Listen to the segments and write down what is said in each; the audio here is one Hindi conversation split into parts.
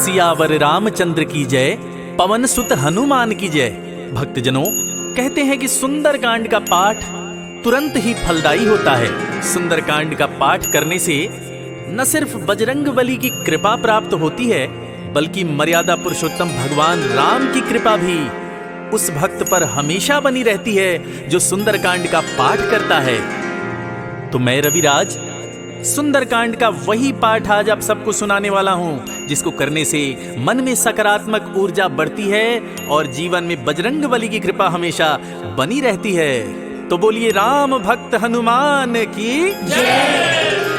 सियावर रामचंद्र की जय, पवन सुत हनुमान की जय। भक्तजनों, कहते हैं कि सुंदरकांड का पाठ तुरंत ही फलदायी होता है। सुंदरकांड का पाठ करने से न सिर्फ बजरंगबली की कृपा प्राप्त होती है, बल्कि मर्यादा पुरुषोत्तम भगवान राम की कृपा भी उस भक्त पर हमेशा बनी रहती है जो सुंदरकांड का पाठ करता है। तो मैं रविराज सुंदरकांड का वही पाठ आज आप सबको सुनाने वाला हूं, जिसको करने से मन में सकारात्मक ऊर्जा बढ़ती है और जीवन में बजरंगबली की कृपा हमेशा बनी रहती है। तो बोलिए राम भक्त हनुमान की जय।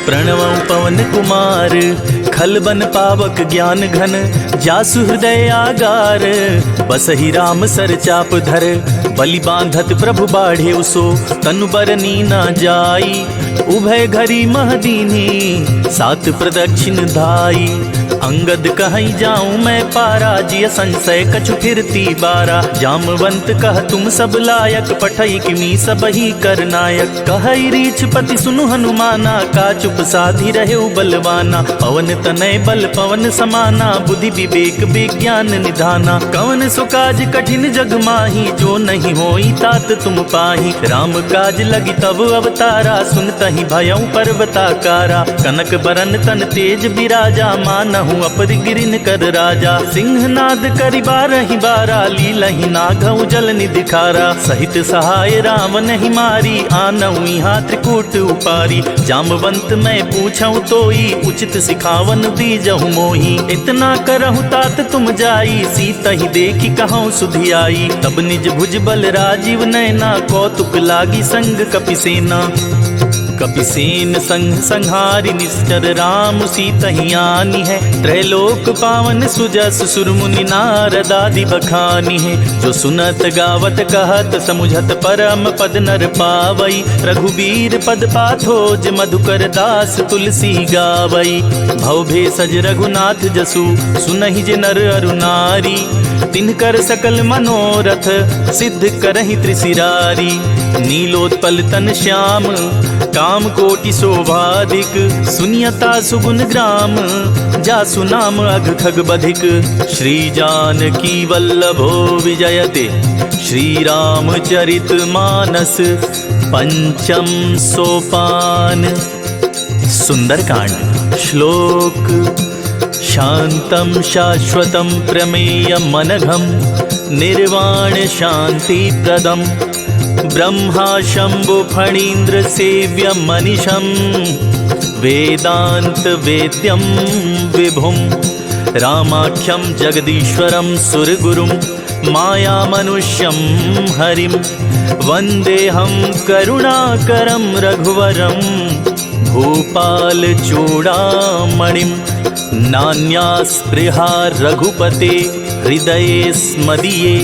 प्रणवं पवन कुमार, खलबन पावक ज्ञान घन, जासु हृदय आगार, बसहि राम सर चाप धर, बलि बांधत प्रभु बाढ़े उसो, तनु बरनी न जाई, उभय घरी महदीनी, सात प्रदक्षिण धाई, अंगद कहीं जाऊं मैं पारा, जिय संशय कछु फिरती बारा, जामवंत कह तुम सब लायक, पठई किमी सब ही कर नायक, कहई रीछ पति सुनु हनुमाना, का चुप साधी रहे बलवाना, पवन तनय बल पवन समाना, बुद्धि विवेक विज्ञान निधाना, कवन सुकाज कठिन जग माही, जो नहीं होई तात तुम पाही, राम काज लगी तब अवतारा, सुनतहि भयउ पर्वताकारा, कनक बरन तन तेज बिराजा, मानहु अपरि गिरिन कर राजा, सिंहनाद करि बारहि बारा, लीलहि नागउ जल निधिखारा, सहित सहाय राम नहीं मारी, आनऊ यहाँ त्रिकूट उपारी, जामवंत मैं पूछऊं तोई, उचित सिखावन दीजहु मोही, इतना करहु तात तुम जाई, सीतहि देखी कहूँ सुधियाई, तब निज भुज बल राजीव नैना, कौतुक लागी संग कपिसेना, कपिसेन संग संहारि निश्चर, राम सीतहि आनी है, त्रैलोक पावन सुजस सुर मुनि नारद आदि बखानी है, जो सुनत गावत कहत समुझत परम पद नर पावई, रघुबीर पद पाथोज मधुकर दास तुलसी गावई, भव भेषज रघुनाथ जसु, सुनहि जे नर अरु नारी, तिनकर सकल मनोरथ सिद्ध करहि त्रिशिरारी, नीलोत्पल तन श्याम काम कोटि शोभाधिक, सुनियता सुगुन ग्राम, जासु नाम अघ खग बधिक, श्री जानकी वल्लभो विजयते, श्री रामचरित मानस पंचम सोपान। सुंदरकांड श्लोक। शांतं शाश्वतं प्रमेयम् अनघं, निर्वाण शांति प्रदम्, ब्रह्मा शंभु फणीन्द्र सेव्यं मनीषं, वेदांत वेद्यं विभुं, रामाख्यं जगदीश्वरं सुरगुरुं, माया मनुष्यं हरिं, वन्देऽहं करुणाकरं रघुवरं, भूपाल चूड़ामणिं, नान्या स्पृहा रघुपते हृदये स्मदीये,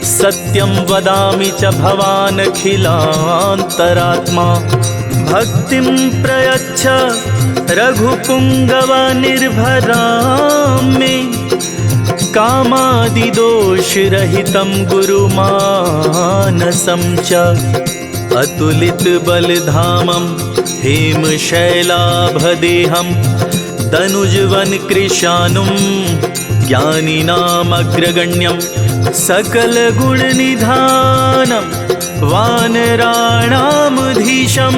सत्यं वदामि च भवान् अखिलान्तरात्मा, भक्तिं प्रयच्छ रघुपुङ्गव निर्भरां मे, कामादिदोषरहितं गुरुमानसं च, अतुलित बलधामं हेमशैलाभदेहं, दनुजवन कृशानुं ज्ञानिनामग्रगण्यं, सकल गुण निधानं, वानराणामधीशं,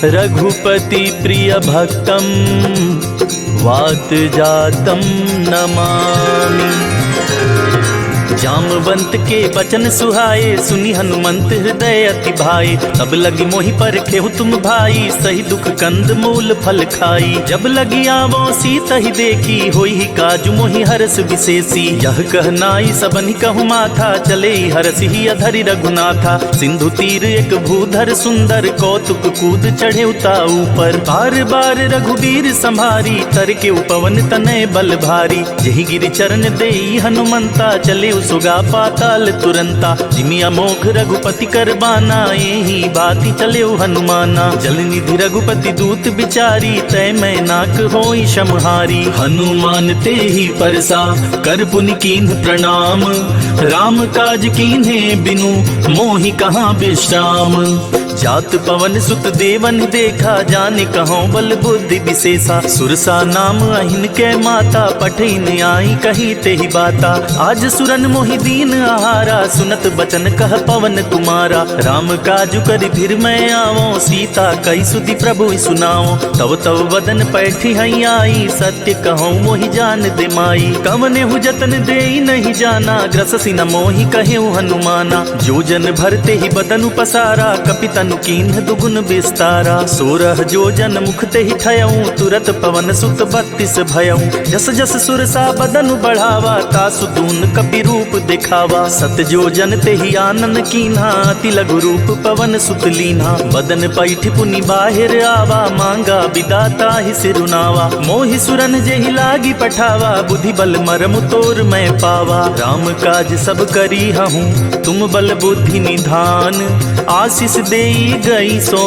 रघुपति प्रिय भक्तं, वात जातं नमामि। जामवंत के बचन सुहाए, सुनी हनुमंत हृदय अति भाए, तब लगी मोहि परखेहु तुम भाई, सही दुख कंद मूल फल खाई, जब लगी आवो सीतहि देखी, होई ही काजु मोहि हरस विशेषी, यह कहनाई सबनि कहु माथा, चले हरसि ही अधरि रघुनाथा, सिंधु तीर एक भूधर सुंदर, कौतुक कूद चढ़े उता ऊपर, बार बार रघुबीर संभारी, तर के उपवन तनय बल भारी, यही गिरि चरण देई हनुमंता, चले सुगा पाताल तुरंता, जिमि अमोघ रघुपति करबाना, यही बाती चले हनुमाना, जल निधि रघुपति दूत बिचारी, तय मैं नाक होई समहारी, हनुमान ते ही परसा कर पुनि कीन्ह प्रणाम, राम काज कीन्हे बिनु मोहि कहाँ विश्राम, जात पवन सुत देवन देखा, जाने कहों बल बुद्धि विशेषा। सुरसा नाम अहिन के माता, पठिन आई कही ते ही बाता। आज सुरन मोहि दीन आहारा, सुनत बचन कह पवन कुमारा। राम काजु करि फिर मैं आवो, सीता कई सुधि प्रभु सुनाओ। तव तव वदन पैठी हई आई, सत्य कहूँ मोहि जान दे माई। कवने हु जतन दे नहीं जाना, ग्रससि न मोहि कहेउ हनुमाना। जो जन भरते ही बदनु पसारा, कपितनु कीन्ह दुगुन विस्तारा। 16 जो जन मुख ते ही ठयऊँ, तुरत पवन सुत 32 भयऊँ। जस जस सुरसा बदनु बढ़ावा, तासु दून कपि रूप दिखावा। सत जो जन ते ही आनन कीन्हा, अति लघु रूप पवन सुत लीन्हा। बदन पैठ पुनि बाहिर आवा, मांगा विदाता ही सिरुनावा। मोहि सुरन जेहि लागी पठावा, बुद्धि बल मरम तोर मैं पावा। राम काज सब करी हूँ, तुम बल बुद्धि निधान। आशीष देई गई सो,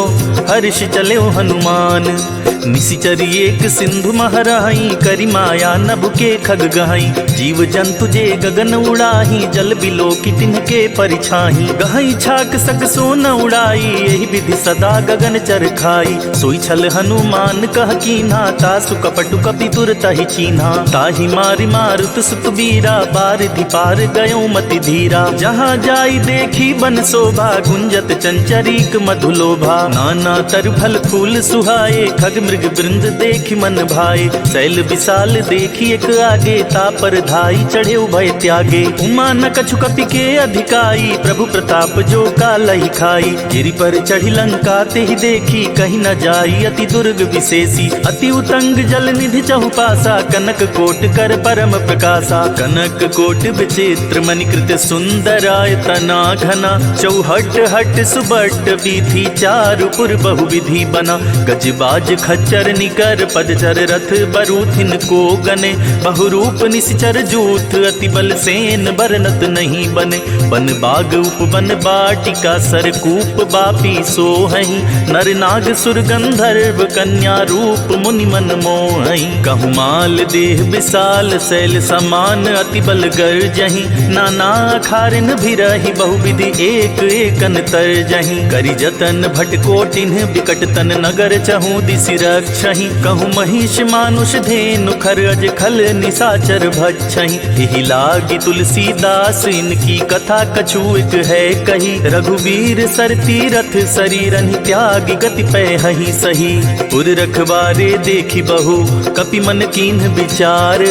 हर्ष चले हनुमान। निशिचर एक सिंधु महराही, करी माया नभ के खग गहाई। जीव जंतु जे गगन उड़ाही, जल बिलो की तिनके परिछाही। गहाई छाक सक सो न उड़ाई, यही विधि सदा गगन चर खाई। सोई छल हनुमान कह कीन्हा, तासु कपटु कपि तुरत ही चीन्हा। ताहि मारि मारुत सुत बीरा, बारिधि पार गयो मति धीरा। जहाँ जाई देखी बन शोभा, गुंजत चंचरीक मधुलोभा। नाना तर फल फूल सुहाए, खग मृग वृंद देखी मन भाए। शैल विशाल देखी एक आगे, तापर धाई चढ़े भय त्यागे। उमा न कछु कपि के अधिकाई, प्रभु प्रताप जो कालहि खाई। गिरि पर चढ़ी लंका ते ही देखी, कहीं न जाई अति दुर्ग विशेषी। अति उतंग जल निधि चहुपासा, कनक कोट कर परम प्रकाशा। कनक कोट विचित्र मणिकृत सुंदराय तना घना। चौहट हट सुबट विधि, चारुपुर बहुविधि बना। गजबाज खच्चर निकर, पदचर रथ बरूथिन को गने। बहुरूप निश्चर जूथ, अति बल सेन बरनत नहीं बने। बन बाग उपवन बाटिका, सरकूप बापी सोहई। नर नाग सुर गंधर्व, कन्या रूप मुनि मन मोहई। कहु माल देह विशाल, शैल समान अति बल गर्जहि। नाना खारिन भिरहि, बहुविधि एक एकन तरजहि। करि जतन भटकोटिन्ह, विकट तन नगर चहु दिसि रक्षहि। कहु महिष मानुष धेनु, खर अज खल निशाचर भक्षहि। एहि लागी तुलसीदास, इनकी कथा कछु एक है कही। रघुवीर सर तीरथ, शरीरन त्यागी गति पैहि सही। पुर रखवारे देखी बहु, कपि मन कीन्ह विचार।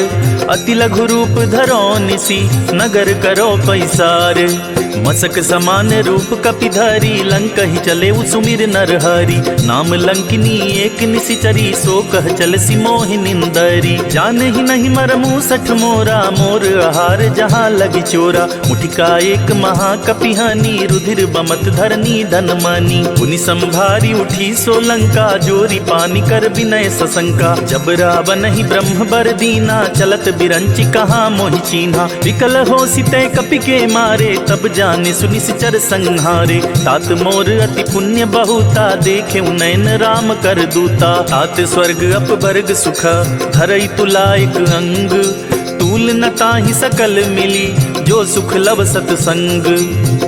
अति लघु रूप धरो निसी, नगर करो पैसार। मसक समान रूप कपिधरी, लंक ही चले सुमिर नर हरि। नाम लंकिनी एक निशिचरी, सो कह चल सी मोहि निंदरी। जान ही नहीं मरमु सठ मोरा, मोर आहार जहाँ लगी चोरा। मुठिका एक महाकपिहानी, रुधिर बमत धरनी धन मानी। पुनि संभारी उठी सो लंका, जोरी पानी कर विनय सशंका। जब रावण ही ब्रह्म बर दीना, चलत बिरंची कहाँ मोहि चीन्हा। विकल हो सिते कपि के मारे, तब जाने सुनिश्चर संहारे। तात मोर अति पुण्य बहुता, देखे नयन राम कर दूता। तात स्वर्ग अपवर्ग सुख, धरई तुलायक अंग। तूल न ताहि सकल मिली, जो सुख लव सतसंग।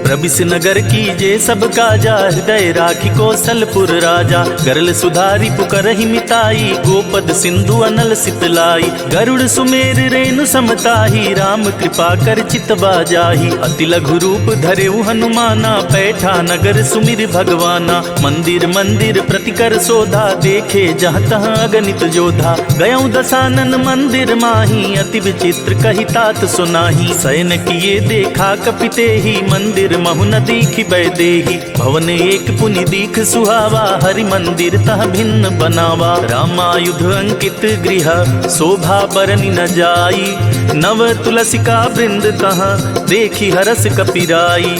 प्रबिस नगर कीजे सब काजा, हृदय राखी कौशलपुर राजा। गरल सुधारी पुकरहि मिताई, गोपद सिंधु अनल सितलाई। गरुड़ सुमेर रेणु समताही, राम कृपा कर चितवा जाही। अति लघु रूप धरेउ हनुमाना, पैठा नगर सुमिर भगवाना। मंदिर मंदिर प्रतिकर शोधा, देखे जहाँ तहाँ अगणित जोधा। गयौ दसानन मंदिर माही, अति विचित्र कही तात सुनाही। शयन किए देखा कपिते ही, मंदिर महु न दीखि बैदेही। भवन एक पुनि दीख सुहावा, हरि मंदिर तह भिन्न बनावा। रामायुध अंकित गृह, शोभा बरनि न जाई। नव तुलसिका वृंद तहाँ, देखी हरस कपिराई।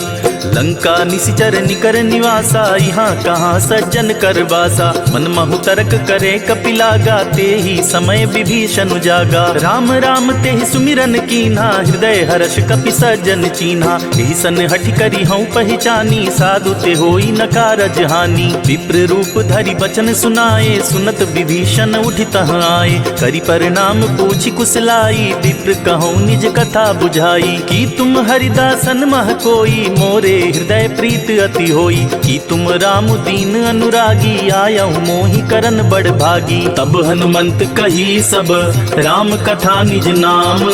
लंका निशिचर निकर निवासा, यहाँ कहाँ सज्जन कर वासा। मन महु तर्क करे कपिलागा, ते ही समय विभीषण जागा। राम राम ते ही सुमिरन कीन्हा, हृदय हर्ष कपि सज्जन चीन्हा। एहि सन हठि करी हूँ पहचानी, साधु ते होई न कारज हानि। विप्र रूप धरि बचन सुनाए, सुनत विभीषण उठि तहाँ आए। करि परिणाम पूछि कुशलाई, विप्र कहूँ निज कथा बुझाई। कि तुम हरिदासन मह कोई, मोरे ये हृदय प्रीत अति होई, कि तुम राम दीन अनुरागी, आया मोहि करन बड़ भागी। तब हनुमंत कही सब राम कथा निज नाम,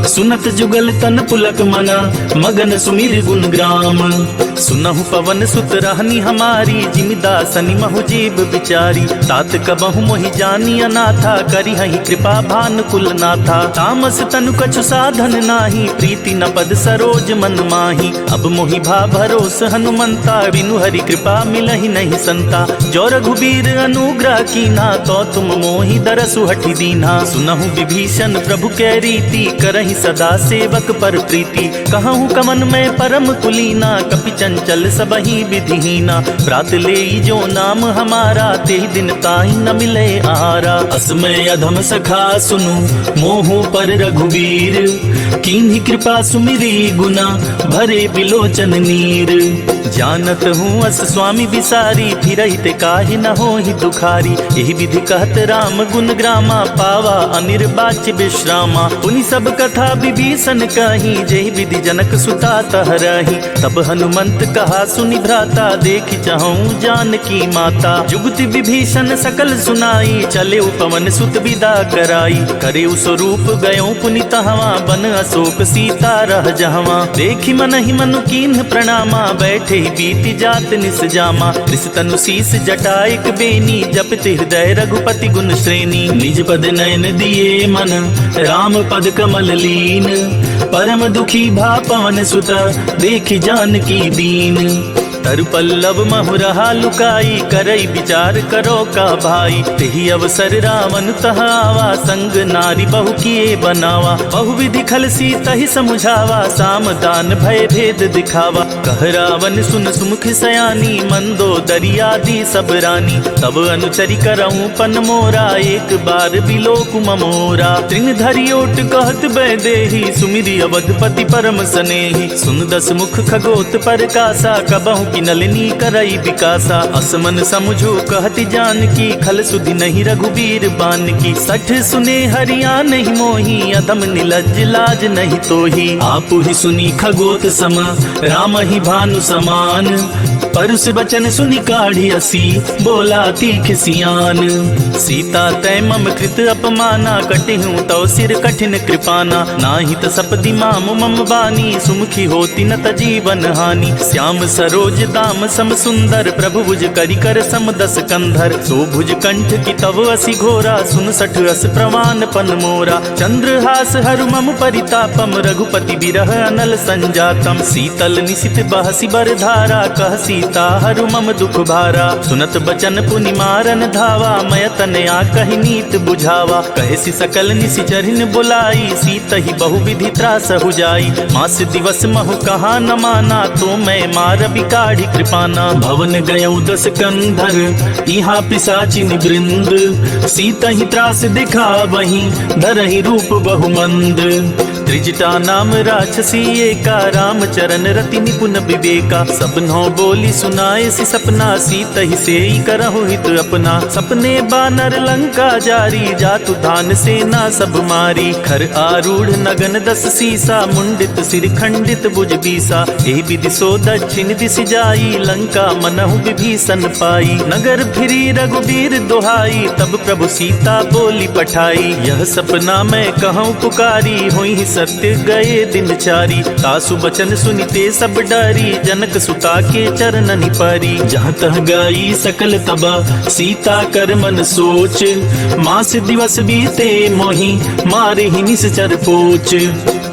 सुनत जुगल तन पुलक मना, मगन सुमिर गुण ग्राम। सुनहु पवन सुत रहनी हमारी, जिमिदासनि महु जीव बिचारी। तात कबहु मोहि जानी अनाथा, करी हहि कृपा भानुकुल नाथा। तामस तनु कछु साधन नाही, प्रीति न पद सरोज मन माही। अब मोहि भा भरोस हनुमंता, बिनु हरि कृपा मिलहि नहीं संता। जो रघुबीर अनुग्रह कीना, तो तुम मोहि दरसु हठि दीना। सुनहु विभीषण प्रभु कै रीति, करहि सदा सेवक पर प्रीति। कहूँ कमन में परम कुलीना, कपि चंचल सबहि विधिहीना। प्रात लेई जो नाम हमारा, तेहि दिन ताहि न मिले आहारा। असमय अधम सखा सुनु, मोहु पर रघुवीर। कीन्ही कृपा सुमिरी गुना, भरे बिलोचन नीर। जानत हूँ अस स्वामी बिसारी, फिरहित काहि न होहि दुखारी। यही विधि कहत राम गुण ग्रामा, पावा अनिर्वाच्य विश्रामा। पुनि सब कथा विभीषण कही, जेहि विधि जनक सुता तहरही। तब हनुमंत कहा सुनि भ्राता, देखि चाहूँ जानकी माता। जुगति विभीषण सकल सुनाई, चले पवन सुत विदा कराई। करे स्वरूप गयो पुनि तहवा, बन अशोक सीता रह जहवा। देखि मन ही मनु कीन्ह प्रणामा, बैठे बीति जात निस जामा। कृष तनु शीस जटाइक बेनी, जपति हृदय रघुपति गुण श्रेणी। निज पद नयन दिए मन, राम पद कमल लीन। परम दुखी भा पवन सुत, देखि जानकी दीन। तरु पल्लव महु रहा लुकाई, करई विचार करो का भाई। तेहि अवसर रावण तह आवा, संग नारी बहु किए बनावा। बहु विधि खल सीतहि समुझावा, साम दान भय भेद दिखावा। कह रावण सुन सुमुख सयानी, मंदो दरियादी सब रानी। तब अनुचरि करऊँ पन मोरा, एक बार बिलोक ममोरा। तृण धरि ओट कहत बैदेही, सुमिरि अवधपति परम सनेही। सुन दस मुख खगोत परकासा, कबहु की नलिनी करई विकासा। असमन समुझो कहति जानकी, खल सुधि नहीं रघुबीर बान की। सठ सुने हरिया नहीं मोही, अधम निलज्ज लाज नहीं तोही। आपु ही सुनी खगोत सम, राम ही भानु समान। परुष बचन सुनि काढ़ी असी, बोला तीख सियान। सीता तै मम कृत अपमाना, कटिहूँ तव सिर कठिन कृपाना। नाही त सपदि माम मम बानी, सुमुखी होती न त जीवन हानि। श्याम सरोज दाम सम सुंदर, प्रभु भुज करि कर सम दस कंधर। सो भुज कंठ की तव असी घोरा, सुन सठ अस प्रमाण पन मोरा। चंद्रहास हरु मम परितापम, रघुपति बिरह अनल संजातम। शीतल निशित बहसी बर धारा, कह सीता हरु मम दुख भारा। सुनत बचन पुनि मारन धावा, मय तनया कहि नीत बुझावा। कहसी सकल निशिचरिन बुलाई, सीत ही बहु विधि त्रास हो जाई। मास दिवस महु कहा न माना, तो मैं मार बिकाढ़ी कृपाना। भवन गयौ दस कंधर, इहा पिशाचिन वृंद। सीत ही त्रास दिखा वही, धरहि रूप बहुमंद। त्रिजटा नाम राक्षसी एका, राम चरण रति निपुण विवेका। सबनों बोली सुनाए सि सपना, सीत ही सेई करहु हित अपना। सपने बानर लंका जारी, जातु धान सेना सब मारी। खर आरूढ़ नगन दस सीसा, मुंडित सिर खंडित भुज बीसा। एहि विधि सो दक्षिण दिश जाई, लंका मनहु विभीषण पाई। नगर फिरी रघुबीर दुहाई, तब प्रभु सीता बोली पठाई। यह सपना मैं कहूँ पुकारी, हुई सत्य गए दिन चारी। तासु बचन सुनिते सब डरी, जनक सुता के चरणनि परी। जहाँ तह गई सकल तबा, सीता कर मन सोच। मास दिवस बीते मोहि, मारे ही निश्चर पोच।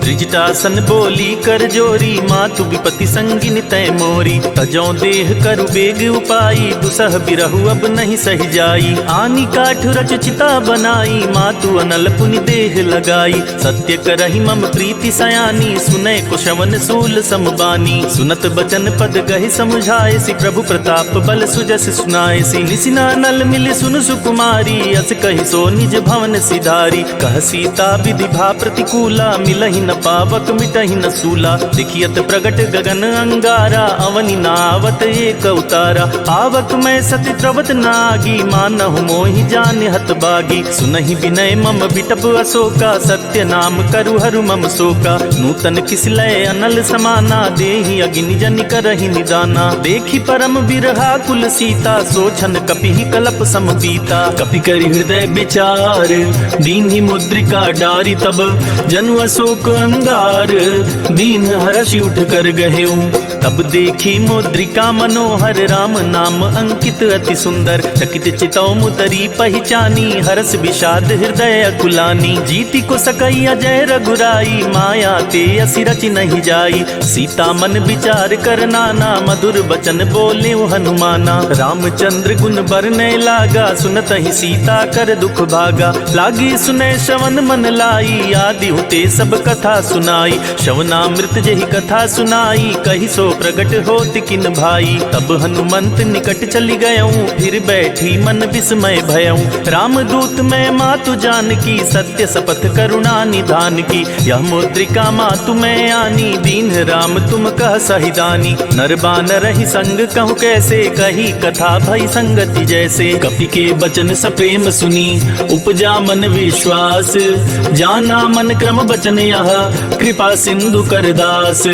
त्रिजटासन बोली कर जोरी, मातु विपति संगिन तय मोरी। तजौ देह करु बेग उपाई, दुसह बिरहु अब नहीं सही जाई। आनी काठ रच चिता बनाई, मातु अनल पुनि देह लगाई। सत्य करहि मम प्रीति सयानी, सुनै कुशवन सूल समबानी। सुनत बचन पद गहि समुझाए सि, प्रभु प्रताप बल सुजस सुनाए सि। निसिना नल मिल सुन सुकुमारी, अस कहि सो निज भवन सिधारी। कह सीता विधि भा प्रतिकूला, मिलहि न पावक मिटहि न सूला। देखियत प्रगट गगन अंगारा, अवनि नावत एक उतारा। पावक मैं सति त्रवत नागी, मानहु मोहि जान हत बागी। सुनहि विनय मम बिटप अशोका, सत्य नाम करु हरु करु मम शोका। नूतन किसलय अनल समाना, देहि अग्नि जनि करहि निदाना। देखि परम बिरहा कुल सीता, सोचन कपि कलप सम पीता। कपि करि हृदय विचार, दीन्हि मुद्रिका डारी। तब जनु अशोक अंगार, दीन हर्षि उठ कर गहेऊ। तब देखी मुद्रिका मनोहर, राम नाम अंकित अति सुंदर। चकित चितौ मुतरी पहचानी, हरस विषाद हृदय अकुलानी। जीति को सकई अजय रघुराई, माया ते असि रचि नहीं जाई। सीता मन विचार कर नाना, मधुर बचन बोले हनुमाना। रामचंद्र गुण बरने लागा, सुनत ही सीता कर दुख भागा। लागी सुने श्रवण मन लाई, आदि होते सब कथा सुनाई। श्रवणामृत जही कथा सुनाई, कही सो प्रगट होति किन भाई। तब हनुमंत निकट चली गयऊं, फिर बैठी मन विस्मय भयऊं। रामदूत मैं मातु जानकी, सत्य शपथ करुणा निधान की। यह मुद्रिका मातु मैं आनी, दीन राम तुम कह सहिदानी। नर बानर ही संग कहूँ कैसे, कही कथा भई संगति जैसे। कपि के बचन सप्रेम सुनी, उपजा मन विश्वास। जाना मन क्रम बचन यह, कृपा सिंधु कर दास।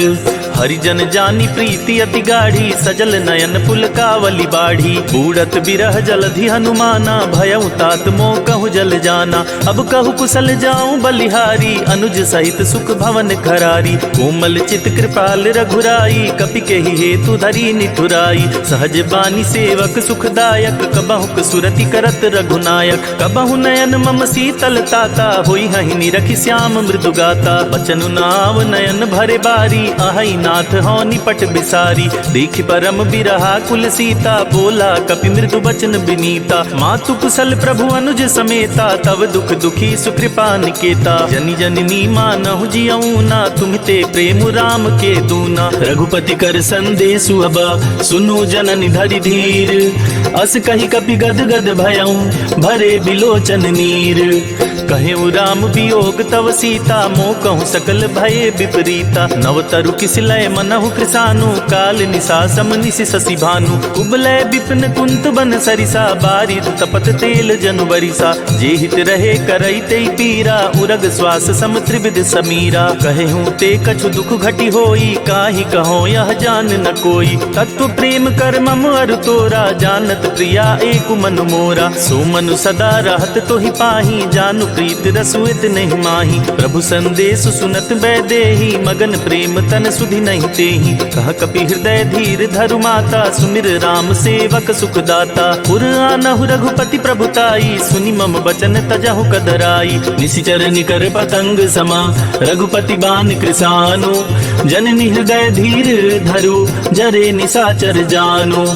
हरिजन जानी प्रीति अति गाढ़ी, सजल नयन पुलकावली बाढ़ी। बूढ़त बिरह जलधि हनुमाना, भयउ तात मोह कहु जल जाना। अब कहु कुशल जाऊं बलिहारी, अनुज सहित सुख भवन खरारी। कोमल चित कृपाल रघुराई, कपि के ही हेतु धरी निठुराई। सहज बानी सेवक सुखदायक, कबहुक सुरति करत रघुनायक। कबहु नयन मम शीतल ताता, होई हहि निरखि श्याम मृदु गाता। बचनु नाव नयन भरे बारी, आहई नाथ हो निपट बिसारी। देखि परम बिरहा कुल सीता, बोला कपि मृदु बचन बिनीता। मातु कुशल प्रभु अनुज समेता, तब दुख दुखी सुकृपा निकेता। जनि जननी मानहु जियऊ ना, तुमते प्रेम राम के दूना। रघुपति कर संदेशु अब, सुनु जननि धरि धीर। अस कहि कपि गद गद भयऊ, भरे बिलोचन नीर। कहेउ राम वियोग तव सीता, मोह कहूँ सकल भये विपरीता। नव तरु किसलय मनहु कृसानु, काल निशा सम निशि शशि भानु। कुबलय विपिन कुंत बन सरिसा, बारिद तपत तेल जनु बरिसा। जे हित रहे करई ते पीरा, उरग श्वास सम त्रिविध समीरा। कहेहूँ ते कछु दुख घटी होई, काहि कहो यह जान न कोई। तत्व प्रेम कर मम अरु तोरा, जानत प्रिया एक मन मोरा। सो मनु सदा रहत तो ही पाही, जानु प्रीत रसुइत नहीं माही। प्रभु संदेश सुनत बैदेही, मगन प्रेम तन सुधि नहीं तेही। कह कपि हृदय धीर धरु माता, सुमिर राम सेवक सुखदाता। पुर आनहु रघुपति प्रभुताई, सुनि मम बचन तजहु कदराई। निशिचर निकर पतंग समा, रघुपति बान कृसानु। जननी हृदय धीर धरु, जरे निशाचर जानु।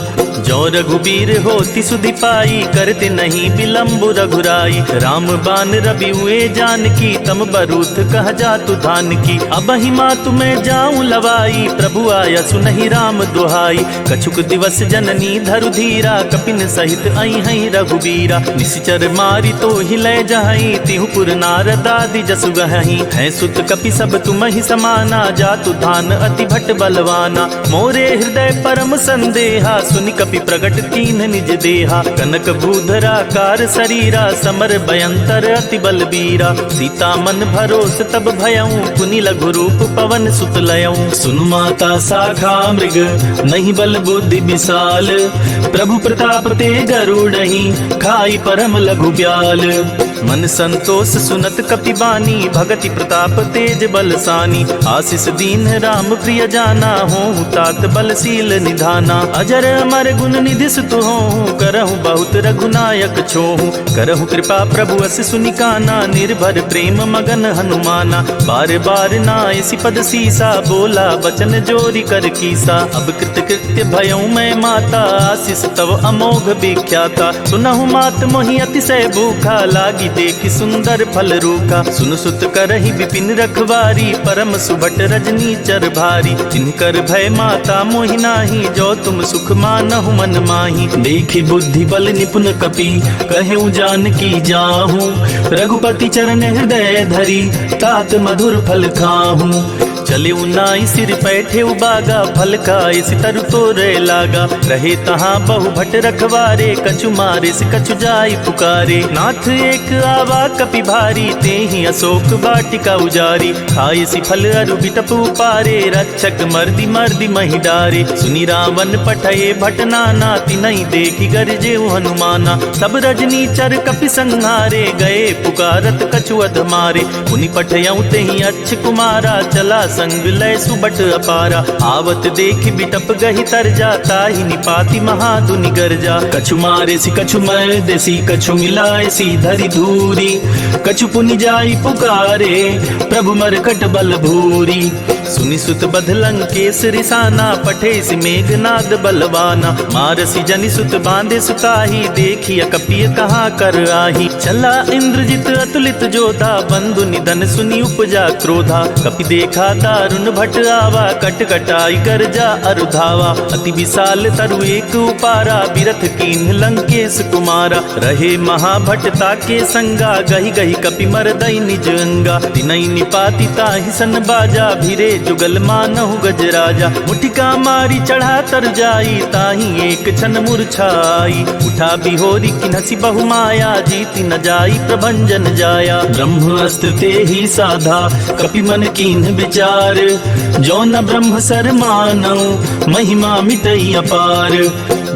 जो रघुबीर होति सुधि पाई, करते नहीं विलम्ब रघुराई। राम बान रवि हुए जानकी, तम बरूथ कह जातु धान की। अब ही मातु मैं जाऊं लवाई, प्रभु आया सुनहि राम दुहाई। कछुक दिवस जननी धरु धीरा, कपिन सहित आई हई रघुबीरा। निशिचर मारी तो ही लय जहई, तिहु पुर नारद आदि जसु गहई। है सुत कपि सब तुम ही समाना, जातु धान अति भट बलवाना। मोरे हृदय परम संदेहा, सुनि कपि प्रगट कीन निज देहा। कनक भूधरा कार शरीरा, समर भयंतर अति बलबीरा। सीता मन भरोस तब भयऊं, पुनि लघु रूप पवन सुत लयऊं। सुनु माता शाखा मृग, नहीं बल बुद्धि विशाल। प्रभु प्रताप ते गरुड़हि, खाई परम लघु ब्याल। मन संतोष सुनत कपि बानी, भगति प्रताप तेज बलसानी। आशीष दीन राम प्रिय जाना, हों तात बलशील निधाना। अजर अमर गुण निधि सुत हों, करहु बहुत रघुनायक छोहु। करहु कृपा प्रभु अस सुनिकाना, निर्भर प्रेम मगन हनुमाना। बार बार नायसि पद सीसा, बोला बचन जोरी कर कीसा। अब कृत कृत्य भयऊं मैं माता, आशीष तव अमोघ विख्याता। सुनहु मात मोहि अतिशय भूखा, लागी देखि सुंदर फल रूखा। सुन सुत करहि विपिन रखवारी, परम सुभट रजनी चर भारी। जिनकर भय माता मोहि नाही, जो तुम सुख मानहु मन माही। देखि बुद्धि बल निपुण कपि, कहेउ जानकी जाहूं। रघुपति चरण हृदय धरी, तात मधुर फल खाहूं। चले उनाई सिर पैठे उबागा, फल खाए सितरु तोरे लागा। रहे तहाँ बहु भट रखवारे, कछु मारे से कछु जाई पुकारे। नाथ एक आवा कपि भारी, ते ही अशोक वाटिका उजारी। खाए सी फल अरु बिटप उपारे, रक्षक मर्दी मर्दी मही डारे। सुनी रावण पठये भट नाना, तिनहि देखी गरजे हनुमाना। सब रजनी चर कपि संहारे, गए पुकारत कछु अध मारे। पुनि पठयऊ तेहि अच्छ कुमारा, चला संग लय सुबट अपारा। आवत देखि बिटप गहि तरजा, ताहि निपाति महाधुनि गरजा। कछु मारे सी कछु मर देसी, कछु मिलाए सी धरि धूरी। कछु पुनि जाई पुकारे, प्रभु मरकट बल भूरी। सुनि सुत बध लंकेश रिसाना, पठे सि मेघनाद बलवाना। मारसी जनि सुत बांधे सुताही, देखिय कपिय कहाँ कर आही। चला इंद्रजित अतुलित जोधा, बंधु निधन सुनि उपजा क्रोधा। कपि देखा दारुण भट आवा, कट कटाई गरजा अरुधावा। अति विशाल तरु एक उपारा, बिरथ कीन्ह लंकेश कुमारा। रहे महाभटता के संगा, गही गही कपि मरदई निज अंगा। तिनहि निपाति ताहि सन बाजा, भिरे जुगल मानहु गजराजा। मुठिका मारी चढ़ा तर जाई, ताहि एक क्षण मूर्छाई। उठा बिहोरी किन्हसी बहु माया, जीति न जाई प्रभंजन जाया। ब्रह्मास्त्र ते ही साधा, कपि मन कीन्ह विचार। जो न ब्रह्म सर मानऊ, महिमा मिटई अपार।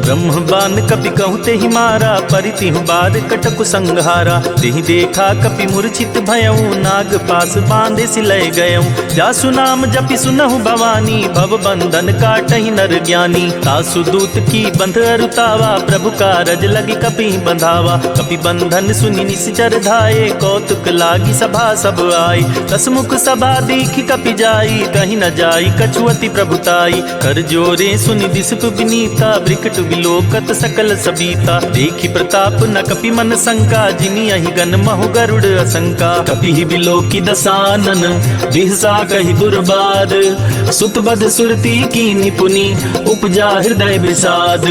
ब्रह्म बान कपि कहु तेहि मारा, परितिहु बाद कटकु संहारा। तेहि देखा कपि मूर्छित भयऊ, नाग पास बांधे सिलय गयऊ। जासु नाम जपि सुनहु भवानी, भव बंधन काटहि नर ज्ञानी। तासु दूत की बंध अरुतावा, प्रभु कारज लगी कपि बंधावा। कपि बंधन सुनि निश्चर धाये, कौतुक लागी सभा सब आए। दसमुख सभा देखि कपि जाई, कहीं न जाई कछु अति प्रभुताई। कर जोरे सुनि दिसपु विनीता, ब्रिकट विलोकत सकल सबीता। देखि प्रताप न कपि मन शंका, जिनि अहि गन महु गरुड़ असंका। कपि ही विलोकी दसानन, बिहसा कहि दुर्बाद। सुत बध सुरती की निपुनि, उपजा हृदय विषाद।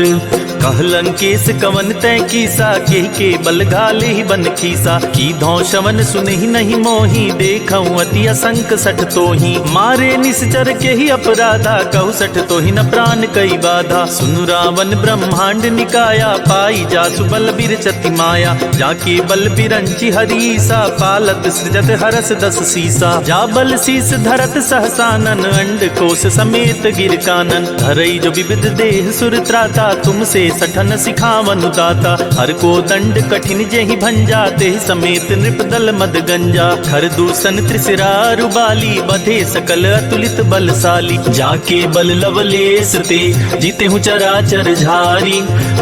कहलन केस कवन तय कीसा, केहि के बल घाले ही बन खीसा। की धौ शवन सुनहि नहीं मोही, देखऊं अति असंक सठ तोही। मारे निश्चर के ही अपराधा, कहु सठ तोहि न प्राण कई बाधा। सुनु रावण ब्रह्मांड निकाया, पाई जासु बल बिरचति माया। जाके बल बिरंचि हरीसा, पालत सृजत हरस दस सीसा। जा बल शीस धरत सहसानन, अंड कोश समेत गिर कानन। धरई जो विविध देह सुर त्राता, तुमसे सठन सिखावन दाता। हर को दंड कठिन जेहि भंजा, तेहि समेत नृप दल मद गंजा। खर दूषण त्रिशिरारु बाली, बधे सकल अतुलित बलशाली। जाके बल लवलेस ते, जीते हूँ चराचर झारी।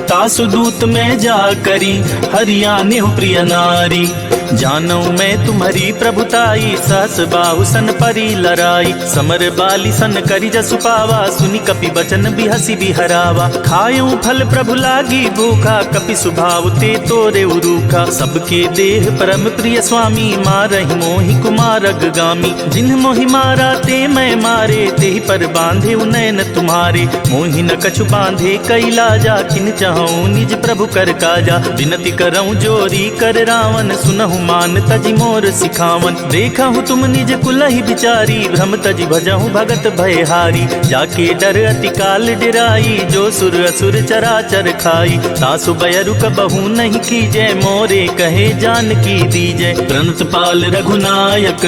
तासु दूत में जा करी, हरियाने हूँ प्रिय नारी। जानू मैं तुम्हारी प्रभुताई, सहस बाहु सन परी लराई। समर बाली सन करी जसु पावा, सुनि कपि बचन बिहसी बिहरावा। खायूं फल प्रभु लागी भूखा, कपि सुभाव ते तोरे उरूखा। सबके देह परम प्रिय स्वामी, मारहि मोहि कुमार अगगामी। जिन्ह मोहि मारा ते मैं मारे, तेहि पर बांधे उनैन तुम्हारे। मोहि न कछु बांधे कैलाजा, किन चाहूं निज प्रभु कर काजा। विनती करऊं जोरी कर रावण, सुनहु मान तजि मोर सिखावन। देखहु तुम निज कुलहि बिचारी, भ्रम तजि भजहु भगत भयहारी। जाके डर अति काल डिराई, जो सुर असुर चराचर खाई। तासु बयरु कबहु नहीं कीजय, मोरे कहे जानकी दीजय। प्रणत पाल रघुनायक,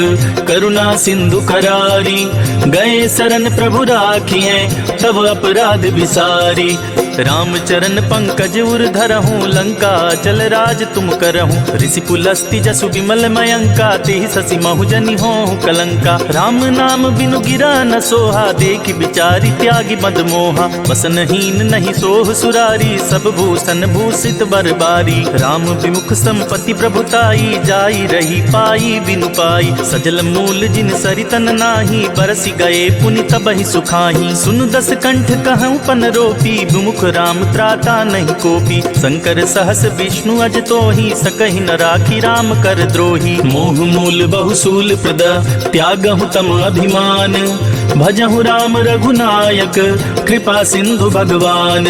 करुणा सिंधु करारी। गए शरण प्रभु राखिए, तब अपराध विसारी। राम चरण पंकज उर धरहूँ, लंका चल राज तुम करहूँ। ऋषि पुलस्ति जसु विमल मयंका, तेहि शशि महु जनि होहु कलंका। राम नाम बिनु गिरा न सोहा, देखि बिचारी त्यागी मद मोहा। वसनहीन नहीं सोह सुरारी, सब भूषण भूषित बरबारी। राम विमुख संपत्ति प्रभुताई, जाई रही पाई बिनु पाई। सजल मूल जिन सरितन नाही, बरसि गए पुनि तबहि सुखाही। सुनु दस कंठ कहूँ पन रोपी, विमुख राम त्राता नहीं कोपी। शंकर सहस विष्णु अज तोहि, सकहि न राखी राम कर द्रोही। मोह मूल बहुसूल प्रद, त्यागहु तम अभिमान। भजहु राम रघुनायक, कृपा सिंधु भगवान।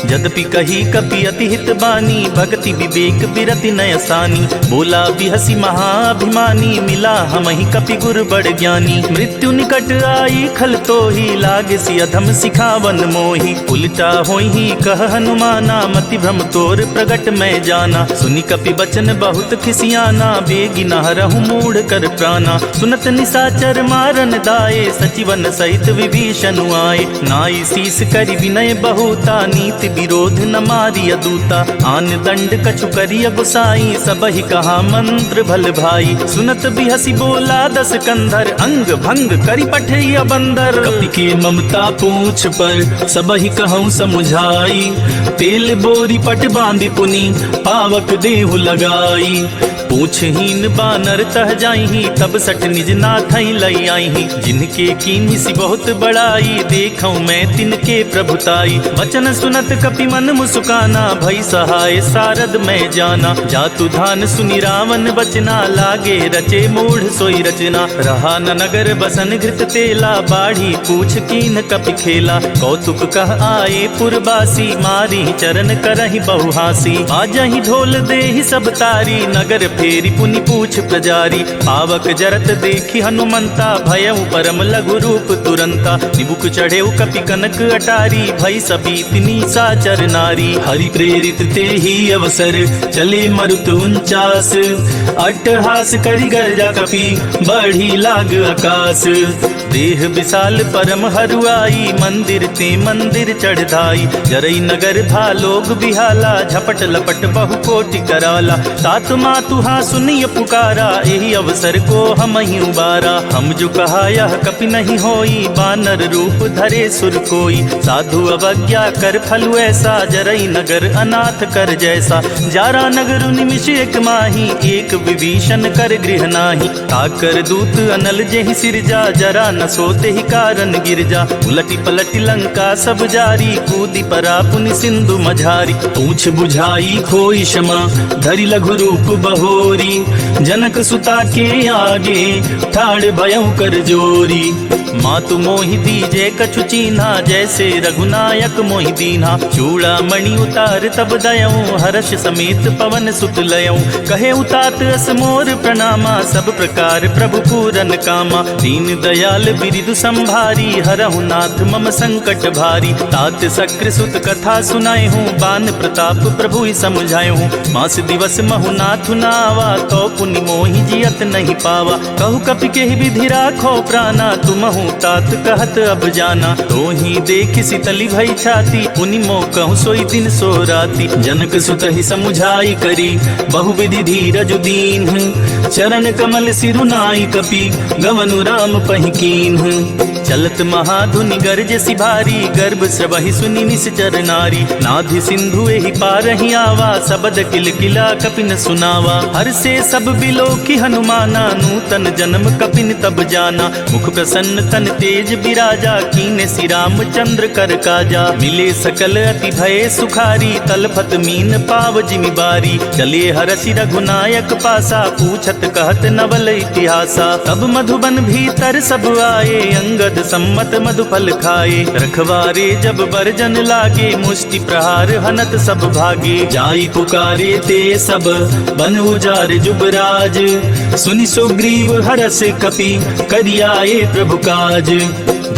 यद्यपि कही कपि अति हित बानी, भक्ति विवेक बिरति नयसानी। बोला बिहसी महाअभिमानी, मिला हमहि कपि गुर बड़ ज्ञानी। मृत्यु निकट आई खल तो ही, लागे सि अधम सिखावन मोही। उल्टा होई कह हनुमाना, मति भ्रम तोर प्रगट मैं जाना। सुनि कपि बचन बहुत खिसियाना, बेगी न हरहु मूढ़ कर प्राणा। सुनत निशाचर मारन दाए, सचिवन सहित विभीषण आए। नाई शीस करि विनय बहुता, नीति विरोध न मारिय दूता। आन दंड कछु करिय गुसाई, सबहि कहा मंत्र भल भाई। सुनत बिहसी बोला दस कंधर, अंग भंग करि पठिय बंदर। कपि के ममता पूछ पर, सबहि कहूँ समुझाई। तेल बोरी पट बांधि पुनि, पावक देहु लगाई। पूछहीन बानर तह जाई, तब सठ निज नाथई लई आई। जिनके कीन्ही सि बहुत बड़ाई, देखऊं मैं तिनके प्रभुताई। वचन सुनत कपि मन मुस्काना, भई सहाय सारद मैं जाना। जातु धान सुनि रावण बचना, लागे रचे मूढ़ सोई रचना। रहा न नगर बसन घृत तेला, बाढ़ी पूछ कीन कपि खेला। कौतुक कह आए पुरबासी, मारी चरण करहि बहुहासी। बाजहि ढोल देहि सब तारी, नगर फेरी पुनि पूछ प्रजारी। पावक जरत देखी हनुमंता, भयउ परम लघु रूप तुरंता। निबुक चढ़ेउ कपि कनक अटारी, भई सबीत निशाचर नारी। हरि प्रेरित ते ही अवसर, चले मरुत 49। अट्टहास करि गर्जा कपि, बढ़ी लाग आकाश। देह विशाल परम हरुआई, मंदिर ते मंदिर चढ़ धाई। जरई नगर भालोग बिहाला, झपट लपट बहु कोटि कराला। तात मातु हाँ सुनिय पुकारा, यही अवसर को हम ही उबारा। हम जो कहा यह कपि नहीं होई, बानर रूप धरे सुर कोई। साधु अवज्ञा कर फलु ऐसा, जरई नगर अनाथ कर जैसा। जारा नगर निमिष एक माही, एक विभीषण कर गृह नाही। ताकर दूत अनल जेहि सिरजा, जरा न सोते ही कारण गिरजा। उलटी पलटी लंका सब जारी, कूदी परा पुनि सिंधु मझारी। पूछ बुझाई खोई क्षमा, धरि लघु रूप बहोरी। जनक सुता के आगे, ठाड़ भयउ कर जोरी। मातु मोहि दीजे कछु चीन्हा, जैसे रघुनायक मोहि दीन्हा। चूड़ा मणि उतार तब दयऊं, हर्ष समेत पवन सुत लयऊं। कहे उतात अस मोर प्रणामा, सब प्रकार प्रभु पूरन कामा। दीन दयाल बिरिदु संभारी, हरहु नाथ मम संकट भारी। तात सक्र सुत कथा सुनाए हूँ, बान प्रताप प्रभु ही समझाए हूँ। मास दिवस महु नाथ नावा, तो पुनि मोहि जियत नहीं पावा। कहु कपि केहि विधि राखो प्राणा, तुमहु तात कहत अब जाना। तो ही देख शीतली भई छाती, पुनि मो कहूँ सोई दिन सो राती। जनक सुत ही समुझाई करी, बहुविधि धीरज दीन। चरण कमल सिरुनाई कपि, गवनु राम पहि कीन्ह। चलत महाधुनि गर्ज सि भारी, गर्भ स्रवहि सुनि निश्चर नारी। नाधि सिंधु एहि पारहि आवा, सबद किल किला कपिन सुनावा। हर से सब बिलोकी हनुमाना, नूतन जन्म कपिन तब जाना। मुख प्रसन्न तन तेज बिराजा, कीने सि रामचंद्र कर काजा। मिले सकल अति भय सुखारी, तलफत मीन पाव जिमि बारी। चले हरषि रघुनायक पासा, पूछत कहत नवल इतिहासा। तब मधुबन भीतर सब आए, अंगद सम्मत मधुफल खाए। रखवारे जब बरजन लागे, मुष्टि प्रहार हनत सब भागे। जाई पुकारे ते सब, बन उजार जुबराज। सुनि सुग्रीव हरष कपि, करियाए प्रभु काज।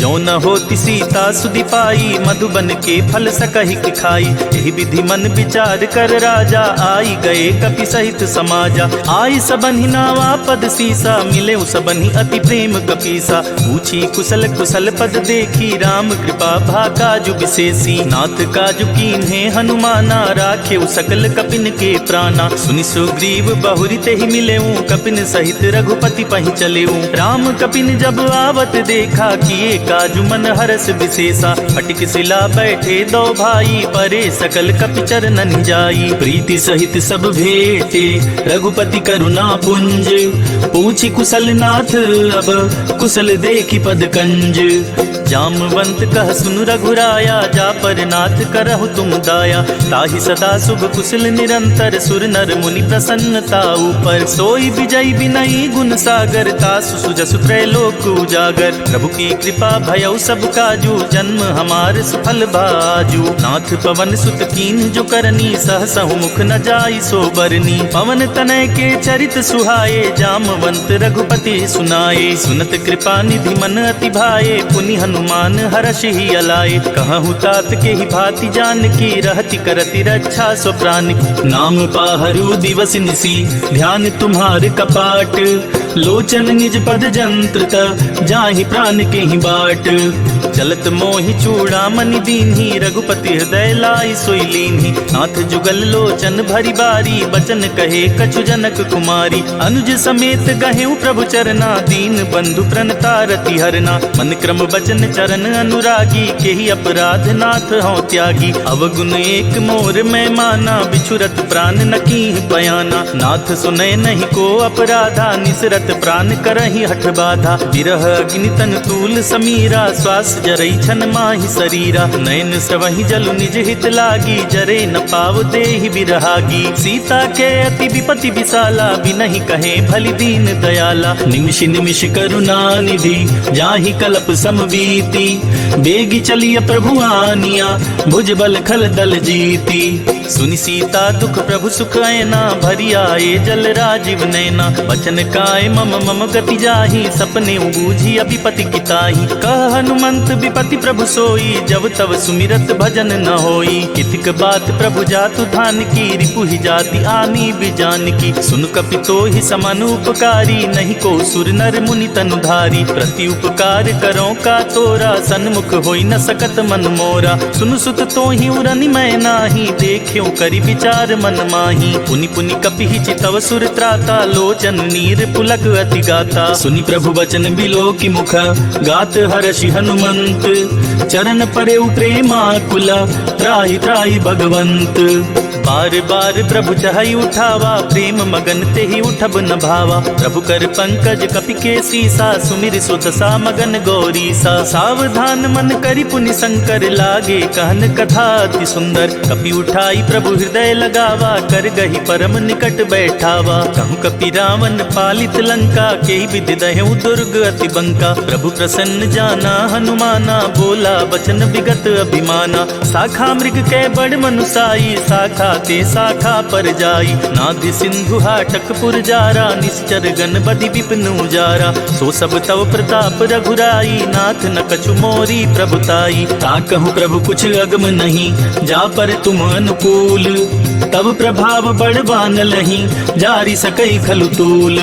जो न होती सीता सुधि पाई, मधुबन के फल सकहि कि खाई। यही विधि मन विचार कर राजा, आई गए कपि सहित समाजा। आई सबन्हि नावा पद सीसा, मिले सबन्हि अति प्रेम कपीसा। पूछी कुशल कुशल पद देखी, राम कृपा भा काजु विशेषी। नाथ काजु कीन्हे हनुमाना, राखे सकल कपिन के प्राणा। सुनि सुग्रीव बहुरि तेहि मिलेऊ, कपिन सहित रघुपति पहि चलेऊ। राम कपिन जब आवत देखा, किए काजु मन हरस विशेषा। फटिक शिला बैठे दो भाई, परे सकल कपि चरणन जाई। प्रीति सहित सब भेटे, रघुपति करुणा पुंज। पूछी कुशल नाथ अब, कुशल देखी पद कंज। जामवंत कह सुन रघुराया, जा पर नाथ करहु तुम दाया। ताहि सदा शुभ कुशल निरंतर, सुर नर मुनि प्रसन्नता ऊपर। सोई विजय विनयी गुण सागर, तासु सुजसु त्रैलोक उजागर। प्रभु की कृपा भयउ सब काजू, जन्म हमार सफल बाजू। नाथ पवन सुत कीन जो करनी, सहसहु मुख न जाई सो बरनी। पवन तनय के चरित सुहाए, जामवंत रघुपति सुनाए। सुनत कृपा निधि मन अति भाए, पुनि हनुमान हर्ष ही अलाए। कहूँ तात के ही भांति जान की, रहति करति रक्षा सो प्राण की। नाम पाहरु दिवस निसी, ध्यान तुम्हार कपाट। लोचन निज पद जंत्रत, जाहि प्राण के ही बाट। चलत मोहि चूड़ामणि दीन्ही, रघुपति हृदय लाई सोई लीन्ही। नाथ जुगल लोचन भरी बारी, बचन कहे कछु जनक कुमारी। अनुज समेत गहेउ प्रभु चरना, दीन बंधु प्रणतारति हरना। मन क्रम बचन चरण अनुरागी, केहि अपराध नाथ हौ त्यागी। अवगुण एक मोर मैं माना, बिछुरत प्राण न कीहि बयाना। नाथ सुनय नहीं को अपराधा, निसरत प्राण करहि हठ बाधा। विरह अग्नि तन तूल समीरा, श्वास जरई छन माहि शरीरा। नयन स्रवहि जलु निज हित लागी, जरे न पाव देहि बिरहागी। सीता के अति विपति विशाला, बिनहि कहे भलि दीन दयाला। निमिष निमिष करुणा निधि, जाहि कल्प समवीति। बेगी चलिय प्रभु आनिया, भुज बल खल दल जीती। सुनि सीता दुख प्रभु सुख ऐना, भरी आए जल राजीव नैना। बचन काय मम मम गति जाहि, सपने बूझी अभिपति किताहि। कह हनुमंत विपति प्रभु सोई, जब तब सुमिरत भजन न होई। कितिक बात प्रभु जातु धान की, रिपु ही जाति आनी बिजान की। सुन कपि तोहि समान उपकारी, नहीं को सुर नर मुनि तनुधारी। प्रति उपकार करो का तोरा, सन्मुख होई न सकत मन मोरा। सुन सुत तोहि उरनि मैं नाही, देख्यो करि विचार मन माही। पुनि पुनि कपि चितव सुर त्राता, लोचन नीर पुलक अति गाता। सुनि प्रभु वचन बिलो की मुख, गात हर्षि हनुमंत। चरण परे प्रेमाकुला, त्राहि त्राहि भगवंत। बार बार प्रभु चहई उठावा, प्रेम मगन ते ही उठब न भावा। प्रभु कर पंकज कपि के सीसा, सुमिर सुत सा मगन गौरी सा। सावधान मन करि पुनि शंकर, लागे कहन कथा अति सुंदर। कपि उठाई प्रभु हृदय लगावा, कर गही परम निकट बैठावा। कहूँ कपि रावण पालित लंका, केहि विधि दहेउ दुर्ग अति बंका। प्रभु प्रसन्न जाना हनुमाना, बोला बचन विगत अभिमाना। शाखा मृग के बड़ मनुसाई, शाखा ते शाखा पर जाई। नाभि सिंधु हाटक पुरजारा, निश्चर गण बदि विपिन उजारा। सो सब तव प्रताप रघुराई, नाथ न कछु मोरी प्रभुताई। ताकहु प्रभु कुछ अगम नहीं, जा पर तुम अनुकूल। तब प्रभाव बड़वान लही, जारी सकई खलु तूल।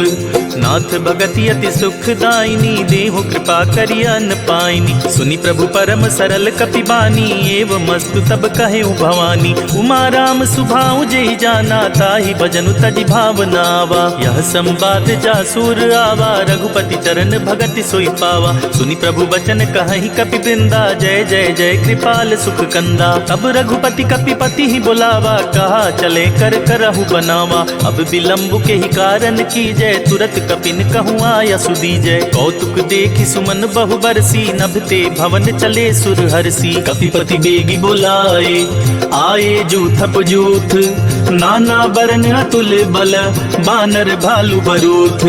नाथ भगति अति सुखदायिनी, देहु कृपा करि अन पाइनी। सुनि प्रभु परम सरल कपि बानी, एवं मस्तु तब कहेउ भवानी। उमा राम सुभाउ जेहि जाना, ताहि भजनु तजि भावनावा। यह संवाद जासुर आवा, रघुपति चरण भगति सोई पावा। सुनि प्रभु बचन कहहि कपि वृंदा, जय जय जय कृपाल सुख कंदा। तब रघुपति कपिपति ही बुलावा, कहा चले कर करहु बनावा। अब विलंब के ही कारण की जय, तुरत कपिन कहूँ आया सुदीजय। कौतुक देखि सुमन बहु बरसी, नभते भवन चले सुर हरसी। कपिपति बेगी बुलाए, आए जूथप जूथ। नाना बरन अतुल बल, बानर भालु बरूथ।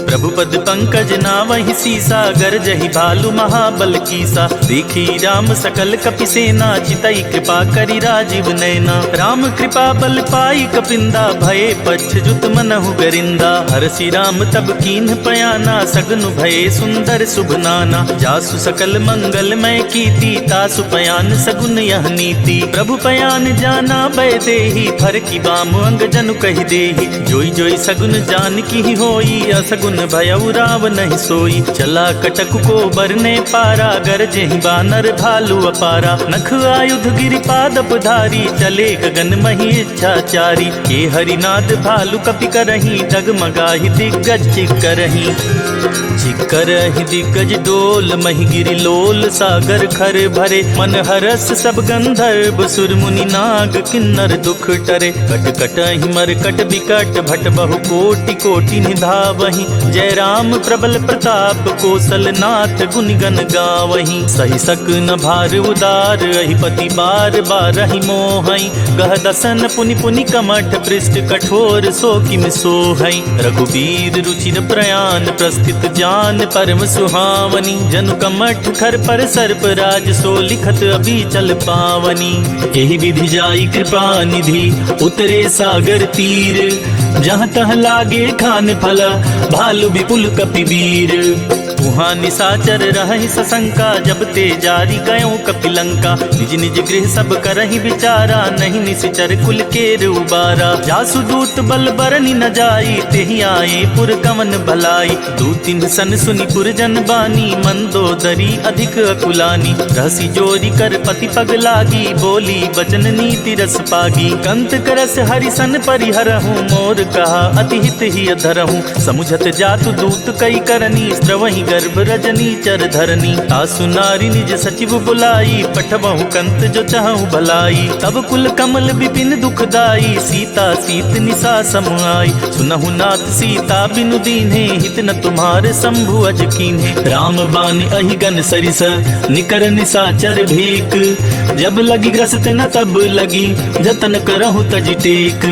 प्रभु पद पंकज नावहि सीसा, गरजहि भालु महाबल कीसा। देखी राम सकल कपि सेना, चितई कृपा करि राजीव नैना। राम कृपा बल पाई कपिंदा, भये पच्छजुत मनहु गरिंदा। हरसि राम तब कीन्ह पयाना, सगनु भये सुंदर शुभ नाना। जासु सकल मंगलमय कीर्ति, तासु पयान सगुन यह नीति। प्रभु पयान जाना भय देहि, फर की बाम अंग जनु कहि देहि। जोई जोई सगुन जान की होई, असगुन भयउ राव नहीं सोई। चला कटक को बरने पारा, गरजेहि बानर भालु अपारा। नख आयुध गिरिपादप धारी, चले गगन मही इच्छाचारी। के हरिनाद भालु कपि करही, डगमगाहि दिग्गज चिक्करही। चिक्करहि दिग्गज डोल, महि गिरि लोल सागर खर भरे। मन हरस सब गंधर्व, सुर मुनि नाग किन्नर दुख टरे। कट कटहि मरकट बिकट, भट बहु कोटि कोटि निधावहि। जय राम प्रबल प्रताप कौशल नाथ गुण गण गावहीं। सही सक न भार उदार अहिपति बार बारहि मोहई। गह दसन पुनि पुनि कमठ पृष्ठ कठोर सो किम सोहई। रघुबीर रुचिर प्रयाण प्रस्थित जान परम सुहावनी। जनु कमठ खर पर सर्प राज सो लिखत अबीचल पावनी। एहि विधि जाई कृपा निधि उतरे सागर तीर। जहाँ तह लागे खान फल भालु विपुल कपिवीर। वहाँ निशाचर रहहि सशंका जब ते जारी गयो कपिलंका। निज निज गृह सब करहि विचारा नहीं निश्चर कुल केर उबारा। जासु दूत बल बरनि न जाई तेहि आए पुर कवन भलाई। दूतिन सन सुनि पुरजन बानी मंदोदरी अधिक अकुलानी। रहसी जोरी कर पति पग लागी बोली बचन नीति रस पागी। कंत करस हरिसन परिहरहूँ मोर कहा अति हित ही अधरहूँ। समुझत जातु दूत कई करनी स्त्रवहि गर्भ रजनी चर धरनी। तासु नारी निज सचिव बुलाई पठबहु कंत जो चाहूं भलाई। तब कुल कमल विपिन दुखदाई सीता सीत निसा समुआई। सुनहु नाथ सीता बिनु दीन्हे हित न तुम्हारे शंभु अज कीन्हे। राम बान अहिगन सरिस निकर निसाचर भेक। जब लगी ग्रस्त न तब लगी जतन करहु तज टेक।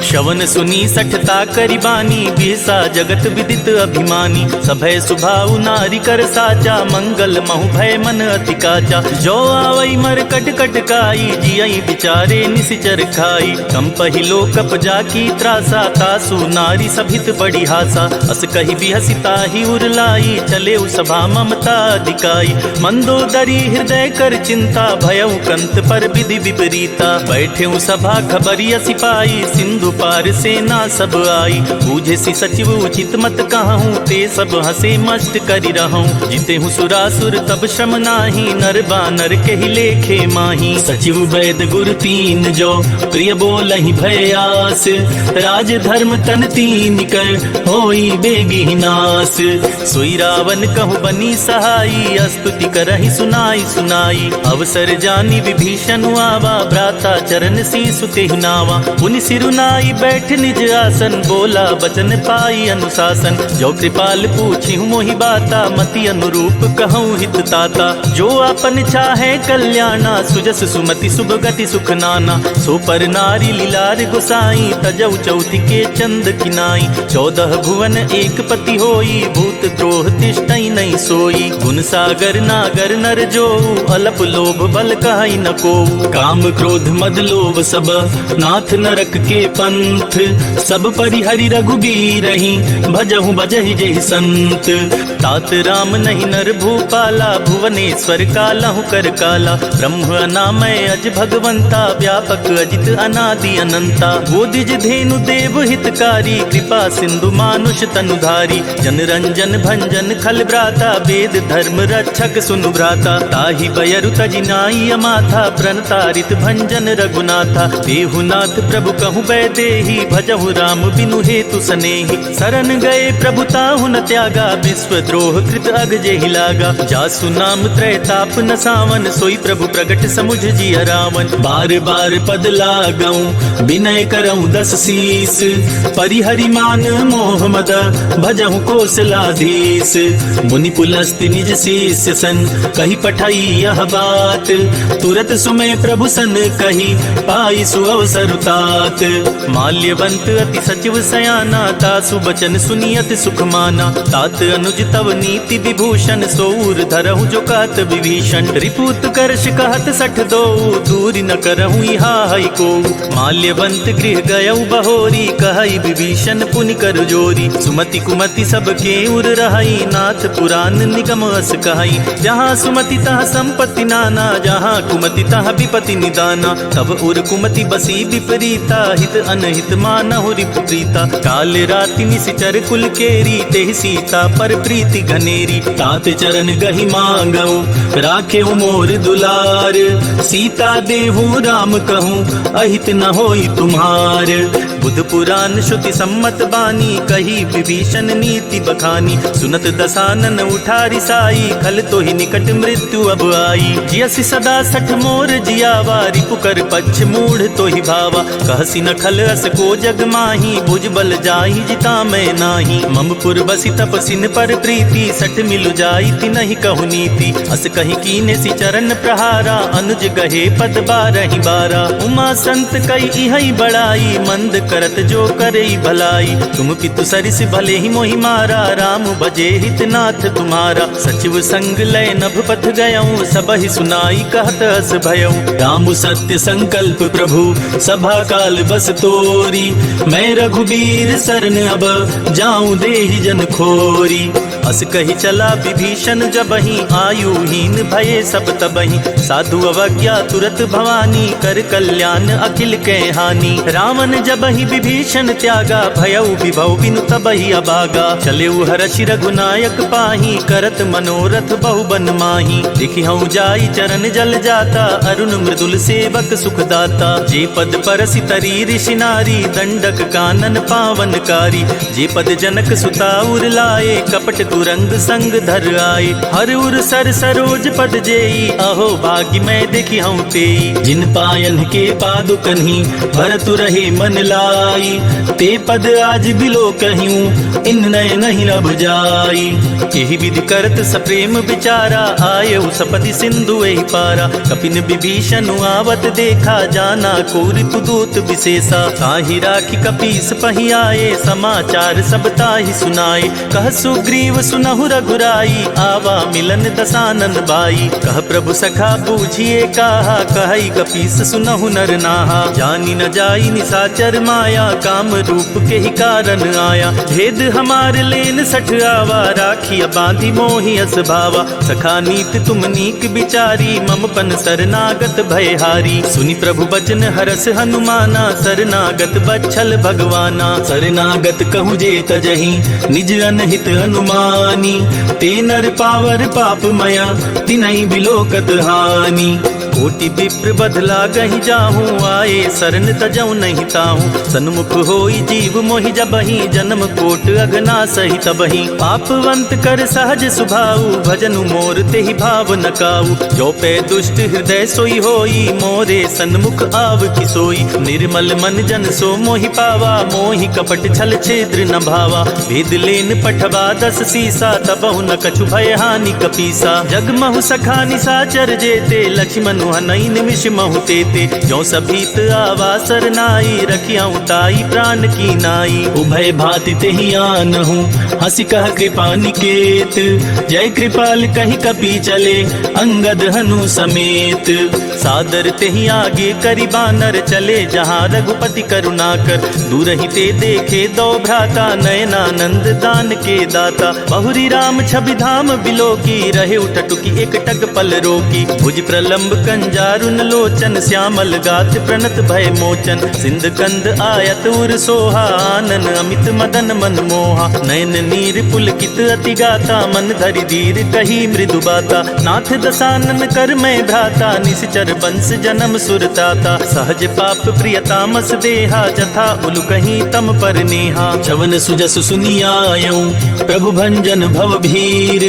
श्रवण सुनी सठता करिबानी बिहसा जगत विदित अभिमानी। सभय सुभाउ नारी कर साचा मंगल महु भय मन अति काचा। जो आवई मर कट कट काई जियई बिचारे निसिचर खाई। कम पहिलो कप जाकी त्रासा तासु नारी सभित बड़ी हासा। अस कही बिहसिता ही उरलाई चले सभा ममता दिकाई। मंदोदरी हृदय कर चिंता भयउ कंत पर विधि विपरीता। बैठे सभा खबरिया सिपाही सिंधु पार सेना सब आई। बूझे सी सचिव उचित मत कहूँ ते सब हंसे मस्त करि रहूं। जिते हूँ सुरासुर तब श्रम नाही नर बानर के ही लेखे माही। सचिव वैद गुर तीन जो प्रिय बोलहि भयास। राज धर्म तन तीन कर होई बेगी नास। सोई रावण कहु बनी सहाई स्तुति करहि सुनाई सुनाई। अवसर जानी विभीषण आवा भ्राता चरण शीसु तेहि नावा। पुनि सिरुनाई बैठ निज आसन बोला बचन पाई अनुशासन। जो कृपाल पूछी मोहि बाता मति अनुरूप कहूँ हित ताता। जो अपन चाहे कल्याणा सुजस सुमति शुभ गति सुख नाना। सो पर नारी लीलार गोसाई तजौ चौथि के चंद किनाई। 14 भुवन एक पति होई भूत द्रोह तिष्ठई नहीं सोई। गुण सागर नागर नर जो अलप लोभ बल कहई न को। काम क्रोध मद लोभ सब नाथ नरक के पंथ। सब परिहरि रघुबीरहि भजहु बजहि जेहि संत। तात राम नहीं नर भूपाला भुवनेश्वर कालहु कर काला। ब्रह्म अनामय अज भगवंता व्यापक अजित अनादि अनंता। बोधिज धेनु देव हितकारी कृपा सिंधु मानुष तनुधारी। जन रंजन भंजन खल भ्राता वेद धर्म रक्षक सुनु भ्राता। ताहि बयरु तजिनाई अमाथा प्रणतारित भंजन रघुनाथा। देहुनाथ प्रभु कहु बैदेहि भजहु राम बिनु हेतु सनेहि। शरण गए प्रभु ताहु न त्यागा विश्व द्रोह कृत अग जेहि लागा। जासु नाम त्रैताप न सावन सोई प्रभु प्रगट समुझ जिय रावण। बार बार पद लागऊं विनय करऊं 10 शीस। परिहरि मान मोह मद भजहु कौशलाधीश। मुनि पुलस्त्य निज शिष्य सन कही पठाई यह बात। तुरत सुमय प्रभु सन कही पाई सुअवसर तात। माल्यवंत अति सचिव सयाना तासु बचन सुनियत सुख माना। तात अनुज तव नीति विभूषण सोऊर धरहु जो कात विभीषण। रिपुत करश कहत 62 दूरी न करहु इहा हई को। माल्यवंत गृह गयउ बहोरी कहई विभीषण पुनि कर जोरी। सुमति कुमति सब के उर रहई नाथ पुराण निगम अस कहई। जहाँ सुमति तहाँ संपत्ति नाना जहाँ कुमति तहाँ विपति निदाना। तब उर कुमति बसी विपरीता हित अनहित मानहु रिपु प्रीता। काल राति निशिचर कुल केरी तेहि सीता पर प्रीति घनेरी। तात चरण गहि मांगऊ राखे मोर दुलार। सीता देहु राम कहूँ अहित न होई तुम्हार। बुध पुराण श्रुति सम्मत बानी, कही विभीषण नीति बखानी। सुनत दसानन उठारी साई, खल तो ही निकट मृत्यु अब आई। जियसि सदा सठ मोर जियावा, रिपुकर पक्ष मूढ़ तो ही भावा। कहसी न खल अस को जग माही, भुज बल जाहि जिता मैं नाही। ममपुर बसी तपसिन पर प्रीति, सठ मिलु जाई तिनहि कहु नीति। अस कहीं कीने सि चरण प्रहारा, अनुज गहे पद बारहि बारा। उमा संत कई इहै बड़ाई, मंद करत जो करई भलाई। तुम पितु सरिस भले ही मोहि मारा, राम बजे हितनाथ तुम्हारा। सचिव संग लय नभ पथ गयऊँ, सबहि सुनाई कहत अस भयऊँ। राम सत्य संकल्प प्रभु, सभा काल बस तोरी। मैं रघुबीर सरन अब, जाऊं देहि जन खोरी। अस कही चला विभीषण जबहि, आयुहीन भये सब तबहि। साधु अवज्ञा तुरत भवानी, कर कल्याण अखिल के हानि। रावण जबहि विभीषण त्यागा, भयउ विभव बिनु तबहि अभागा। चले हर्षि रघुनायक पाही, करत मनोरथ बहुबन माही। देखिहउँ जाई चरण जल जाता, अरुण मृदुल सेवक सुखदाता। जे पद परसि तरी ऋषि नारी, दंडक कानन पावनकारी। जे पद जनक सुता उर लाए, कपट कुरंग संग धर आए। हर उर सर सरोज पद जेई, अहो भाग्य मैं देखी हूँ तेई। जिन पायन के पादुकन्ही, भरत रहे मन लाई। ते पद आज बिलो कहियूं, इन नय नहीं लब जाई। यही विधि करत सप्रेम विचारा, आये सपति सिंधु एहि पारा। कपिन विभीषण आवत देखा, जाना को ऋतु दूत विशेषा। ताहि राखी कपीस पहि आए, समाचार सब ताहि सुनाए। कह सुग्रीव सुनहु रघुराई, आवा मिलन दसानन भाई। कह प्रभु सखा बूझिए काहा, कहई कपीस सुनहु नर नाहा। जानी न जाई निसाचर माया, काम रूप के ही कारण आया। भेद हमार लेन सठ आवा, राखिया बांधी मोहि अस भावा। सखा नीत तुम नीक विचारी, मम पन शरणागत भयहारी। सुनि प्रभु बचन हरस हनुमाना, शरणागत बच्छल भगवाना। शरणागत कहूँ जे तजहि, निज अनहित अनुमानी। ते नर पावर पाप मया, तिनहि बिलोकत हानि। कोटि विप्र बदला गहि जाहूँ, आए शरण तजऊ नहीं ताहूँ। सन्मुख होई जीव मोहि जबहि, जन्म कोट अगना सही तबहि। पापवंत कर सहज सुभाऊ, भजनु मोर तेहि भाव न काऊ। जो पे दुष्ट हृदय सोई होई, मोरे सन्मुख आव की सोई। निर्मल मन जन सो मोहि पावा, मोहि कपट छल छेद्र न भावा। भेद लेन पठवा दस सीसा, तबहु न कछु भय हानि कपीसा। जगमहु सखा निसाचर जेते, लक्ष्मण हनई निमिष महु तेते। जो सभीत आवासर नाई, रखियाऊँ ताई प्राण की नाई। उभय भाति तेहि आनहु, हंसी कह कृपा निकेत। जय कृपाल कहि कपि चले, अंगद हनु समेत। सादर तेहि आगे करि बानर, चले जहाँ रघुपति करुणाकर। दूर ही ते देखे दो भ्राता, नयनानंद दान के दाता। बहुरी राम छवि धाम बिलोकी, रहे उठटुकी एक टक पल रोकी। भुज प्रलंब कंजारुन लोचन, श्यामल गात प्रणत भय मोचन। सिंध कंद आयत उर सोहा, आनन अमित मदन मन मोहा। नयन नीर पुलकित अति गाता, मन धरि धीर कही मृदु बाता। नाथ दसानन कर मैं भ्राता, निश्चर बंस जन्म सुरताता। सहज पाप प्रियतामस देहा, जथा उलु कहीं तम पर नेहा। चवन सुजस सुनियायऊं, प्रभु भंजन भव भीर।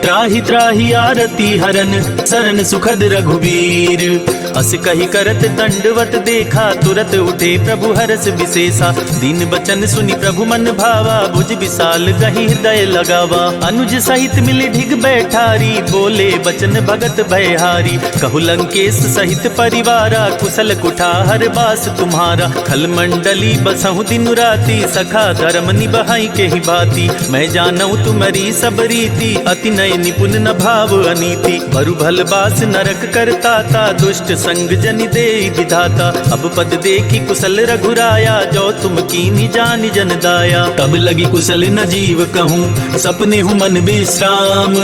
त्राहि त्राहि आरती हरन, सरन सुखद रघुबीर। अस कही करत दंडवत देखा, तुरत उठे प्रभु हरस विशेषा। दीन बचन सुनि प्रभु मन भावा, भुज विशाल गहि हृदय लगावा। अनुज सहित मिली ढिग बैठारी, बोले बचन भगत भयहारी। कहु लंकेश सहित परिवारा, कुशल कुठार बास तुम्हारा। खल मंडली बसहु दिन राति, सखा धर्म निबहाई के ही भांति। मैं जानऊ तुम्हारी सब रीति, अति नय निपुण न भाव अनीति। भरु भल बास नरक करताता, दुष्ट संग जनि दे विधाता। अब पद देखी कुशल रघुराया, जो तुम कीनी जानि जन दाया। तब लगी कुशल न जीव कहूँ, सपने हूँ मन विश्राम।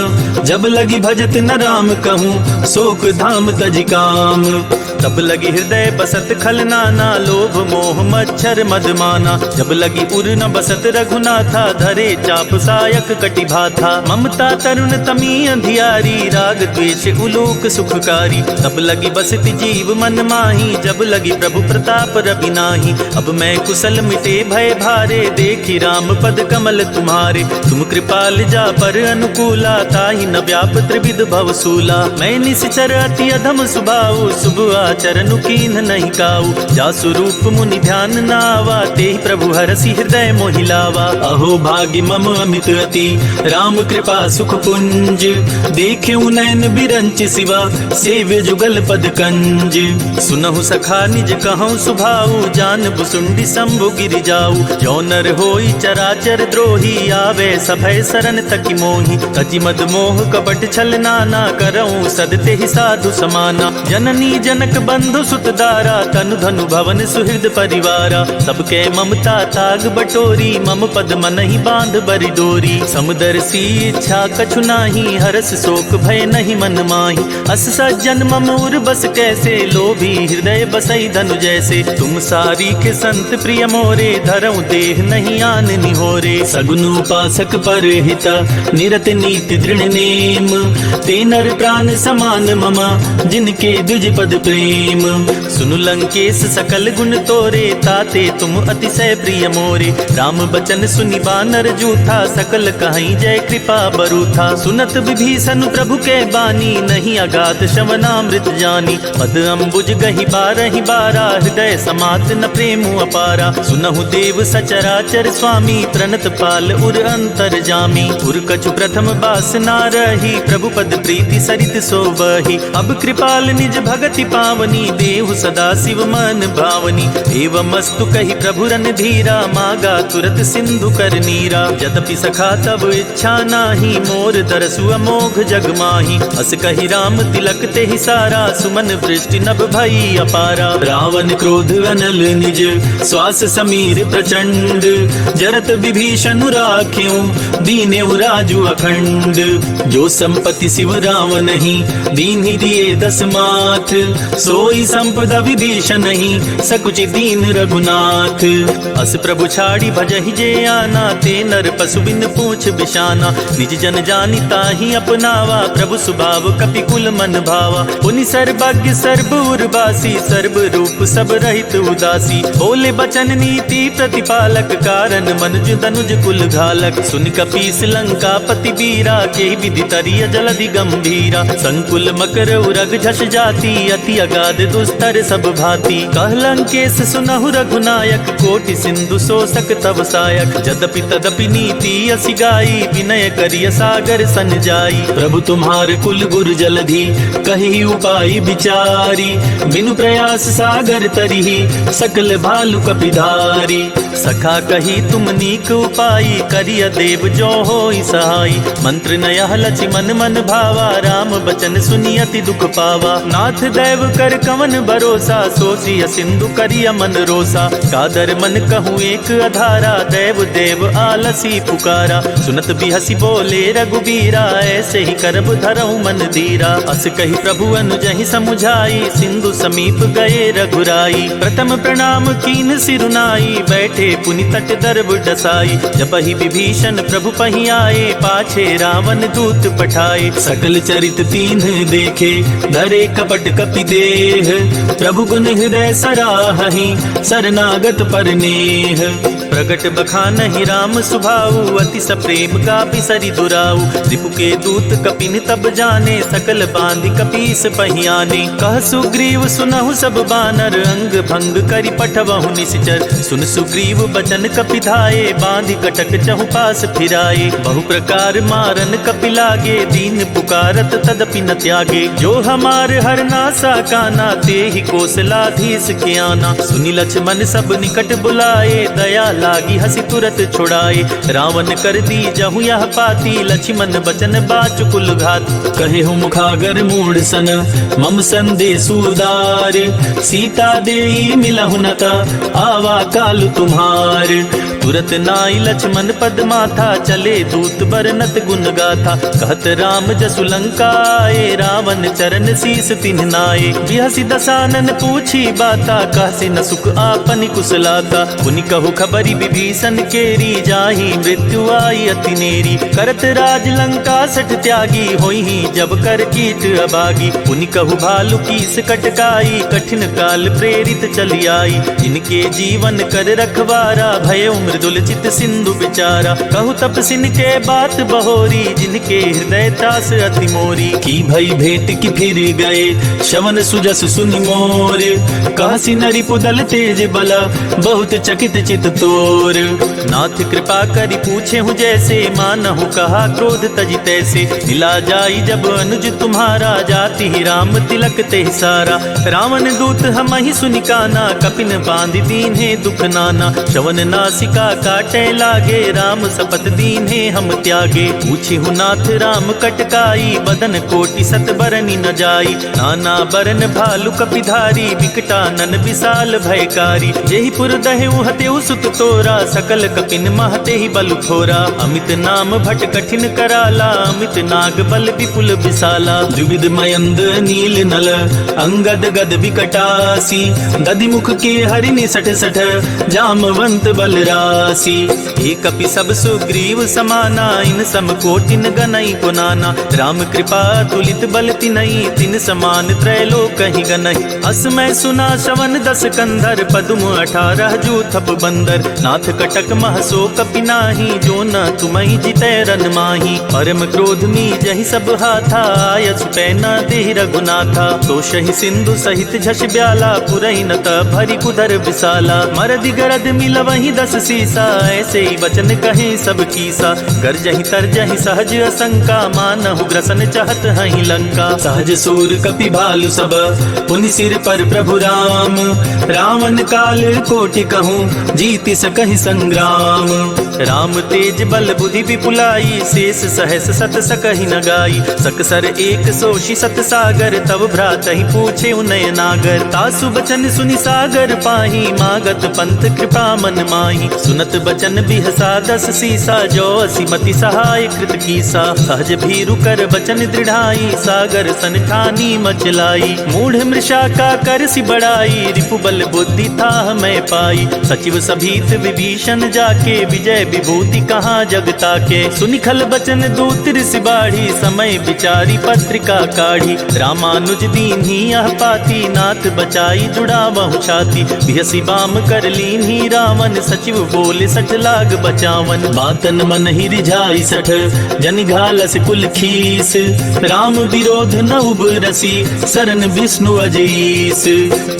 जब लगी भजत न राम कहूँ, शोक धाम तज काम। राम। तब लगी हृदय बसत खल नाना, लोभ मोह मच्छर मदमाना। जब लगी उर न बसत रघुनाथा, धरे चाप सायक कटिभा था। ममता तरुण तमी अंधियारी, राग द्वेष उलोक सुखकारी। तब लगी बसति जीव मन माही, जब लगी प्रभु प्रताप रवि नाही। अब मैं कुशल मिटे भय भारे, देखी राम पद कमल तुम्हारे। तुम कृपाल जा पर अनुकूला, ताहि न व्याप त्रिविध भवसूला। मैं निश्चर अति अधम सुभाऊ, शुभ आचरण कीन्ह नहीं काऊ। जासु रूप मुनि ध्यान नावा, तेहि प्रभु हरसि हृदय मोहिलावा। अहो भाग्य मम अमित अति, राम कृपा सुख पुंज। देखेउ नैन बिरंच सिवा, सेव्य जुगल पद कंज। सुनहु सखा निज कहूँ सुभाऊ, जान बुसुंडी शंभु गिरि जाऊ। जो नर होई चराचर द्रोही, आवे सभय शरण तकि मोहि। तजि मद मोह कपट छल नाना, करऊँ सदते ही साधु समाना। जननी जनक बंधु सुत दारा, तनु धनु भवन सुहृद परिवारा। सबके ममता ताग बटोरी, मम पद मनहि बांध बरि डोरी। समदर्शी इच्छा कछु नाही, हरस शोक भय नहीं मन माही। अस सज्जन मम उर बस कैसे, लोभी हृदय बसई धनु जैसे। तुम सारी के संत प्रिय मोरे, धरऊँ देह नहीं आन निहोरे। सगुन उपासक पर हिता, निरत नीति दृढ़ नेम। ते नर प्राण समान ममा, जिनके द्विज पद प्रेम। सुनु लंकेश सकल गुण तोरे, ताते तुम अतिशय प्रिय मोरे। राम बचन सुनि बानर जूथा, सकल कहीं जय कृपा बरूथा। सुनत विभीषण प्रभु के बानी, नहीं अगाध श्रवणामृत जानी। पद अम्बुज गहि बारहि बारा, हृदय समात न प्रेम अपारा। सुनहु देव सचराचर स्वामी, प्रणत पाल उर अंतर जामी। उर कछु प्रथम बास ना रही, प्रभु पद प्रीति सरित सोबहि। अब कृपाल निज भगति पावनी, देहु सदा शिव मन भावनी। एवं मस्तु कही प्रभु रन धीरा, मागा तुरत सिंधु कर नीरा। यद्यपि सखा तब इच्छा नाही, मोर दरसु अमोघ जग माही। अस कही राम तिलक ते ही सारा, सुमन वृष्टि नभ भई अपारा। रावण क्रोध अनल निज, श्वास समीर प्रचंड। जरत विभीषण राख्यों, दीनेउ राजु अखंड। जो संपत्ति शिव रावण ही, दीन्हि दिए दस माथ। सोई संपदा विभीषण ही, सकुचि दीन रघुनाथ। अस प्रभु छाड़ी भजहि जे आना, ते नर पशु बिन पूछ बिशाना। निज जन जानि ताहि अपनावा, प्रभु सुभाव कपि कुल मन भावा। पुनि सर्वज्ञ सर्व उर्वासी, सर्व रूप सब रहित उदासी। बोले बचन नीति प्रतिपालक, कारण मनुज तनुज कुल घालक। सुन कपीस लंका पति बीरा, के विधि तरिय जलधि गंभीरा। संकुल मकर उरग झस जाति, अति अगाध दुस्तर सब भांति। कह लंकेश सुनहु रघुनायक, कोटि सिंधु शोषक तव सायक। यद्यपि तदपि नीति असि गाई, विनय करिय सागर सन जाई। प्रभु तुम्हार कुल गुर जलधि, कही उपाय विचारी। बिनु प्रयास सागर तरिहि, सकल भालु कपिधारी। सखा कही तुम नीक उपाय, करिय देव जो होई सहाई। मंत्र नयह लचि मन मन भावा, राम बचन सुनि अति दुख पावा। नाथ दैव कर कवन भरोसा, सोचिय सिंधु करिय मन रोसा। कादर मन कहूँ एक अधारा, दैव देव आलसी पुकारा। सुनत बिहसी बोले रघुबीरा, ऐसे ही करब धरऊँ मन धीरा। अस कही प्रभु अनुजहि समुझाई, सिंधु समीप गए रघुराई। प्रथम प्रणाम कीन सिरुनाई, बैठे पुनि तट दर्भ डसाई। जबहि विभीषण प्रभु पहि आए, पाछे रावण दूत पठाए। सकल चरित तीन्ह देखे, धरे कपट कपि देह। प्रभु गुण हृदय सराहहि, शरणागत पर नेह। प्रगट बखानहि राम सुभाऊ, अति सप्रेम गापि सरि दुराऊ। रिपु के दूत कपिन तब जाने, सकल बांधि कपीस पहियाने। कह सुग्रीव सुनहु सब बानर, अंग भंग करि पठवहु निश्चर। सुन सुग्रीव बचन कपि धाये, बांधि कटक चहु पास फिराए। बहु प्रकार मारन कपि लागे, दीन पुकारत तदपि न त्यागे। जो हमार हर नासा काना, ते ही कौशलाधीश के आना। सुनि लक्ष्मण सब निकट बुलाए, दया लागी हसी तुरत छुड़ाए। रावण कर दी जहु यह पाती, लक्ष्मण बचन बाचुकुल घात। कहे हूँ मुखागर मूढ़ सन, मम संदेश उदार। सीता देई मिलहु नता, आवा काल तुम्हार। तुरत नाई लक्ष्मण पद माथा, चले दूत बरनत गुण गाथा। कहत राम जसु लंका आए, रावण चरण शीस तिन्ह नाए। बिहसि दसानन पूछी बाता, कहसि न सुख आपनि कुशलाता। पुनि कहु खबरि विभीषण केरी, जाहि मृत्यु आई अति नेरी। करत राज लंका सठ त्यागी, होई जब कर कीट अभागी। पुनि कहु भालु कीस कटकाई, कठिन काल प्रेरित चली आई। जिनके जीवन कर रखवारा, भय मृदुल चित सिंधु विचारा। कहु तपसिन के बात बहोरी, जिनके हृदय त्रास अति मोरी। की भई भेंट की फिर गए, श्रवण सुजस सुनि मोर। कहसि नरि पुदल तेज बला, बहुत चकित चित तोर। नाथ कृपा करि पूछे हूँ जैसे, मानहु कहा क्रोध तजि तैसे। मिला जाई जब अनुज तुम्हारा, जाति ही राम तिलक ते सारा। रावण दूत हम ही सुनि काना, कपिन बांधि दीन्हे दुख नाना। श्रवण नासिका काटे लागे, राम शपथ दीन्हे हम त्यागे। पूछी हूँ नाथ राम कटकाई, बदन कोटि सत बरनि न जाई। नाना बरन भालु कपिधारी, विकटानन विशाल भयकारी। जेहि पुर दहेउ हतेउ सुत तोरा, सकल कपिन महते ही बल थोरा। अमित नाम भट कठिन कराला, अमित नाग बल विपुल विशाला। द्विविध मयंद नील नल, अंगद गद विकटासी। दधिमुख के हरिनि सठ सठ, जामवंत बलरासी। एक कपि सब सुग्रीव समाना, इन सम कोटिन गनई पुनाना। राम कृपा तुलित बल तिनई, तिन समान त्रैलोक ही गनई। असमय सुना श्रवण दस कंधर, पदुम 18 जूथप बंदर। नाथ कटक महसो कपि नाही, जो न तुमहि जितै रन माही। परम क्रोध में जहि सब हाथा, आयस पैना देहि रघुनाथा। तो शहि सिंधु सहित झस ब्याला, पुरहि न त भरि कुदर विशाला। मरदि गरद मिल वही 10 सीसा, ऐसे ही वचन कहे सब कीसा। गरजहि तरजहि सहज असंका, मानहु ग्रसन चाहत हहि लंका। सहज सूर कपि भालु सब, पुनि सिर पर प्रभु राम। रावण काल कोटि कहूँ, जीति सकहि संग्राम। राम तेज बल बुद्धि विपुलाई, शेष सहस सत सकहि न गाई। सकसर 100 सत सागर, तब भ्रातहि पूछे उनय नागर। तासु बचन सुनि सागर पाही, मागत पंथ कृपा मन माही। सुनत बचन बिहसा 10 सीसा, जो असीमति सहाय कृत कीसा। सहज भीरु कर बचन दृढ़ाई, सागर सन ठानी मचलाई। मूढ़ मृषा का कर सी बड़ाई, रिपु बल बुद्धि था मैं पाई। सचिव सभीत विभीषण जाके, विजय विभूति कहाँ जगता के। सुनि खल बचन दूत ऋषि बाढ़ी, समय विचारी पत्रिका काढ़ी। रामानुज दीन्ही यह पाती, नाथ बचाई जुड़ावहु छाती। बिहसी बाम कर लीन्ही रावण, सचिव बोले सठ लाग बचावन। बातन मन ही रिझाई सठ, जन घालस कुल खीस। राम विरोध न उबरसी, सरन विष्णु अजीस।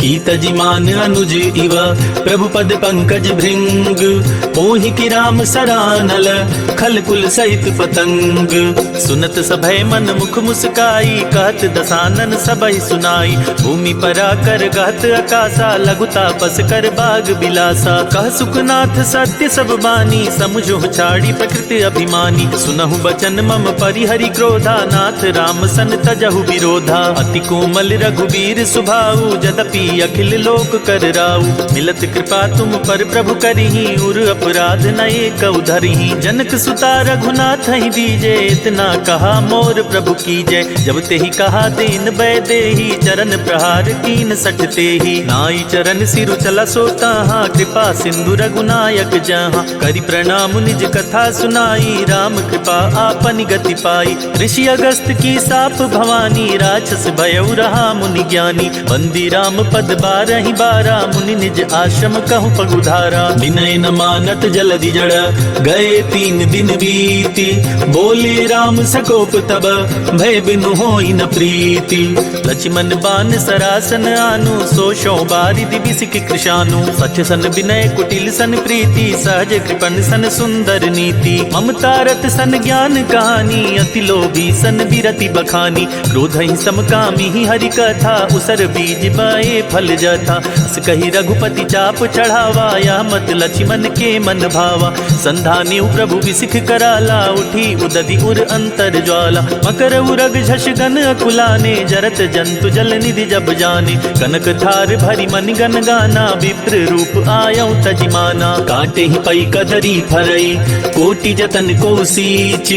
की तजिमान अनुज इव, प्रभु पद पंकज भृंग। ओहि की राम सरानल, खल कुल सहित पतंग। सुनत सभय मन मुख मुस्काई, कहत दसानन सबहि सुनाई। भूमि परा कर गहत आकाशा, लघुता पस कर बाग बिलासा। कह सुखनाथ सत्य सब बानी, समुझो छाड़ी प्रकृति अभिमानी। सुनहु बचन मम परिहरि क्रोधा, नाथ राम सन तजहु विरोधा। अति कोमल रघुबीर सुभाऊ, जदपि अखिल लोक कर राऊ। मिलत कृपा तुम पर प्रभु करिहि, उर अपराध न एक उधरिहि। जनक सुता रघुनाथ ही दीजे, इतना कहा मोर प्रभु कीजय। जब ते ही कहा दीन बै देहि, चरण प्रहार कीन सठ तेहि। नाई चरण सिरु चला सोता, कृपा सिंधु रघुनायक जहाँ। करि प्रणाम निज कथा सुनाई, राम कृपा आपन गति पाई। ऋषि अगस्त की साप भवानी, राक्षस भयउ रहा मुनि ज्ञानी। बंदी राम पद 12 बारा, मुनि निज आश्रम कहु पगुधारा। विनय न मानत जलधि जड़, गए 3 दिन बीती। बोले राम सकोप तब, भय बिनु होई न प्रीति। लक्ष्मण बान सरासन आनु, सोशो बारिधि बिसिक कृशानु। सच सन विनय कुटिल सन प्रीति, सहज कृपन सन सुंदर नीति। ममता रत सन ज्ञान कहानी, अति लोभी सन विरति बखानी। क्रोध ही समकामी ही हरि कथा, उसर बीज बाए फल जथा। कही रघुपति चाप चढ़ावा, या मत लक्ष्मण के मन भावा। संधाने प्रभु विसिख कराला, उठी उदधि उर अंतर ज्वाला। मकर उरग झष गन अकुलाने, जरत जंतु जल निधि जब जाने। कनक थार भरी मन गन गाना, विप्र रूप आयौ तजिमाना। काटे ही पई कदरी फरई, कोटि जतन को सीच।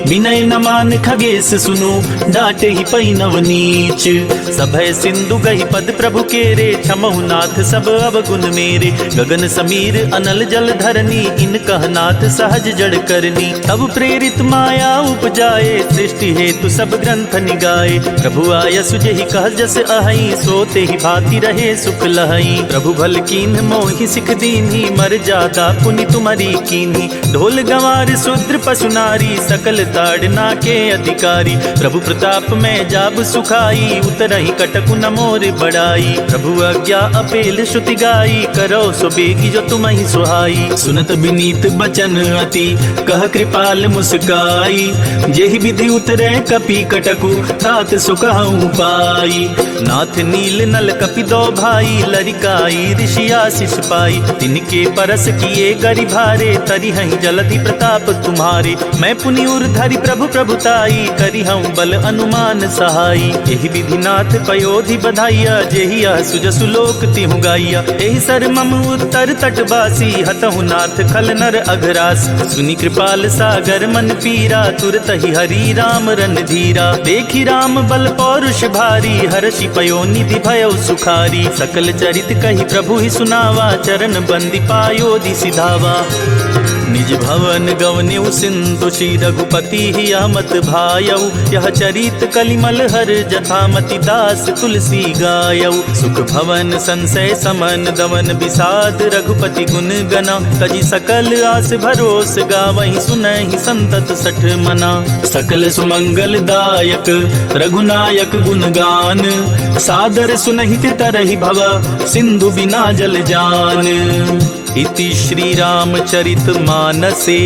विनय न मान खगेश सुनो, डाटे ही पई नवनीच। सभय सिंधु गही पद प्रभु केरे, क्षमहु नाथ सब अवगुण मेरे। गगन समीर अनल जल धरनी, इन कहनाथ सहज जड़ करनी। तब प्रेरित माया उपजाए, सृष्टि हेतु सब ग्रंथ निगाए। प्रभु आय सुजहि कह जस अहई, सोते ही भांति रहे सुख लहई। प्रभु भल कीन मोहि सिख दीन्ही, मर जादा पुनि तुम्हारी कीन्ही। ढोल गंवार शूद्र पशु नारी, सकल ताड़ना के अधिकारी। प्रभु प्रताप में जाब सुखाई, उतरहि कटकु न मोर बड़ाई। प्रभु आज्ञा अपेल श्रुति गाई, करो सो बेगी जो तुम्हि सुहाई। सुनत विनीत बचन अति, कह कृपाल मुस्काई। जेहि विधि उतरे कपि कटकु, तात सुखहु पाई। नाथ नील नल कपि दो भाई, लरिकाई ऋषि आशीष पाई। तिनके परस किए गरि भारे, तरिहहि जलधि प्रताप तुम्हारे। मैं पुनि उर धरि प्रभु प्रभुताई, करिहउँ बल अनुमान सहाई। एहि विधि नाथ पयोधि बधाइया, जेहि यह सुजसु लोक तिहु गाइया। एहि सर मम उत्तर तटवासी, हतहु नाथ खल नर अघरास। सुनि कृपाल सागर मन पीरा, तुरत ही हरि राम रन धीरा। देखि राम बल पौरुष भारी, हर्षि पयो निधि भयो सुखारी। सकल चरित कहि प्रभु ही सुनावा, चरण बंदी पायोधि सिधावा। निज भवन गवन्यु सिंधु, श्री रघुपति ही अहमत भायौ। यह चरित कलिमल हर, जथामति दास तुलसी गायौ। सुख भवन संशय समन, दमन विषाद रघुपति गुण गना। तजि सकल आस भरोस, गावहि सुनहि संतत सठ मना। सकल सुमंगल दायक रघुनायक गुणगान, सादर सुनहि तरहि भव, सिंधु बिना जल जान। इति श्री रामचरित मानसे,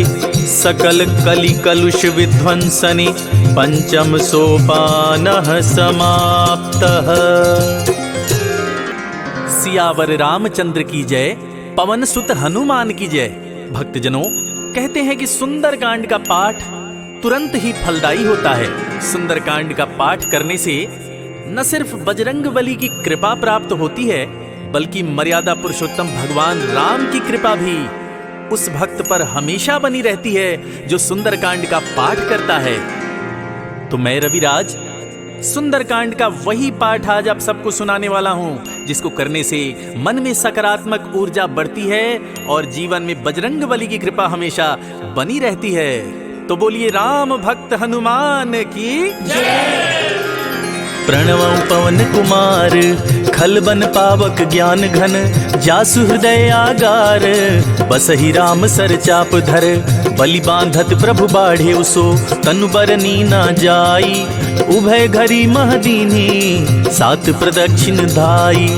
सकल कलि कलुष विध्वंसने। पंचम सोपानः समाप्तः। सियावर रामचंद्र की जय, पवन सुत हनुमान की जय। भक्तजनों, कहते हैं कि सुंदर कांड का पाठ तुरंत ही फलदायी होता है। सुंदर कांड का पाठ करने से न सिर्फ बजरंगबली की कृपा प्राप्त होती है, बल्कि मर्यादा पुरुषोत्तम भगवान राम की कृपा भी उस भक्त पर हमेशा बनी रहती है जो सुंदरकांड का पाठ करता है। तो मैं रविराज सुंदरकांड का वही पाठ आज आप सबको सुनाने वाला हूं, जिसको करने से मन में सकारात्मक ऊर्जा बढ़ती है और जीवन में बजरंगबली की कृपा हमेशा बनी रहती है। तो बोलिए राम भक्त हनुमान की जय। प्रणवं पवन कुमार, खल बन पावक ज्ञान घन। जासु हृदय आगार, बसहि राम सर चाप धर। बलि बांधत प्रभु बाढ़े उसो, तनु बरनी न जाई। उभय घरी महदीनी, सात प्रदक्षिण धाई।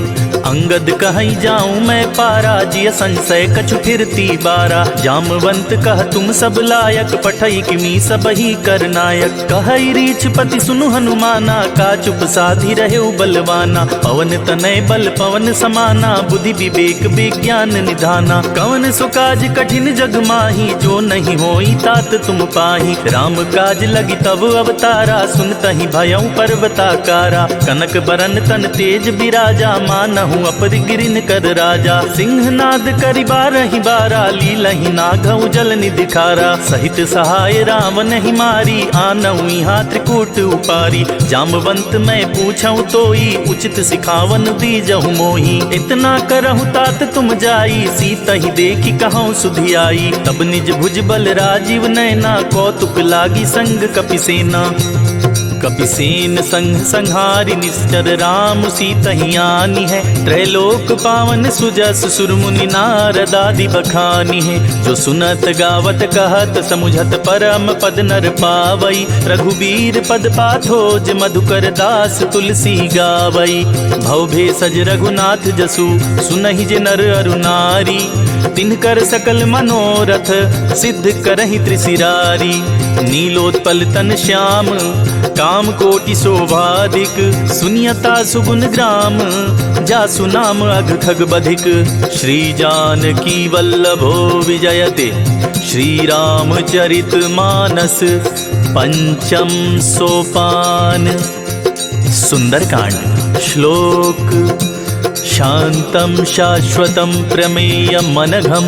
अंगद कहीं जाऊं मैं पारा, जिय संशय कछु फिरती बारा। जामवंत कह तुम सब लायक, पठई किमी सब ही कर नायक। कहई रीछ पति सुनु हनुमाना, का चुप साधी रहे बलवाना। पवन तनय बल पवन समाना, बुद्धि विवेक विज्ञान निधाना। कवन सो काज कठिन जग माही, जो नहीं होई तात तुम पाही। राम काज लगी तब अवतारा, सुनतहि भयउ पर्वताकारा। कनक बरन तन तेज बिराजा, मानहु अपरिगिरिन कर राजा। सिंहनाद करि बारहि बारा, लीलहि नागउ जल निधिखारा। सहित सहाय राम नहीं मारी, आनऊ यहाँ त्रिकूट उपारी। जामवंत मैं पूछऊं तोई, उचित सिखावन दीजहु मोही। इतना करहु तात तुम जाई, सीता ही देखी कहूँ सुधियाई। तब निज भुज बल राजीव नैना, कौतुक लागी संग कपिसेना। कपिसेन संग संहारि निश्चर, राम सीतहि आनी है। त्रैलोक पावन सुजस सुर मुनि नारद आदि बखानी है। जो सुनत गावत कहत समुझत परम पद नर पावई। रघुबीर पद पाथोज मधुकर दास तुलसी गावई। भव भेषज रघुनाथ जसु, सुनहि जे नर अरु नारी। तिनकर सकल मनोरथ, सिद्ध करहि त्रिशिरारी। नीलोत्पल तन श्याम, काम कोटि शोभाधिक। सुनियता सुगुन ग्राम, जासु नाम अघ खग बधिक। श्री जानकी वल्लभो विजयते, श्री रामचरित मानस पंचम सोपान। सुंदरकांड। श्लोक। शांतं शाश्वतं प्रमेयमनघं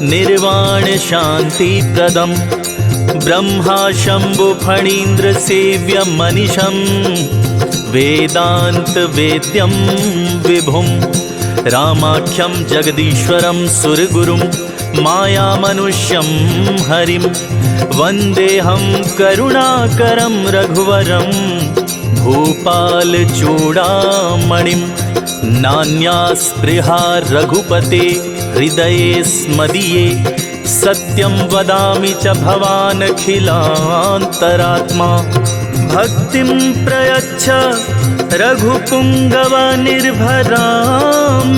निर्वाण शांति प्रदं ब्रह्मा शंभु फणीन्द्र सेव्य मनीषं वेदांत वेद्यं विभुं रामाख्यं जगदीश्वरं सुरगुरुं माया मनुष्यं हरिं वन्देऽहं करुणाकरं रघुवरं भूपाल चूड़ामणिं। नान्या स्पृहा रघुपते हृदये स्मदीये सत्यं वदामि च भवानखिलान्तरात्मा। भक्तिं प्रयच्छ रघुपुङ्गवनिर्भरां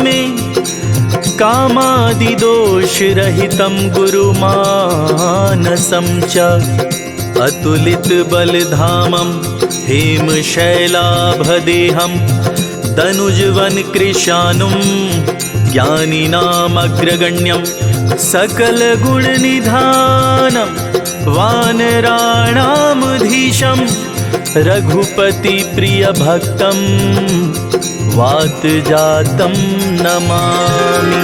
मे कामादिदोषरहितं गुरुमानसं च अतुलितबलधामं हेमशैलाभदेहं तनुजवनकृशानुं ज्ञानिनामग्रगण्यं सकलगुणनिधानं वानराणामधीशं रघुपतिप्रियभक्तं वातजातं नमामि।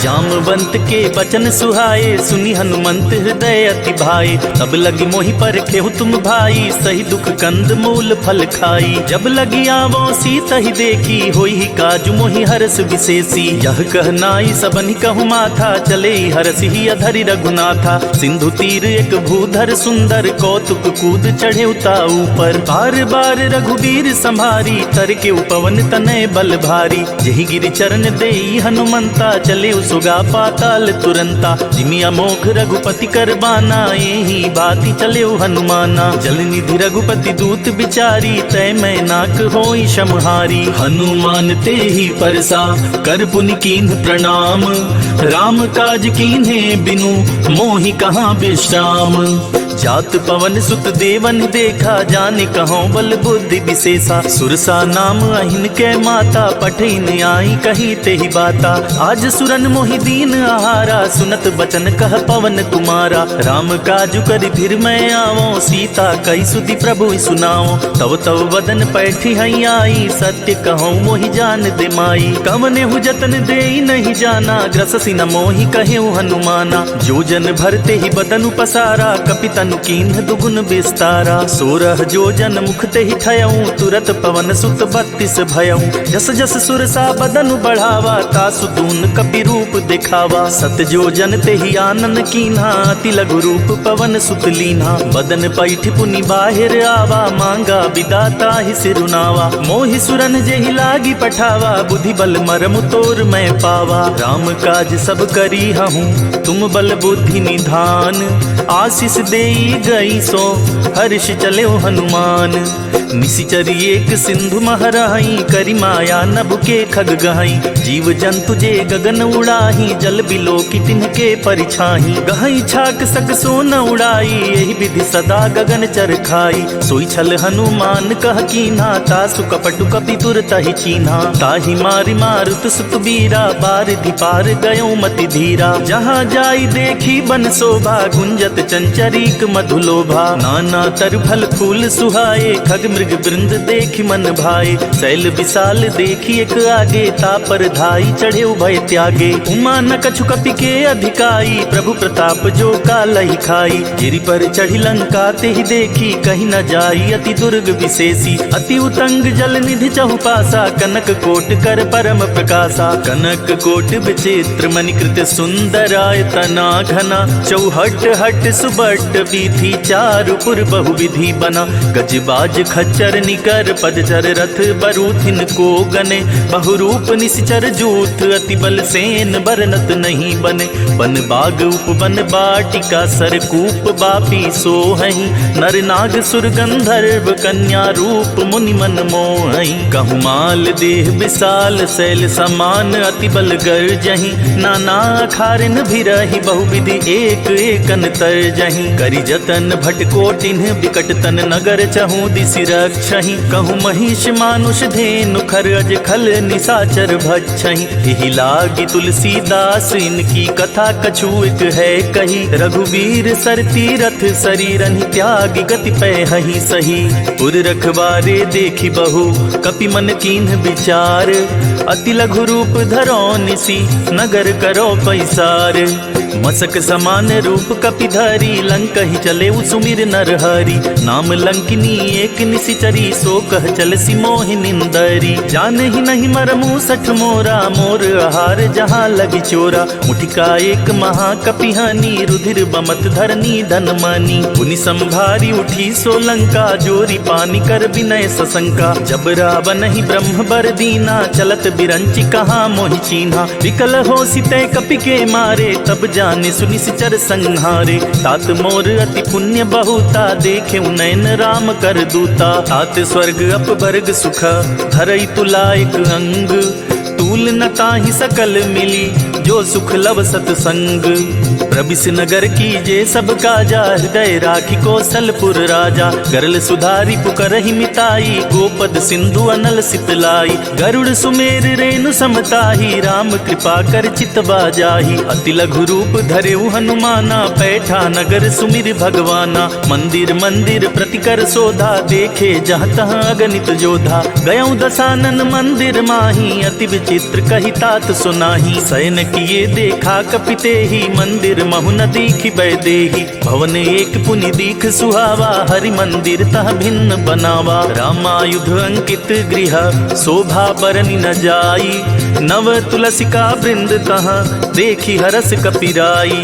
जामवंत के बचन सुहाए सुनी हनुमंत हृदय अति भाए। तब लगी मोहि पर खेहु तुम भाई सही दुख कंद मूल फल खाई। जब लगी आवो सीता ही देखी होई ही काजु मोहि हरस विशेषी। यह कहनाई सबनि कहु माथा चले हरस ही अधरि रघुनाथा। सिंधु तीर एक भूधर सुंदर कौतुक कूद चढ़े उता ऊपर। बार बार रघुबीर संभारी तर के उपवन तनय बल भारी। जही गिरि चरण देई हनुमंता चले सुगा पाताल तुरंता। जिमि अमोघ रघुपति कर बाना यही बाती चले हनुमाना। जल निधि रघुपति दूत बिचारी तय मैं नाक होई समहारी। हनुमान ते ही परसा कर पुनि कीन्ह प्रणाम। राम काज कीन्हे बिनु मोहि कहाँ विश्राम। जात पवन सुत देवन देखा जाने कहो बल बुद्धि विशेषा। सुरसा नाम अहिन के माता पठिन आई कही ते ही बाता। आज सुरन मोहि दीन आहारा सुनत बचन कह पवन कुमारा। राम काजु करि फिर मैं आवो सीता कई सुधि प्रभु सुनाओ। तव तव वदन पैठी हई आई सत्य कहो मोहि जान दे माई। कवने हु जतन देई नहीं जाना ग्रससि न मोहि कहे हनुमाना। जो जन भरते ही बदनु पसारा कपितनु कीन्ह दुगुन विस्तारा। 16 जो जन मुखते ही ठयऊं तुरत पवन सुत 32 भयऊं। जस जस सुरसा बदनु बढ़ावा तासु दून कपि रूप दिखावा। सत जो जन ते ही आनन कीन्हा अति लघु रूप पवन सुत लीन्हा। बदन पैठि पुनि बाहिर आवा मांगा विदाता ही सिरुनावा। मोहि सुरन जेहि लागी पठावा बुद्धि बल मरम तोर मैं पावा। राम काज सब करी हूँ तुम बल बुद्धि निधान। आशीष देई गई सो हर्ष चले हनुमान। निशिचर एक सिंधु महराई करी माया नभ के खग गहाई। जीव जंतु जे गगन उड़ाही जल बिलो की तिनके परिछाही। गहाई छाक सक सो न उड़ाई यही विधि सदा गगन चर खाई। सोई छल हनुमान कह कीन्हा तासु कपटु कपि तुरत ही चीन्हा। ताहि मारि मारुत सुत बीरा बारिधि पार गयो मति धीरा। जहाँ जाई देखी बन शोभा गुंजत चंचरीक मधुलोभा। नाना तर फल फूल सुहाए खग मृग वृंद देखी मन भाए। शैल विशाल देखी एक आगे तापर धाई चढ़े उभय त्यागे। उमा न कछु कपि के अधिकाई प्रभु प्रताप जो कालहि खाई। गिरि पर चढ़ी लंका ते ही देखी कहीं न जाई अति दुर्ग विशेषी। अति उतंग जल निधि चहुपासा कनक कोट कर परम प्रकाशा। कनक कोट विचित्र मणिकृत सुंदरायतना घना। चौहट हट सुबट बीथी चारुपुर बहुविधि बना। गजबाज खच्चर निकर पदचर रथ बरूथिन को गने। बहुरूप निश्चर जूथ अति बल सेन बरनत नहीं बने। बन बाग उपवन बाटिका सरकूप बापी सोहई। नर नाग सुर गंधर्व कन्या रूप मुनि मन मोहई। कहु माल देह विशाल शैल समान अति बल गर्जहि। नाना खारिन भी रही बहुविधि एक एकन तरजहि। करि करि जतन भट कोटिन बिकट तन नगर चहु दिसि रक्षहि कहूँ महिष मानुष धेनु खर अज खल निसाचर भक्षहि एहि लागी तुलसीदास इनकी कथा कछु एक है कही रघुवीर सर तीरथ शरीरन त्याग गति पै हहि सही उर रखबारे देखी बहु कपि मन कीन्ह विचार अति लघु रूप धरो निसी नगर करो पैसार मसक समान रूप कपि धरी लंक ही चले सुमिर नर हरि नाम लंकिनी एक निशिचरी सो कह चल सी मोहि निंदरी जान ही नहीं मरमु सठ मोरा मोर आहार जहाँ लगी चोरा मुठिका एक महाकपि हानि रुधिर बमत धरनी धन मानी पुनि संभारी उठी सो लंका जोरी पानी कर विनय सशंका जब रावण ही ब्रह्म बर दीना चलत बिरंची कहाँ मोहि चीन्हा विकल हो सिते कपि के मारे तब जाने सुनि सिचर संहारे तात मोर अति पुण्य बहुता देखे नयन राम कर दूता तात स्वर्ग अपवर्ग सुख धरई तुला एक अंग तूल न ताहि सकल मिली जो सुख लव सतसंग प्रबिस नगर की जे सब काजा हृदय राखी कौशलपुर राजा गरल सुधारी पुकरहि मिताई गोपद सिंधु अनल सितलाई गरुड़ सुमेर रेणु समताही राम कृपा कर चितवा जाही अति लघु रूप धरेउ हनुमाना पैठा नगर सुमिर भगवाना मंदिर मंदिर प्रतिकर सोधा देखे जहाँ तहाँ अगणित जोधा गयौ दसानन मंदिर माही अति विचित्र कही तात सुनाही शयन किए देखा कपिते ही मंदिर महु न दीखि बैदेही भवन एक पुनि दीख सुहावा हरि मंदिर तह भिन्न बनावा रामायुध अंकित गृह शोभा बरनि न जाई नव तुलसिका वृंद तह देखी हरस कपिराई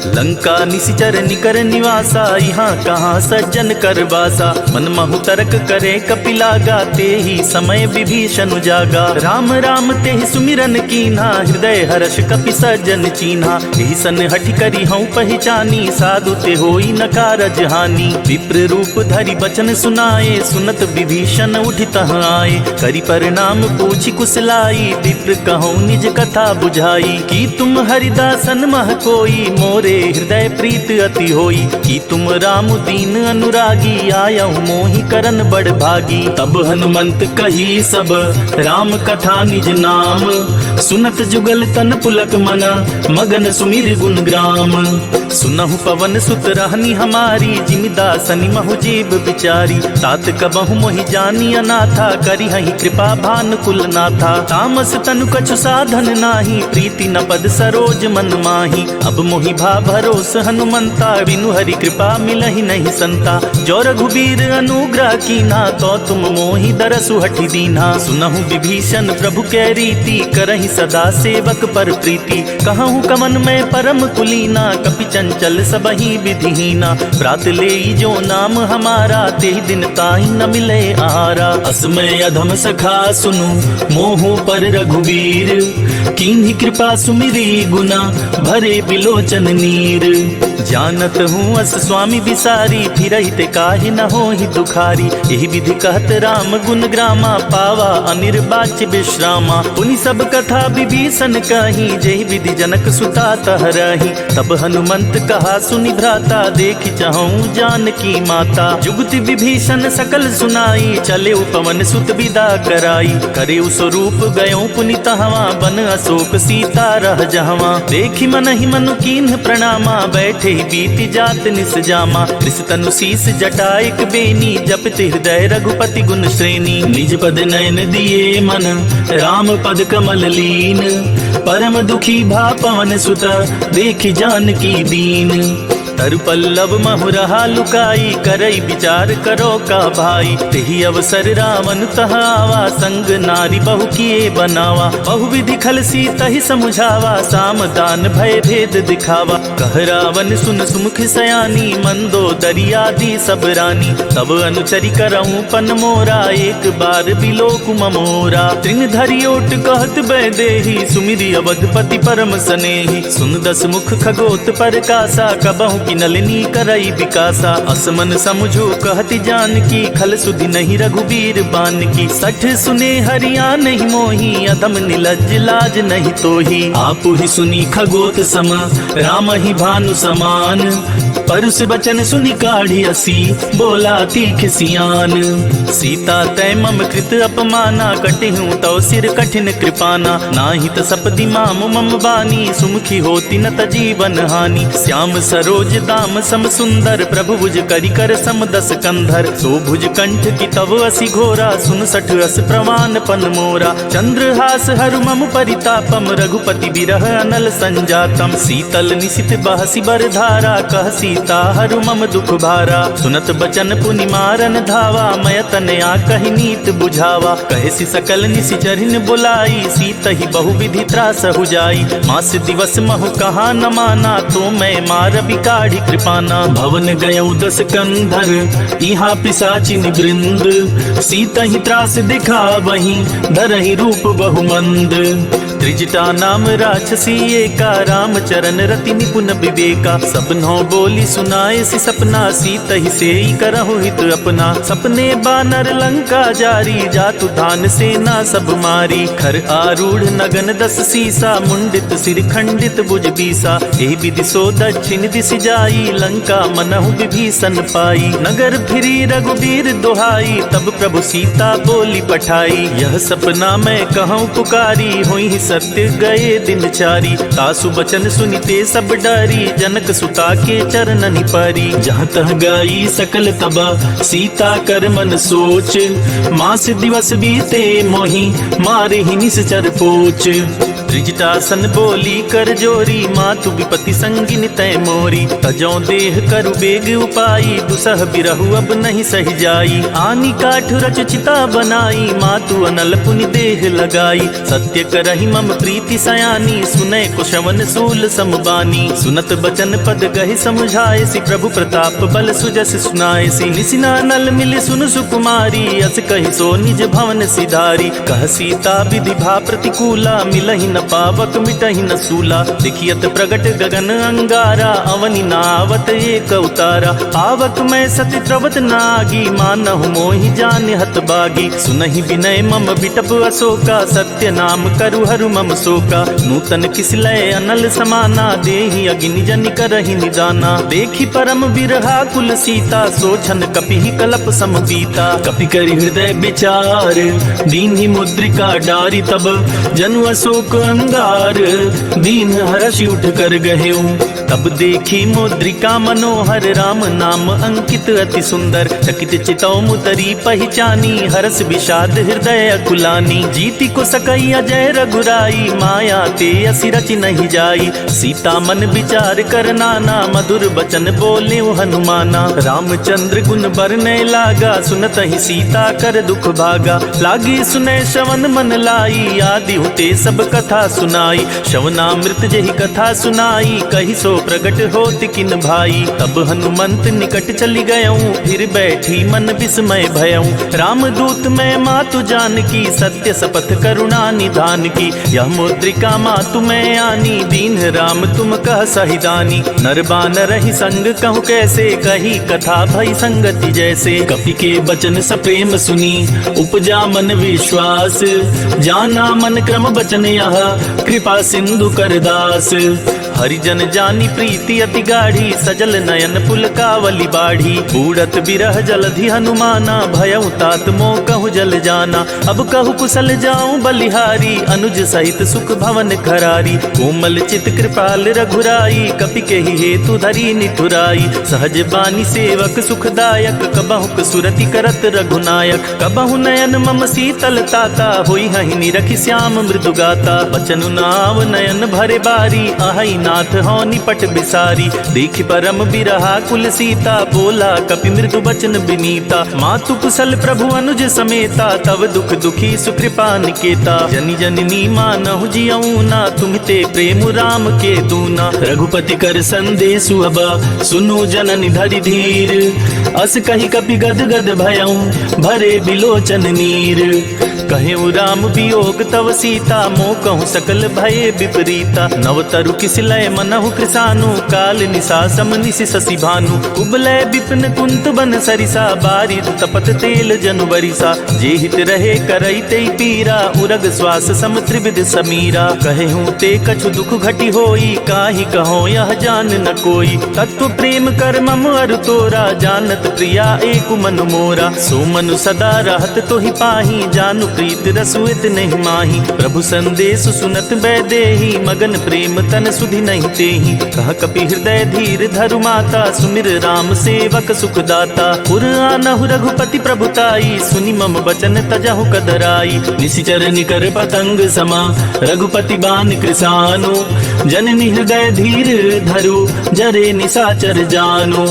लंका निशिचर निकर निवासा यहाँ कहाँ सज्जन कर बासा मन महु तर्क करे कपिला गाते ही समय विभीषण जागा राम राम ते ही सुमिरन कीन्हा हृदय हर्ष कपि सज्जन चीन्हा यही सन हठि करी हूँ पहचानी साधु ते होई न कारज हानि विप्र रूप धरि बचन सुनाए सुनत विभीषण उठि तह आए करि परिणाम पूछि कुशलाई विप्र कहूँ निज कथा बुझाई कि तुम हरिदासन मह कोई मोरे हृदय प्रीत अति होई कि तुम राम दीन अनुरागी आयहु मोहि करन बड़ भागी तब हनुमंत कही सब राम कथा निज नाम सुनत जुगल तन पुलक मना मगन सुमिर गुण ग्राम सुनहु पवन सुत रहनी हमारी जिमिदासनि महु जीव बिचारी तात कबहु मोहि जानी अनाथा करी हहि कृपा भान कुल नाथा तामस तनु कछु साधन नाही प्रीति न पद सरोज मन माही अब मोहि भा भरोस हनुमंता बिनु हरि कृपा मिलहि नहीं संता जो रघुबीर अनुग्रह कीन्हा तो तुम मोहि दरसु हठि दीन्हा सुनहु विभीषण प्रभु कै रीति करहि सदा सेवक पर प्रीति कहूँ कमन में परम कुलीना कपि चंचल सबहि विधिहीना प्रात ले जो नाम हमारा ते दिन ताहि न मिले आहारा असमय अधम सखा सुनु मोहु पर रघुवीर कीन्ही कृपा सुमिरी गुना भरे बिलोचन नीर जानत हूँ अस स्वामी विसारी फिरहि ते काहि न होहि दुखारी यही विधि कहत राम गुण ग्रामा पावा अनिर्वाच्य विश्रामा पुनि सब कथा विभीषण कही जेहि विधि जनक सुता तह रही तब हनुमंत कहा सुनि भ्राता देखि चाहूँ जानकी माता जुगति विभीषण सकल सुनाई चले पवन सुत विदा कराई करे स्वरूप गयो पुनि तहवा बन अशोक सीता रह जहवा देखि मन ही मनु कीन्ह प्रणामा बैठे ही बीति जात निस जामा तनु शीस जटाइक बेनी जपति हृदय रघुपति गुण श्रेणी निज पद नयन दिए मन राम पद कमल लीन परम दुखी भा पवन सुत देखि जानकी दीन तरु पल्लव महु रहा लुकाई करई विचार करो का भाई तेहि अवसर रावण तह आवा संग नारी बहु किए बनावा बहु विधि खल सी तहि समुझावा साम दान भय भेद दिखावा कह रावण सुन सुमुख सयानी मंदो दरियादी सब रानी तब अनुचरी करऊं पन मोरा एक बार बिलोक ममोरा त्रिन धरि ओट कहत बैदेही सुमिरि अवधपति परम सनेही सुन दस मुख खगोत पर कासा कबहु की नलिनी करई विकासा। असमन समझो कहती जान की, खल सुधि नहीं रघुबीर बान की। सठ सुने हरिया नहीं मोही, अधम निलज लाज नहीं तोही। आप ही सुनी खगोत सम, राम ही भानु समान। परुष बचन सुनि काढ़ी असी, बोला तीख सियान। सीता तै मम कृत अपमाना, कटिहूँ तौ सिर कठिन कृपाना। नाही त सपदि माम मम बानी, सुमुखी होती न त जीवन हानि। श्याम सरोज दाम सम सुंदर, प्रभु भुज करि कर सम दस कंधर। सो भुज कंठ की तव असी घोरा, सुन सठ अस प्रवान पन मोरा। चंद्रहास हरु मम परितापम, रघुपति बिरह अनल संजातम। शीतल निशित बहसी बर धारा, कह सीता हरु मम दुख भारा। सुनत बचन पुनि मारन धावा, मय तनया कहि नीत बुझावा। कहसी सकल निशिचरिन बुलाई, सीत ही बहुविधि त्रास हो जाई। मास दिवस महु कहा न माना, तो मैं मार बिकाढ़ी कृपाना। भवन गयऊ दस कंधर, यहाँ पिशाचिन वृंद। सीत ही त्रास दिखा वही, धरहि रूप बहुमंद। त्रिजटा नाम राक्षसी एका, राम चरण रति निपुण विवेका। सबनों बोली सुनाए सी सपना, सीत ही से करहु हित अपना। सपने बानर लंका जारी, जातु धान सेना सब मारी। खर आरूढ़ नगन दस सीसा, मुंडित सिर खंडित भुज बीसा। एहि विधि सो दक्षिण दिशि जाई, लंका मनहु विभीषण पाई। नगर फिरी रघुबीर दुहाई, तब प्रभु सीता बोली पठाई। यह सपना मैं कहूँ पुकारी, हुई सत्य गए दिन चारी। तासु बचन सुनिते सब डरी, जनक सुता के चरणनि परी। जहाँ तह गई सकल तबा, सीता कर मन सोच। मास दिवस बीते मोहि, मारे ही निश्चर पोच। त्रिजटासन बोली कर जोरी, मातु विपति संगिन तय मोरी। तजौ देह करु बेग उपाई, दुसह बिरहु अब नहीं सही जाई। आनी काठ रच चिता बनाई, मातु अनल पुनि देह लगाई। सत्य करहि मम प्रीति सयानी, सुनै कुशवन सूल समबानी। सुनत बचन पद गहि समझाए सी, प्रभु प्रताप बल सुजस सुनाए सी। निसिना नल मिले सुन सुकुमारी, अस कहि सो निज भवन सिधारी। कह सीता विधि भा प्रतिकूला, मिलहि न पावक मिटहि न सूला। देखियत प्रगट गगन अंगारा, अवनि नावत एक अवतारा। आवक मैं सति त्रवत नागी, मानहु मोहि जान हत बागी। सुनहि विनय मम बिटप अशोका, सत्य नाम करु हरु मम शोका। नूतन किसलय अनल समाना, देहि अग्नि जन करहि निदाना। देखि परम बिरहा कुल सीता, सोचन कपिहि कलप सम बीता। कपि करि हृदय विचार, दीन्हि मुद्रिका डारी। तब जनु अशोक अंगार, दीन हर्षि उठ कर गहेऊ। तब देखी मुद्रिका मनोहर, राम नाम अंकित अति सुंदर। चकित चितौ मुदरी पहचानी, हरस विषाद हृदय अकुलानी। जीति को सकई अजय रघुराई, माया ते असि रचि नहीं जाई। सीता मन विचार कर नाना, मधुर बचन बोले हनुमाना। रामचंद्र गुण बरनय लागा, सुनत ही सीता कर दुख भागा। लागी सुनय श्रवण मन लाई, आदि होते सब कथा सुनाई। श्रवणामृत जहि कथा सुनाई, कहि सो प्रगट होत किन भाई। तब हनुमंत निकट चली गयऊं, फिर बैठी मन विस्मय भयऊं। रामदूत मैं मातु जानकी, सत्य शपथ करुणा निधान की। यह मुद्रिका मातु मैं आनी, दीन राम तुम कह सहिदानी। नर बानर ही संग कहूँ कैसे, कही कथा भई संगति जैसे। कपि के बचन सप्रेम सुनी, उपजा मन विश्वास। जाना मन क्रम बचन यह, कृपा सिंधु कर दास। हरिजन जानी प्रीति अति गाढ़ी, सजल नयन पुलकावली बाढ़ी। बूढ़त बिरह जलधि हनुमाना, भयउ तात मोह कहु जल जाना। अब कहु कुशल जाऊं बलिहारी, अनुज सहित सुख भवन घरारी। कोमल चित कृपाल रघुराई, कपि के ही हेतु धरी निठुराई। सहज बानी सेवक सुखदायक, कबहुक सुरति करत रघुनायक। कबहु नयन मम शीतल ताता, होई हहि निरखि श्याम मृदु गाता। बचनु नाव नयन भरे बारी, आहई नाथ हो निपट बिसारी। देखि परम बिरहा कुल सीता, बोला कपि मृदु बचन बिनीता। मातु कुशल प्रभु अनुज समेता, तव दुख दुखी सुकृपा निकेता। जनि जननी मानहु जियऊ ना, तुमते प्रेम राम के दूना। रघुपति कर संदेशु अब, सुनु जननि धरि धीर। अस कहि कपि गद गद भयऊ, भरे बिलोचन नीर। कहेउ राम वियोग तव सीता, मोह कहूँ सकल भये विपरीता। नव तरु किसलय समय मनहु कृसानु, काल निशा सम निशि शशि भानु। उबलय विपिन कुंत बन सरिसा, बारिद तपत तेल जनु बरिसा। जे हित रहे करई ते पीरा, उरग श्वास सम त्रिविध समीरा। कहे हूँ ते कछु दुख घटी होई, काहि कहो यह जान न कोई। तत्व प्रेम कर मम अरु तोरा, जानत प्रिया एक मन मोरा। सो मनु सदा रहत तो ही पाही, जानु प्रीत रसुइत नहीं माही। प्रभु संदेश सुनत बैदेही, मगन प्रेम तन सुधि नहीं तेही। कह कपि हृदय धीर धरु माता, सुमिर राम सेवक सुखदाता। पुर आनहु रघुपति प्रभुताई, सुनि मम बचन तजहु कदराई। निशिचर निकर पतंग समा, रघुपति बान कृसानु। जननी हृदय धीर धरु, जरे निशाचर जानु।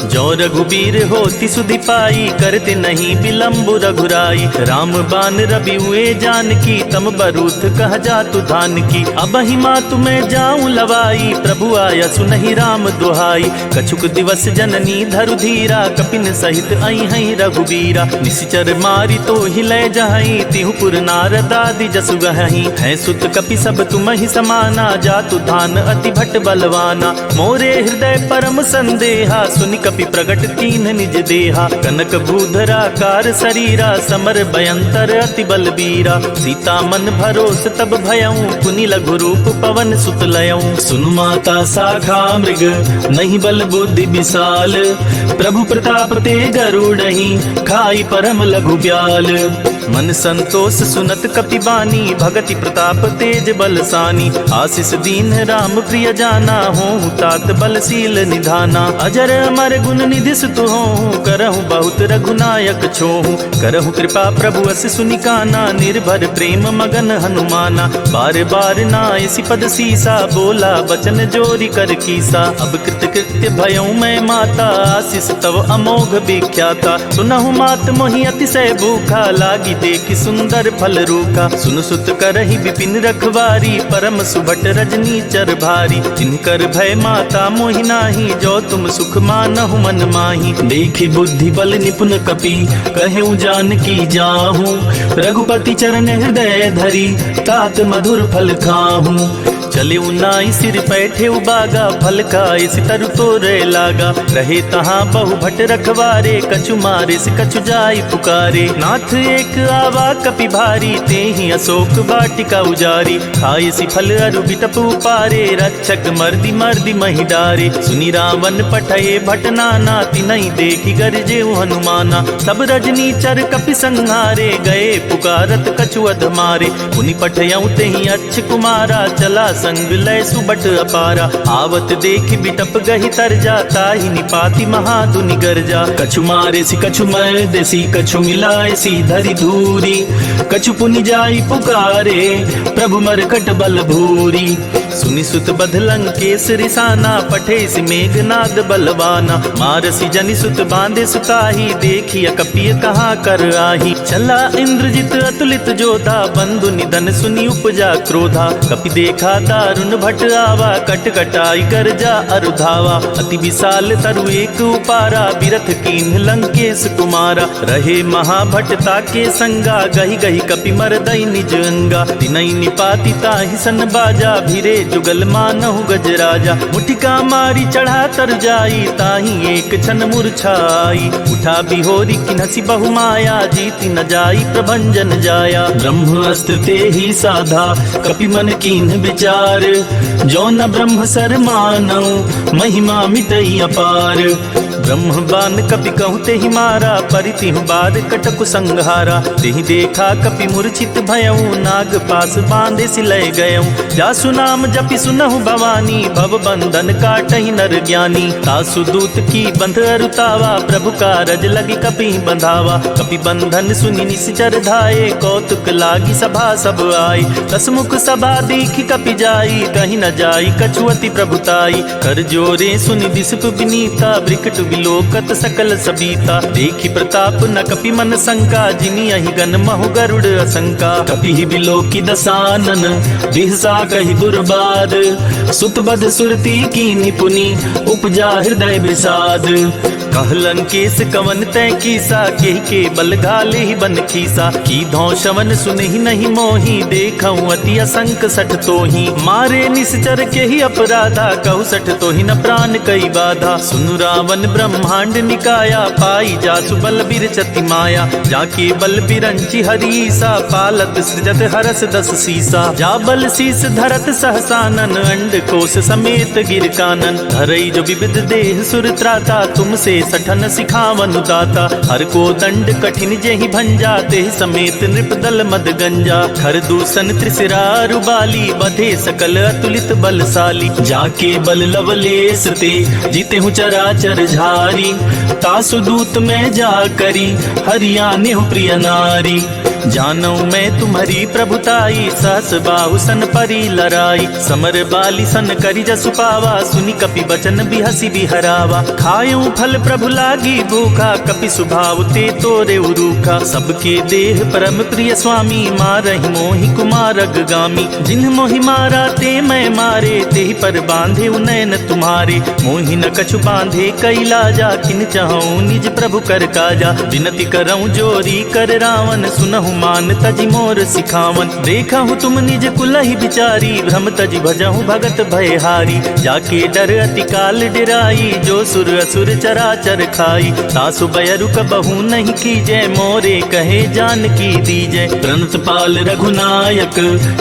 जो रघुबीर होति सुधि पाई, करते नहीं विलम्ब रघुराई। राम बान रवि हुए जानकी, तम बरूथ कह जातु धान की। अब ही मातु मैं जाऊं लवाई, प्रभु आया सुनहि राम दुहाई। कछुक दिवस जननी धरु धीरा, कपिन सहित आई हई रघुबीरा। निशिचर मारी तो हिले जहई, तिहु पुर नारद आदि जसु गहई। है सुत कपि सब तुम ही समाना, जातु धान अति भट बलवाना। मोरे हृदय परम संदेहा, सुनि कपि प्रगट कीन निज देहा। कनक भूधरा कार शरीरा, समर भयंतर अति बलबीरा। सीता मन भरोस तब भयऊं, पुनि लघु रूप पवन सुत लयऊं। सुनु माता शाखा मृग, नहीं बल बुद्धि विशाल। प्रभु प्रताप ते गरुड़हि, खाई परम लघु ब्याल। मन संतोष सुनत कपि बानी, भगति प्रताप तेज बलसानी। आशीष दीन राम प्रिय जाना, हों तात बलशील निधाना। अजर अमर गुण निधि सुत हों, करहु बहुत रघुनायक छोहु। करहु कृपा प्रभु अस सुनिकाना, निर्भर प्रेम मगन हनुमाना। बार बार नायसि पद सीसा, बोला बचन जोरी कर कीसा। अब कृत कृत्य भयऊं मैं माता, आशीष तव अमोघ विख्याता। सुनहु मात मोहि अतिशय भूखा, लागी देखि सुंदर फल रूखा। सुन सुत करहि विपिन रखवारी, परम सुभट रजनी चर भारी। जिनकर भय माता मोहि नाही, जो तुम सुख मानहु मन माही। देखि बुद्धि बल निपुण कपि, कहूँ जानकी जाहूँ। रघुपति चरण हृदय धरी, तात मधुर फल खाहूँ। चले उनाई सिर पैठे उबागा, फल खाए सितर तोरे लागा। रहे तहाँ बहु भट रखवारे, कछु मारे से कछु जाई पुकारे। नाथ एक आवा कपि भारी, ते ही अशोक वाटिका उजारी। खाए सि फल अरु बिटप उपारे, रक्षक मर्दी मर्दी महि डारे। सुनि रावण पठये भट नाना, तिनहि देखि गरजे हनुमाना। सब रजनी चर कपि संहारे, गए पुकारत कछु अध मारे। पुनि पठयऊं तेहि अच्छ कुमारा, चला संग लय सुबट अपारा। आवत देखि बिटप गहि तरजा, ताहि निपाति महादुनि गरजा। कछु मारे सि कछु मर देसी, कछु मिलाए सी धरि धूरी। कछु पुनि जाई पुकारे, प्रभु मरकट बल भूरी। सुनि सुत बध लंकेश रिसाना, पठे सि मेघनाद बलवाना। मारसि जनि सुत बांधे सुताही, देखिय कपिय कहाँ कर आही। चला इंद्रजित अतुलित जोधा, बंधु निधन सुनि उपजा क्रोधा। कपि देखा दारुण भट आवा, कट कटाई गर्जा अरुधावा। अति विशाल तरु एक उपारा, बिरथ कीन्ह लंकेश कुमारा। रहे महाभटता के संगा, गहि गहि कपि मरदई निज अंगा। तिनहि निपाति ताहि सन बाजा, भिरे जुगल मानहु गजराजा। मुठिका मारी चढ़ा तर जाई, ताहि एक क्षण मूर्छाई। उठा बिहोरी किन्हसि बहु माया, जीति न जाई प्रभंजन जाया। ब्रह्म अस्त्र ते ही साधा, कपि मन कीन्ह विचार। जो न ब्रह्म सर मानौ, महिमा मिटई अपार। ब्रह्म बान कपि कहूँ तेहि मारा, परितिहु बार कटकु संहारा। तेहि देखा कपि मूर्छित भयऊं, नाग पास बांधे सिलय गयऊं। जासु नाम जपि सुनहु भवानी, भव बंधन काटहि नर ज्ञानी। तासु दूत की बंध अरुतावा, प्रभु कारज लगी कपि बंधावा। कपि बंधन सुनि निश्चर धाये, कौतुक लागी सभा सब आई। दसमुख सभा देखि कपि जाई, कहीं न जाई कछुअति प्रभुताई। कर जोरे सुनि दिसप विनीता, ब्रिकट विलोकत सकल सबीता। देखी प्रताप न कपि मन शंका, जिमि अहि गन महु गरुड़ असंका। कपि विलोकी दसानन, बिहसा कहि दुर्बाद। सुत बध सुरती कीनि पुनि, उपजा हृदय विषाद। कहलन केस कवन तय कीसा, केहि के बल घाले ही बन खीसा। की धौ शवन सुनहि नहीं मोही, देखऊं अति असंक सठ तोही। मारे निश्चर के ही अपराधा, कहु सठ तोहि न प्राण कई बाधा। सुनु रावण ब्रह्मांड निकाया, पाई जासु बल बिरचति माया। जाके बल बिरंचि हरीसा, पालत सृजत हरस दस सीसा। जा बल शीस धरत सहसानन, अंड कोश समेत गिर कानन। धरई जो विविध देह सुर त्राता, तुमसे सठन सिखावन दाता। हर को दंड कठिन जेहि भंजा, तेहि समेत नृप दल मद गंजा। खर दूषण त्रिशिरा रुबाली, बधे सकल अतुलित बलशाली। जाके बल लवलेस ते, जीते हूँ चराचर झारी। तासु दूत में जा करी, हरियाने हूँ प्रिय नारी। जानऊ मैं तुम्हारी प्रभुताई, सहस बाहु सन परी लराई। समर बाली सन करी जसु पावा, सुनि कपि बचन बिहसी बिहरावा। खायूं फल प्रभु लागी भूखा, कपि सुभाव ते तोरे उरूखा। सबके देह परम प्रिय स्वामी, मारहि मोहि कुमार अग्गामी। जिन्ह मोहि मारा ते मैं मारे, तेहि पर बांधे उनैन तुम्हारे। मोहि न कछु बांधे कैलाजा, किन चाहूं निज प्रभु कर काजा। विनती करऊं जोरी कर रावण, सुनहु मान तजि मोर सिखावन। देखहु तुम निज कुलहि बिचारी, भ्रम तजि भजहु भगत भयहारी। जाके डर अति काल डिराई, जो सुर असुर चराचर खाई। तासु बयरु कबहु नहीं कीजय, मोरे कहे जानकी दीजय। प्रणत पाल रघुनायक,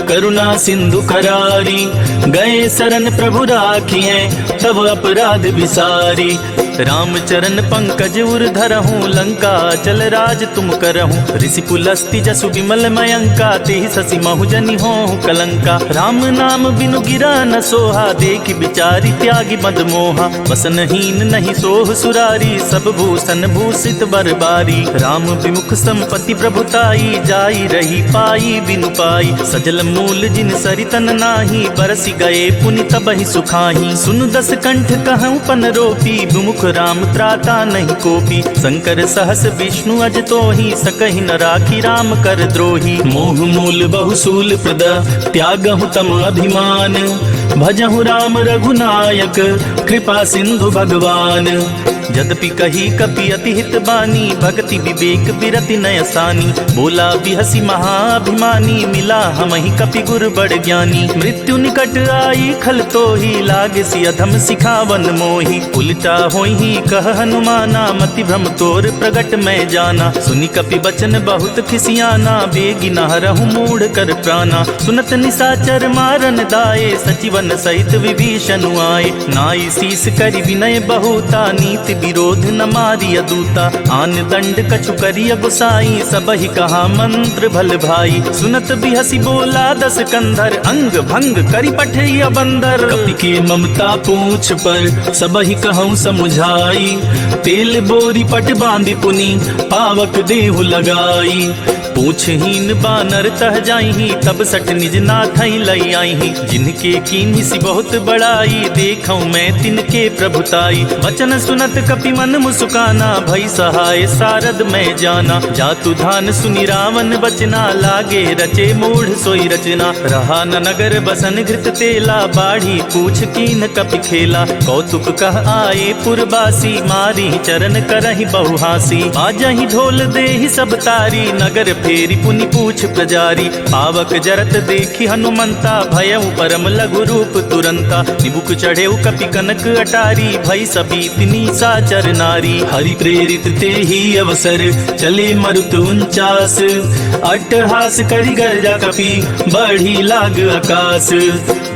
करुणा सिंधु करारी। गए शरण प्रभु राखिए, तब अपराध विसारी। राम चरण पंकज उर धरहूँ, लंका चल राज तुम करहूँ। ऋषि पुलस्ति जसु विमल मयंका, तेहि शशि महु जनि होहु कलंका। राम नाम बिनु गिरा न सोहा, देखि बिचारी त्यागी मद मोहा। वसनहीन नहीं सोह सुरारी, सब भूषण भूषित बरबारी। राम विमुख संपत्ति प्रभुताई, जाई रही पाई बिनु पाई। सजल मूल जिन सरितन नाही, बरसि गए पुनि तबहि सुखाही। सुनु दस कंठ कहूँ पन रोपी, विमुख राम त्राता नहीं कोपी। शंकर सहस विष्णु अज तोहि, सकहि न राखी राम कर द्रोही। मोह मूल बहुसूल प्रद, त्यागहु तम अभिमान। भजहु राम रघुनायक, कृपा सिंधु भगवान। यद्यपि कही कपि अति हित बानी, भक्ति विवेक बिरति नयसानी। बोला बिहसी महाभिमानी, मिला हमहि कपि गुर बड़ ज्ञानी। मृत्यु निकट आई खल तोहि, लागे सि अधम सिखावन मोहि। उलटा होहि कह हनुमाना, मति भ्रम तोर प्रगट मैं जाना। सुनि कपि बचन बहुत खिसियाना, बेगी न हरहु मूढ़ कर प्राणा। सुनत निशाचर मारन दाए, सचिवन सहित विभीषण आए। नाई शीस करि विनय बहुता, नीति विरोध न मारिय दूता। आन दंड कछु करिय गोसाई, सबहि कहा मंत्र भल भाई। सुनत बिहसी बोला दस कंधर, अंग भंग करि पठिय बंदर। कपि के ममता पूछ पर, सबहि कहूँ समुझाई। तेल बोरी पट बांधि पुनि, पावक देहु लगाई। पूछहीन बानर तह जाइहि, तब सठ निज नाथै लई आइहि। जिनके कीन्हि सि बहुत बड़ाई, देखऊं मैं तिनके प्रभुताई। वचन सुनत कपि मन मुस्काना, भई सहाय सारद मैं जाना। जातु धान सुनि रावण बचना, लागे रचे मूढ़ सोई रचना। रहा न नगर बसन घृत तेला, बाढ़ी पूछ कीन कपि खेला। कौतुक कह आए पुरबासी, मारी चरण करहि बहुहासी। बाजहि ढोल देहि सब तारी, नगर फेरी पुनि पूछ प्रजारी। पावक जरत देखि हनुमंता, भयउ परम लघु रूप तुरंता। निबुक चढ़ेउ कपि कनक अटारी, भई सबीत निशाचर नारी। हरि प्रेरित ते ही अवसर, चले मरुत 49। अट्टहास करि गर्जा कपि, बढ़ी लाग आकाश।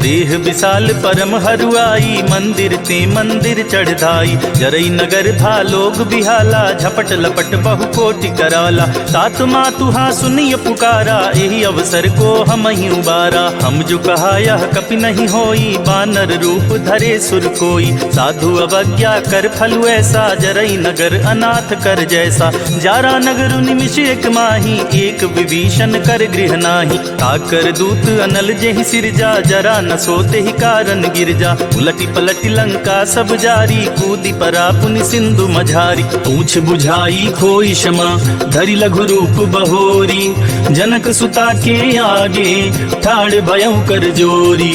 देह विशाल परम हरुआई, मंदिर ते मंदिर चढ़ाई। जरई नगर था लोग बिहाला, झपट लपट बहु कोटि कराला। तात मातु हाँ सुनिय पुकारा, यही अवसर को हम ही उबारा। हम जो कहा यह कपि नहीं होई, बानर रूप धरे सुर कोई। साधु अवज्ञा कर फल करहु ऐसा, जरई नगर अनाथ कर जैसा। जारा नगर निमिष एक माही, एक विभीषण कर गृह नाही। ताकर दूत अनल जेहि सिरजा, जरा न सोते ही कारण गिरजा। उलटी पलटी लंका सब जारी, कूदी परा पुनि सिंधु मझारी। पूछ बुझाई खोई क्षमा, धरि लघु रूप बहोरी। जनक सुता के आगे, ठाड़ भयउ कर जोरी।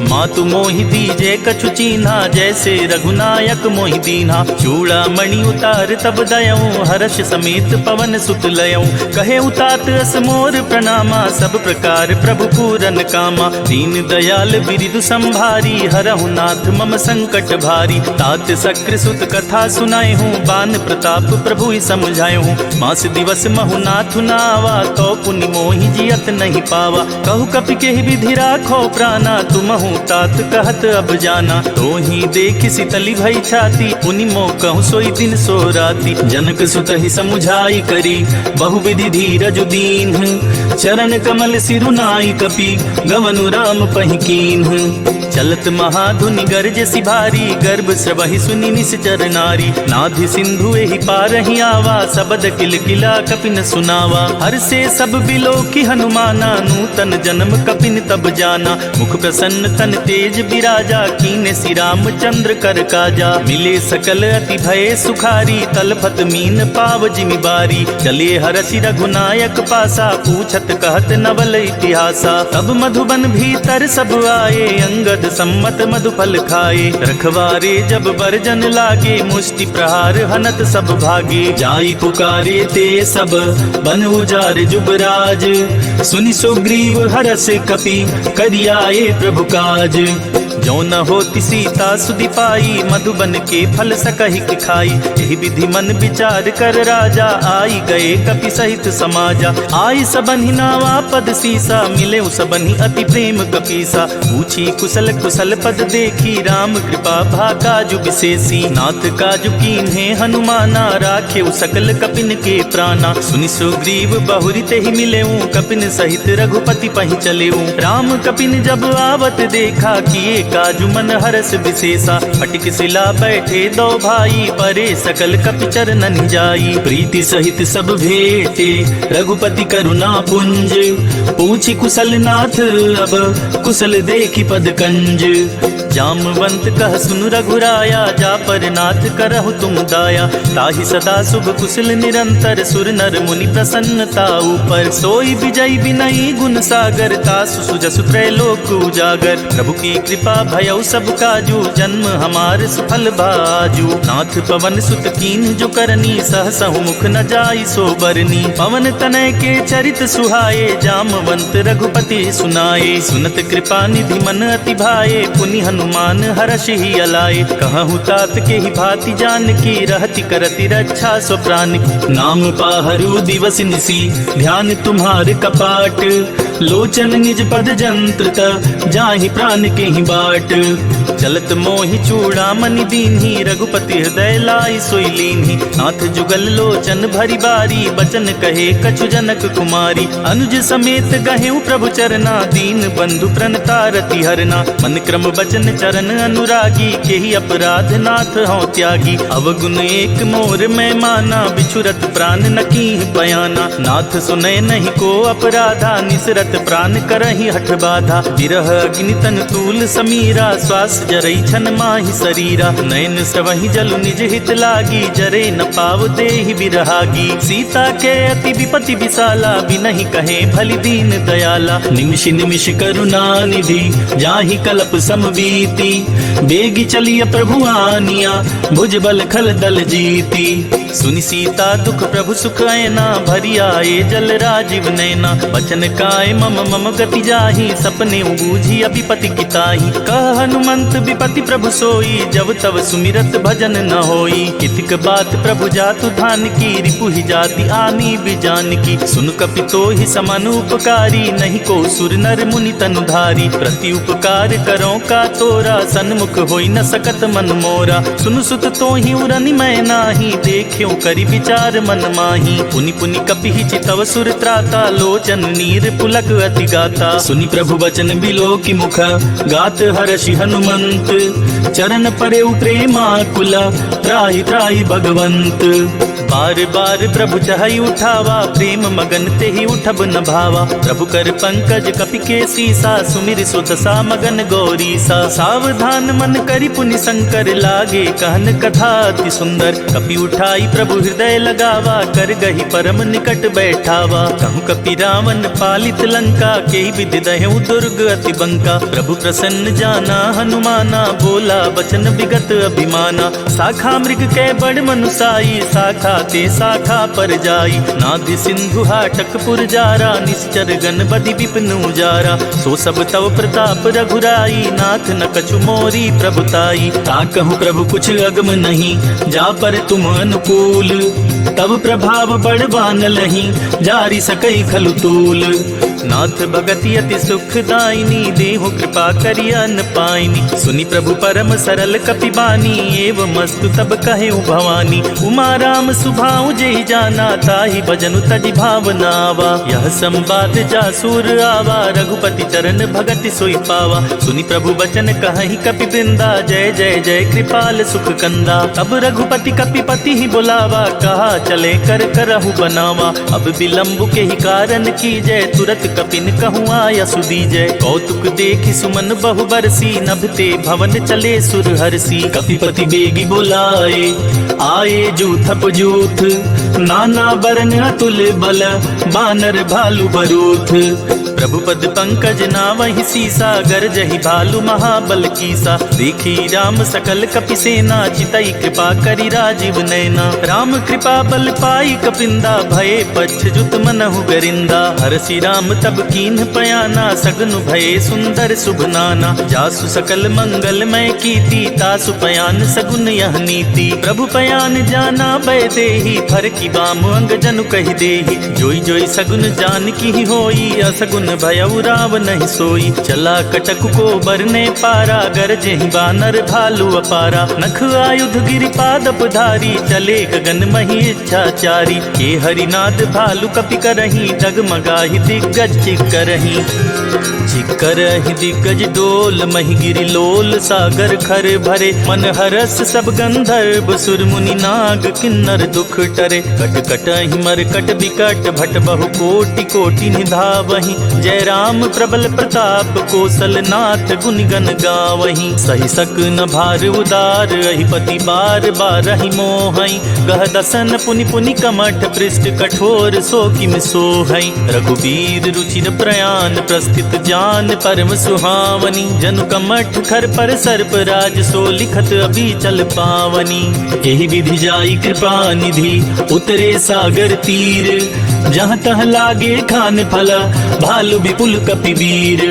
मातु मोहि दीजे कछु चीन्हा, जैसे रघुनायक मोहि दीन्हा। चूड़ा मणि उतार तब दयऊं, हर्ष समेत पवन सुत लयऊं। कहे उतात अस मोर प्रणामा, सब प्रकार प्रभु पूरन कामा। दीन दयाल बिरिदु संभारी, हरहु नाथ मम संकट भारी। तात सक्र सुत कथा सुनाए हूँ, बान प्रताप प्रभु ही समझाए हूँ। मास दिवस महु नाथ नावा, तो पुनि मोहि जियत नहीं पावा। कहु कपि केहि विधि राखो प्राणा, तुमहु तात कहत अब जाना। तो ही देख सितली भई छाती, पुनि मो कहूँ सोई दिन सो राती। जनक सुत ही समुझाई करी, बहुविधि धीरज दीन। चरण कमल सिरुनाई कपि, गवनु राम पहि कीन्ह। चलत महाधुनि गर्ज सिभारी, गर्भ स्रवहि सुनि निश्चर नारी। नाधि सिंधु एहि पारहि आवा, सबद किल किला कपिन सुनावा। हर से सब बिलो की हनुमाना, नूतन जन्म कपिन तब जाना। मुख प्रसन्न तन तेज बिराजा, कीने श्री राम चंद्र कर काजा। मिले सकल अति भय सुखारी, तलफत मीन पाव जिमि बारी। चले हरषि रघुनायक पासा, पूछत कहत नवल इतिहासा। तब मधुबन भीतर सब आए, अंगद सम्मत मधुफल खाए। रखवारे जब बरजन लागे, मुष्टि प्रहार हनत सब भागे। जाई पुकारे ते सब, बन उजार जुबराज। सुनि सुग्रीव हरष कपि, करियाए प्रभु काज। जो न होती सीता सुधि पाई, मधुबन के फल सकहि खाई। यही विधि मन विचार कर राजा, आई गए कपि सहित समाजा। आई सबन्हि नावा पद सीसा, मिले सबन्हि अति प्रेम कपीसा। पूछी कुशल कुशल पद देखी, राम कृपा भा काजु विशेषी। नाथ काजु कीन्हे हनुमाना, राखे सकल कपिन के प्राणा। सुनि सुग्रीव बहुरी तेहि मिलेऊं, कपिन सहित रघुपति पहि चलेऊं। राम कपिन जब आवत देखा, किए काजु मन हरस विशेषा। फटिक शिला बैठे दो भाई, परे सकल कपि चरणन जाई। प्रीति सहित सब भेटे, रघुपति करुणा पुंज। पूछी कुशल नाथ अब, कुशल देखी पद कंज। जामवंत कह सुन रघुराया, जा पर नाथ करहु तुम दाया। ताहि सदा शुभ कुशल निरंतर, सुर नर मुनि प्रसन्नता ऊपर। सोई विजय विनयी गुण सागर, तासु सुजसु त्रैलोक उजागर। प्रभु की कृपा भयउ सब काजू, जन्म हमार सुफल बाजू। नाथ पवन सुत कीन्ह जो करनी, सहसहु मुख न जाई सो बरनी। पवन तनय के चरित सुहाए, जामवंत रघुपति सुनाए। सुनत कृपा निधि मन अति भाए, पुनि हनुमान हर्षि ही अलाए। कहूँ तात के ही भांति जानकी, रहति करति रक्षा सो प्राण की। नाम पाहरु दिवस निसी, ध्यान तुम्हार कपाट। लोचन निज पद जंत्रत, जाहि प्राण के ही बाट। चलत मोहि चूड़ामणि दीन्ही, रघुपति हृदय लाई सोई लीन्ही। नाथ जुगल लोचन भरी बारी, बचन कहे कछु जनक कुमारी। अनुज समेत गहेउ प्रभु चरना, दीन बंधु प्रणतारति हरना। मन क्रम बचन चरण अनुरागी, केहि अपराध नाथ हों त्यागी। अवगुण एक मोर मैं माना, बिछुरत प्राण न कीह बयाना। नाथ सुनय नहीं को अपराधा, निसरत प्राण करहि हठ बाधा। विरह अग्नि तन तूल समीरा, श्वास जरई छन माहि शरीरा। नयन स्रवहि जलु निज हित लागी, जरे न पाव देहि बिरहागी। सीता के अति विपति विशाला, बिनहि कहे भलि दीन दयाला। निमिष निमिष करुणा निधि, जाहि कल्प समबीति। बेगी चलिय प्रभु आनिया, भुज बल खल दल जीती। सुनि सीता दुख प्रभु सुख ऐना, भरी आए जल राजीव नैना। बचन काय मम मम गति जाहि, सपने बूझी अभिपति किताहि। कह हनुमंत विपति प्रभु सोई, जब तब सुमिरत भजन न होई। कितिक बात प्रभु जातु धान की, रिपु ही जाति आनी बिजान की। सुन कपि तो ही समान उपकारी, नहीं को सुर नर मुनि तनुधारी। प्रति उपकार करो का तोरा, सन्मुख सुख होई न सकत मन मोरा। सुन सुत तो ही उरनि मैं नाही, देख्यो करि विचार मन माही। पुनि पुनि कपिहि चितव सुर त्राता, लोचन नीर पुलक अति गाता। सुनि प्रभु बचन बिलोकि मुख, गात हर्षि हनुमंत। चरण परे प्रेमाकुला, त्राहि त्राहि भगवंत। बार बार प्रभु चहई उठावा, प्रेम मगन ते ही उठब न भावा। प्रभु कर पंकज कपि के सीसा, सुमिर सुत सा मगन गौरी सा। सावधान मन करि पुनि शंकर, लागे कहन कथा अति सुंदर। कपि उठाई प्रभु हृदय लगावा, कर गही परम निकट बैठावा। कहूँ कपि रावण पालित लंका, के विधि दहु दुर्ग अति बंका। प्रभु प्रसन्न जाना हनुमाना, बोला बचन विगत अभिमाना। शाखा मृग के बड़ मनुसाई, शाखा ते शाखा पर जाई। नादि सिंधु हाटक पुरजारा, निश्चर गण बदि विपिन उजारा। सो सब तव प्रताप रघुराई, नाथ न कछु मोरी प्रभुताई। ताकहु प्रभु कुछ अगम नहीं, जा पर तुम अनुकूल। तब प्रभाव बड़वान लही, जारी सकई खलु तूल। नाथ भगति अति सुखदायिनी, देहु कृपा करि अन पाइनी। सुनि प्रभु परम सरल कपि बानी, एवं मस्तु तब कहे भवानी। उमा राम सुभाऊ जेहि जाना, ताहि भजनु तजि भावनावा। यह संवाद जासुर आवा, रघुपति चरण भगति सोई पावा। सुनि प्रभु बचन कहहि कपि वृंदा, जय जय जय कृपाल सुख कंदा। अब रघुपति कपिपति ही बुलावा, कहा चले कर करहु बनावा। अब विलंब के ही कारण की जय, तुरत कपिन कहूँ आया सुदीजय। कौतुक देखि सुमन बहु बरसी, नभते भवन चले सुर हरसी। कपिपति बेगी बुलाए, आए जूथप जूथ। नाना बरन अतुल बल, बानर भालु बरूथ। प्रभु पद पंकज नावहि सीसा, गरजहि भालु महाबल कीसा। देखी राम सकल कपि सेना, चितई कृपा करि राजीव नैना। राम कृपा बल पाई कपिंदा, भये पच्छजुत मनहु गरिंदा। हरसि राम तब कीन्ह पयाना, सगनु भये सुंदर शुभ नाना। जासु सकल मंगलमय कीर्ति, तासु पयान सगुन यह नीति। प्रभु पयान जाना भय देहि, फर की बाम अंग जनु कहि देहि। जोई जोई सगुन जान की होई, असगुन भयउ राव नहीं सोई। चला कटक को बरने पारा, गरजेहि बानर भालु अपारा। नख आयुध गिरिपादप धारी, चले गगन मही इच्छाचारी। के हरिनाद भालु कपि करही, डगमगाहि दिग्गज चिक्करही। चिक्करहि दिग्गज डोल, मही गिरि लोल सागर खर भरे। मन हरस सब गंधर्व, सुर मुनि नाग किन्नर दुख टरे। कट कटहि मरकट बिकट, भट बहु कोटि कोटि निधावहि। जय राम प्रबल प्रताप, कौशल नाथ गुणगन गावहि। सहि सक न भार उदार, अहिपति बार बारहि मोहई। गह दसन पुनि पुनि कमठ, पृष्ठ कठोर सो किम सोहई। रघुबीर रुचिर प्रयाण, प्रस्थित जान परम सुहावनी। जनु कमठ खर पर सर्प राज, सो लिखत अभी चल पावनी। एहि विधि जाई कृपा निधि, उतरे सागर तीर। जहाँ तह लागे खान फल, भालु विपुल कपि वीर।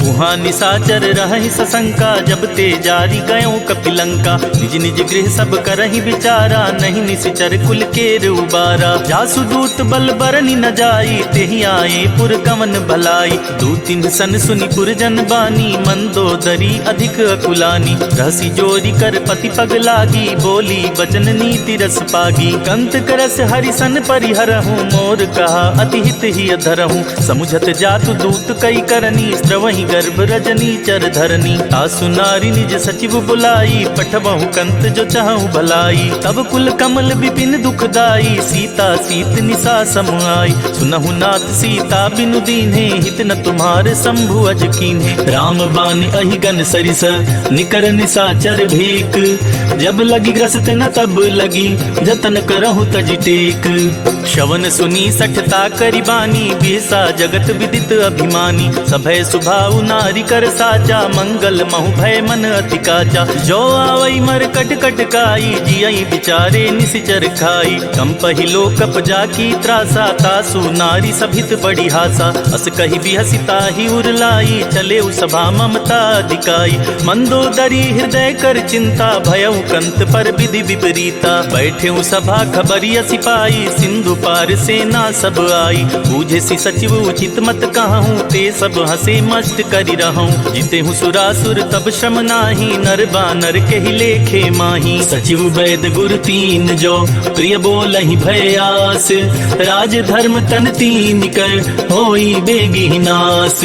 वहाँ निशाचर रहहि सशंका, जब ते जारी गयों कपिलंका। निज निज गृह सब करहि विचारा, नहीं निश्चर कुल केर उबारा। जासु दूत बल बरनि न जाई, तेहि आए पुर कवन भलाई। दूतिन सन सुनि पुरजन बानी, मंदोदरी अधिक अकुलानी। रहसी जोरी कर पति पग लागी, बोली बचन नीति रस पागी। कंत करस हरिसन परिहरहूँ, मोर कहा अति हित ही अधरहूँ। समुझत जातु दूत कई करनी, स्त्रवहि गर्भ रजनी चर धरनी। तासु नारी निज सचिव बुलाई, पठबहु कंत जो चाहूं भलाई। तब कुल कमल विपिन दुखदाई, सीता सीत निशा समुआई। सुनहु नाथ सीता बिनु दीन्हे, हित न तुम्हारे शंभु अज कीन्हे। राम बान अहिगन सरिस, निकर निशाचर भेक। जब लगी ग्रस्त न तब लगी, जतन करहु तज टेक। श्रवण सुनी सठता करि बानी, बिहसा जगत विदित अभिमानी। सभय सुभाउ नारी कर साचा, मंगल महु भय मन अति काचा। जो आवई मर कट कटकाई, जियई बिचारे निसिचर खाई। कंपहि लोकप जाकी त्रासा, तासु नारी सभित बड़ी हासा। अस कहि बिहसी ताहि उरलाई, चले सभा ममता दिकाई। मंदोदरी हृदय कर चिंता, भयउ कंत पर विधि विपरीता। बैठे सभा खबरिया सिपाही, सिंधु पार सेना सब आई। बूझे सी सचिव उचित मत कहूँ, ते सब हंसे मस्त करि रहूं। जिते हूँ सुरासुर तब श्रम नाही, नर बानर के ही लेखे माही। सचिव वैद गुर तीन जो प्रिय बोलहि भय आस, राज धर्म तन तीन कर होई बेगी नास।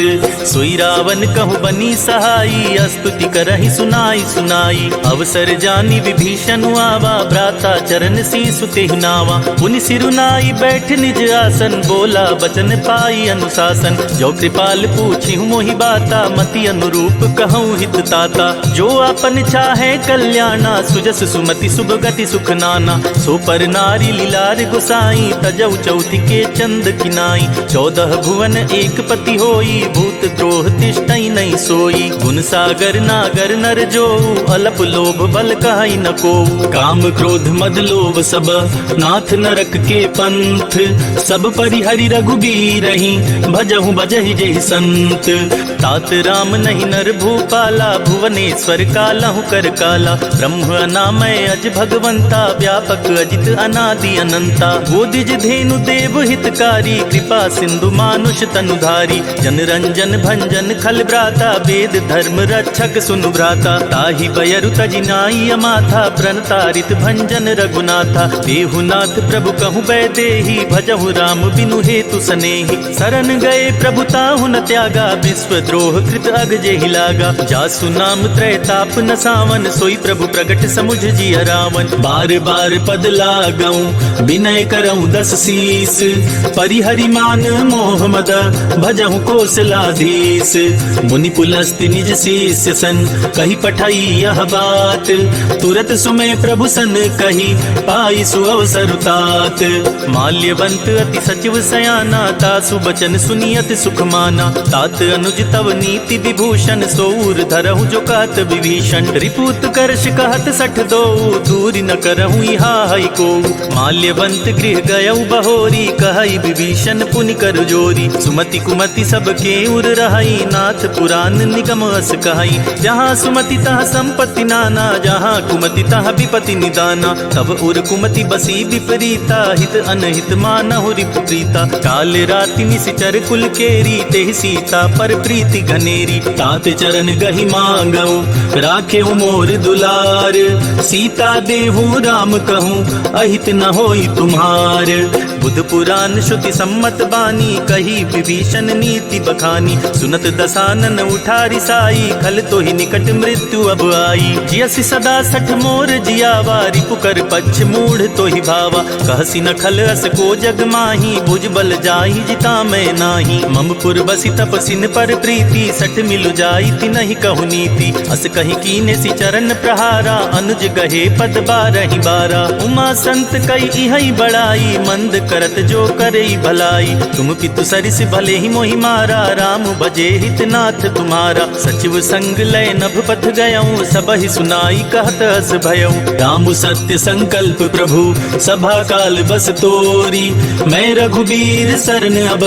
सोई रावण कहु बनी सहाई, स्तुति करहि सुनाई सुनाई। अवसर जानी विभीषण आवा, भ्राता चरण शीस तेहि नावा। पुनि सिरुनाई बैठ निज आसन, बोला बचन पाई अनुशासन। जो कृपाल पूछी मोहि बाता, मति अनुरूप कहूँ हित ताता। जो अपन चाहे कल्याणा, सुजस सुमति शुभ गति सुख नाना। सो पर नारी लीलार गोसाई, तजौ चौथि के चंद किनाई। 14 भुवन एक पति होई, भूत द्रोह तिष्ठई नहीं सोई। गुण सागर नागर नर जो, अलप लोभ बल कहाई न को। काम क्रोध मद लोभ सब, नाथ नरक के पंथ। सब परिहरि रघुबीरहि, भजहु बजहि जेहि संत। तात राम नहीं नर भूपाला, भुवनेश्वर कालहु कर काला। ब्रह्म अनामय अज भगवंता, व्यापक अजित अनादि अनंता। गोदिज धेनु देव हितकारी, कृपा सिंधु मानुष तनुधारी। जन रंजन भंजन खल भ्राता, वेद धर्म रक्षक सुनु भ्राता। ताहि बयरु तजिनाई अमाथा, प्रणतारित भंजन रघुनाथा। देहुनाथ प्रभु कहु बैदेही, भजहु राम बिनु हेतु सनेही। शरण गए प्रभु ताहु न त्यागा, विश्वद्रोह कृत अग जेहि लागा। जासु नाम त्रैताप न सावन, सोई प्रभु प्रगट समुझ जिय रावण। बार बार पद लागऊं, विनय करऊं 10 शीस। परिहरि मान मोह मद, भजहु कौशलाधीश। मुनि पुलस्त्य निज शिष्य सन, कही पठाई यह बात। तुरत सुमय प्रभु सन कही, पाई सुअवसर तात। माल्यवंत अति सचिव सयाना, तासु बचन सुनियत सुख माना। तात अनुज तव नीति विभूषण, सोऊर धरहु जो कहत विभीषण। रिपुत करश कहत 62, दूरी न करहु इहा हई को। माल्यवंत गृह गयउ बहोरी, कहई विभीषण पुनि कर जोरी। सुमति कुमति सबके उर रहई, नाथ पुराण निगम अस कहई। जहाँ सुमति तहाँ संपत्ति नाना, जहाँ कुमति तहाँ विपति निदाना। तब उर कुमति बसी विपरीता, हित अनहित मानहु रिपु प्रीता। काल राति निशिचर कुल केरी, तेहि सीता पर प्रीति घनेरी। तात चरण गहि मांगऊ, राखे मोर दुलार। सीता देहु राम कहूँ, अहित न होई तुम्हार। बुध पुराण श्रुति सम्मत बानी, कही विभीषण नीति बखानी। सुनत दसानन उठारी साई, खल तो ही निकट मृत्यु अब आई। जियसि सदा सठ मोर जियावा, रिपुकर पक्ष मूढ़ तो ही भावा। कहसी न खल अस को जग माही, भुज बल जाहि जिता मैं नाही। ममपुर बसी तपसिन पर प्रीति, सठ मिलु जाई ति नहीं कहु नीति। अस कहि कीने सि चरण प्रहारा, अनुज गहे पद 12 बारा। उमा संत कई इहई बड़ाई, मंद करत जो करई भलाई। तुम पितु सरिस भले ही मोहि मारा, राम भजे हितनाथ तुम्हारा। सचिव संग लय नभ पथ गयऊं, सबहि सुनाई कहत अस भयऊं। राम सत्य संकल्प प्रभु, सभा काल बस तोरी। मैं रघुबीर शरण अब,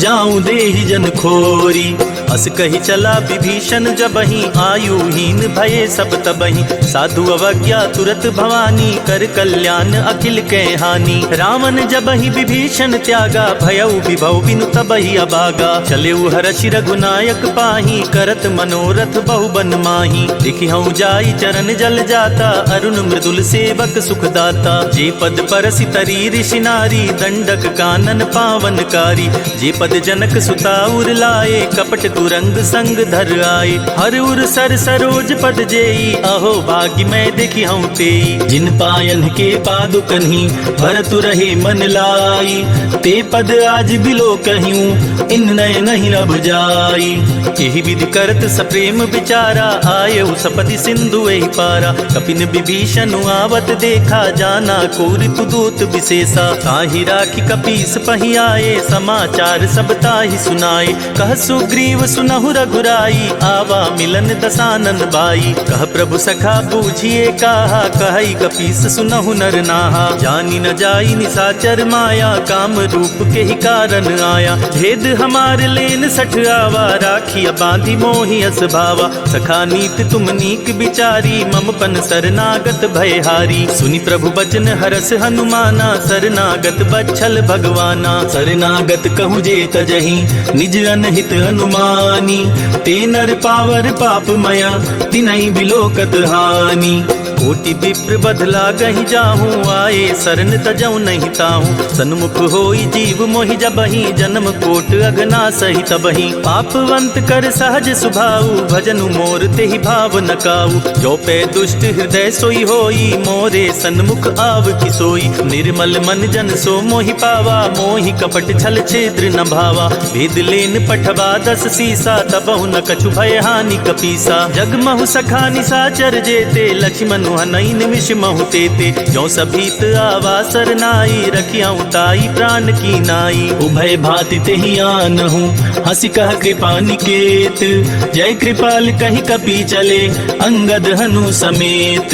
जाऊं देहि जन खोरी। अस कही चला विभीषण जबहि, आयुहीन भये सब तबहि। साधु अवज्ञा तुरत भवानी, कर कल्याण अखिल के हानि। रावण जबहि विभीषण त्यागा, भयउ विभव बिनु तबहि अभागा। चलेउ हरषि रघुनायक पाही, करत मनोरथ बहु बन माही। लिखिहउँ जाई चरण जल जाता, अरुण मृदुल सेवक सुखदाता। जे पद परसि तरी ऋषि नारी, दंडक कानन पावनकारी। जे पद जनक सुता उर लाए, कपट तुरंग संग धर आए। हर उर सर सरोज पद जेई, अहो भाग्य मैं देखी हूँ तेई। जिन पायन के पादुकन्ही, भरतु रहे मन लाई। ते पद आज बिलो कहियूं, इन नय नहीं अब जाई। एहि विधि करत सप्रेम विचारा, आयउ सपति सिंधु एहि पारा। कपिन विभीषण आवत देखा, जाना को ऋतु दूत विशेषा। ताहि राखी कपीस पहि आए, समाचार सब ताहि सुनाए। कह सुग्रीव सुनहु रघुराई, आवा मिलन दसानन बाई। कह प्रभु सखा बूझिए काहा, कहई कपीस सुनहु नर नाहा। जानी न जाई निशाचर माया, काम रूप के ही कारण आया। भेद हमार लेन सठ आवा, राखी बांधी मोहि अस भावा। सखा नीत तुम नीक विचारी, मम पन शरणागत भयहारी। सुनि प्रभु बचन हरस हनुमाना, शरणागत बच्छल भगवाना। शरणागत कहु जे तजहि, निज अनहित हनुमान। ज्ञानी, ते नर पावर पाप मया तिनहि बिलोकत हानि। कोटि विप्र बदला गहि जाहूँ, आए शरण तजऊ नहीं ताहूँ। सन्मुख होई जीव मोहि जबहि, जन्म कोट अगना सही तबहि। पापवंत कर सहज सुभाऊ, भजनु मोर तेहि भाव न काऊ। जो पे दुष्ट हृदय सोई होई, मोरे सन्मुख आव किसोई। निर्मल मन जन सो मोहि पावा, मोहि कपट छल छेद्र न भावा। भेद लेन पठवा 10 सीसा, तबहु न कछु भय हानि कपीसा। जगमहु सखा निसाचर जेते, लक्ष्मण हनई निमिष महु तेते। जो सभीत आवा सरनाई, रखियाऊं ताई प्राण की नाई। उभय भांति तेहि आनहु, हंसी कह कृपा निकेत। जय कृपाल कहि कपि चले, अंगद हनु समेत।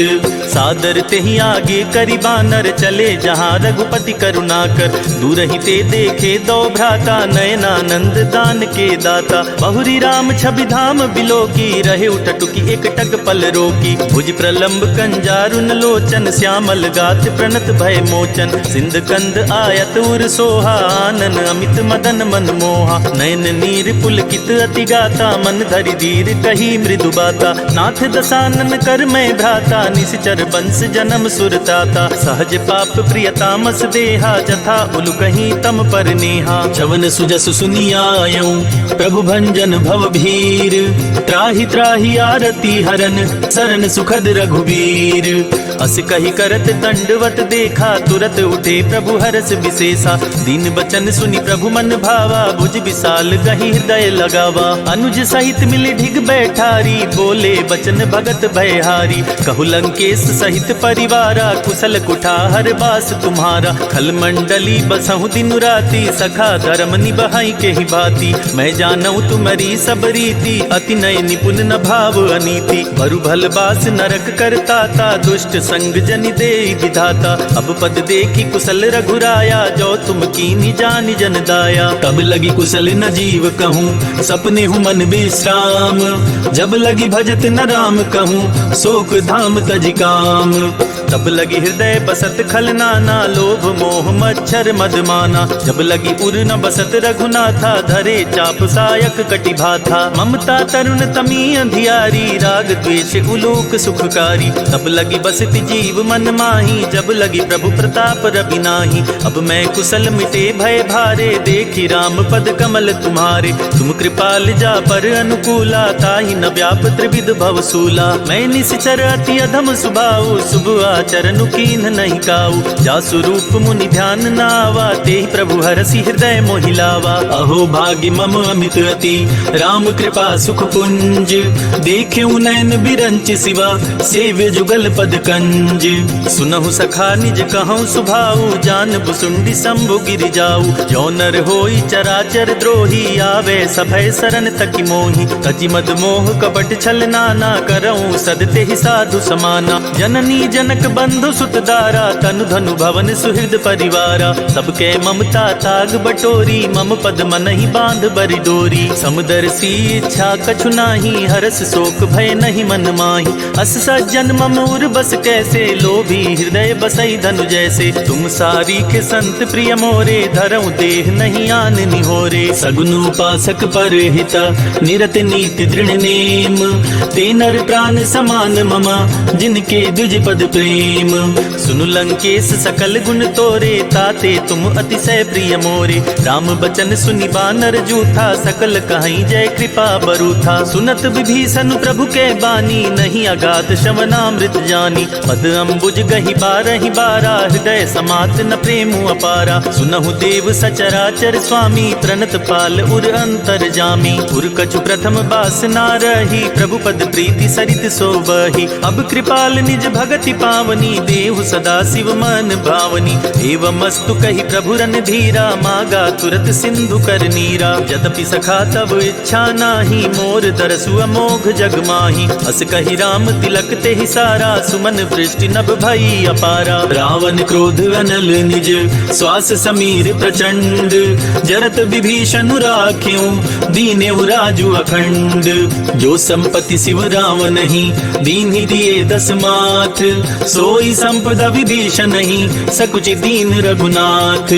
सादर तेहि आगे करि बानर, चले जहाँ रघुपति करुणाकर। दूर ही ते देखे दो भ्राता, नयनानंद दान के दाता। बहुरी राम छवि धाम बिलोकी, रहे उठटुकी एक टक पल रोकी। भुज प्रलंब कंजारुन लोचन, श्यामल गात प्रणत भय मोचन। सिंध कंद आयत उर सोहा, आनन अमित मदन मन मोहा। नयन नीर पुलकित अति गाता, मन धरि धीर कही मृदु बाता। नाथ दसानन कर मैं भ्राता, निश्चर बंस जन्म सुरताता। सहज पाप प्रियतामस देहा, जथा उलु कहीं तम पर नेहा। चवन सुजस सुनियायऊं, प्रभु भंजन भव भीर। त्राहि त्राहि आरती हरन, शरण सुखद रघुवीर। अस कही करत दंडवत देखा, तुरत उठे प्रभु हरस विशेषा। दीन बचन सुनि प्रभु मन भावा, भुज विशाल गहि हृदय लगावा। अनुज सहित मिली ढिग बैठारी, बोले बचन भगत भयहारी। कहु लंकेश सहित परिवारा, कुशल कुठार बास तुम्हारा। खल मंडली बसहु दिन राति, सखा धर्म निबहाई के ही भांति। मैं जानऊ तुम्हारी सब रीति, अति नय निपुण न भाव अनीति। बरु भल बास नरक करता ता, दुष्ट संग जनि दे विधाता। अब पद देखी कुशल रघुराया, जो तुम कीनी जानि जन दाया। तब लगी कुशल न जीव कहूँ, सपने हूँ मन विश्राम। जब लगी भजत न राम कहूँ, शोक धाम तज काम। तब लगी हृदय बसत खल नाना, लोभ मोह मच्छर मदमाना। जब लगी उर न बसत रघुनाथा, धरे चाप सायक कटि भाथा। ममता तरुण तमी अंधियारी, राग द्वेष उलोक सुखकारी। तब लगी बसति जीव मन माही, जब लगी प्रभु प्रताप रवि नाही। अब मैं कुशल मिटे भय भारे, देखी राम पद कमल तुम्हारे। तुम कृपाल जा पर अनुकूला, ताहि न व्याप त्रिविध भवसूला। मैं निश्चर अति अधम सुभाऊ, शुभ आचरण कीन नहीं काऊ। जासु रूप मुनि ध्यान न आवा, तेहि प्रभु हरसि हृदय मोहि लावा। अहो भाग्य मम अमित अति, राम कृपा सुख पुंज। देखेउ नयन बिरंच सिवा, सेव्य जुगल पद कंज। सुनहु सखा निज कहूँ सुभाऊ, जान बुसुंडी शंभु गिरि जाऊ। जो नर होई चराचर द्रोही, आवे सभय शरण तकि मोहि। तजि मद मोह कपट छल नाना, करऊँ सदते ही साधु समाना। जननी जनक बंधु सुत दारा, तनु धनु भवन सुहृद परिवारा। सबके ममता ताग बटोरी, मम पद मन ही बांध बरि डोरी। समदर्शी इच्छा कछु नाही, हरस शोक भय नहीं मन माही। अस सज्जन मम उर बस कैसे, लोभी हृदय बसई धनु जैसे। तुम सारी के संत प्रिय मोरे, धरऊं देह नहीं आन निहोरे। सगुन उपासक पर हिता, निरत नीति दृढ़ नेम। ते नर प्राण समान ममा, जिनके द्विज पद प्रेम। सुनु लंकेश सकल गुण तोरे, ताते तुम अतिशय प्रिय मोरे। राम बचन सुनि बानर जूठा, सकल कहीं जय कृपा बरूथा। सुनत विभीषण प्रभु के बानी, नहीं अगाध श्रवणामृत जानी। पद अम्बुज गहि बारहि बारा, हृदय समात न प्रेम अपारा। सुनहु देव सचराचर स्वामी, प्रणत पाल उर अंतर जामी। उर कछु प्रथम बास ना रही, प्रभु पद प्रीति सरित सोबहि। अब कृपाल निज भगति पावनी, देहु सदा शिव मन भावनी। एवमस्तु कहि प्रभु रन धीरा, मागा तुरत सिंधु कर नीरा। यद्यपि सखा तब इच्छा नाही, मोर दरसु अमोघ जग माही। अस कहि राम तिलक तेहि सारा, सुमन वृष्टि नभ भई अपारा। रावण क्रोध अनल निज, श्वास समीर प्रचंड। जरत विभीषण राख्यों, दीनेउ राजु अखंड। जो संपत्ति शिव राम नहीं, दीन ही दिए 10 माथ। सोई संपदा विभीषण ही सकुच दीन रघुनाथ।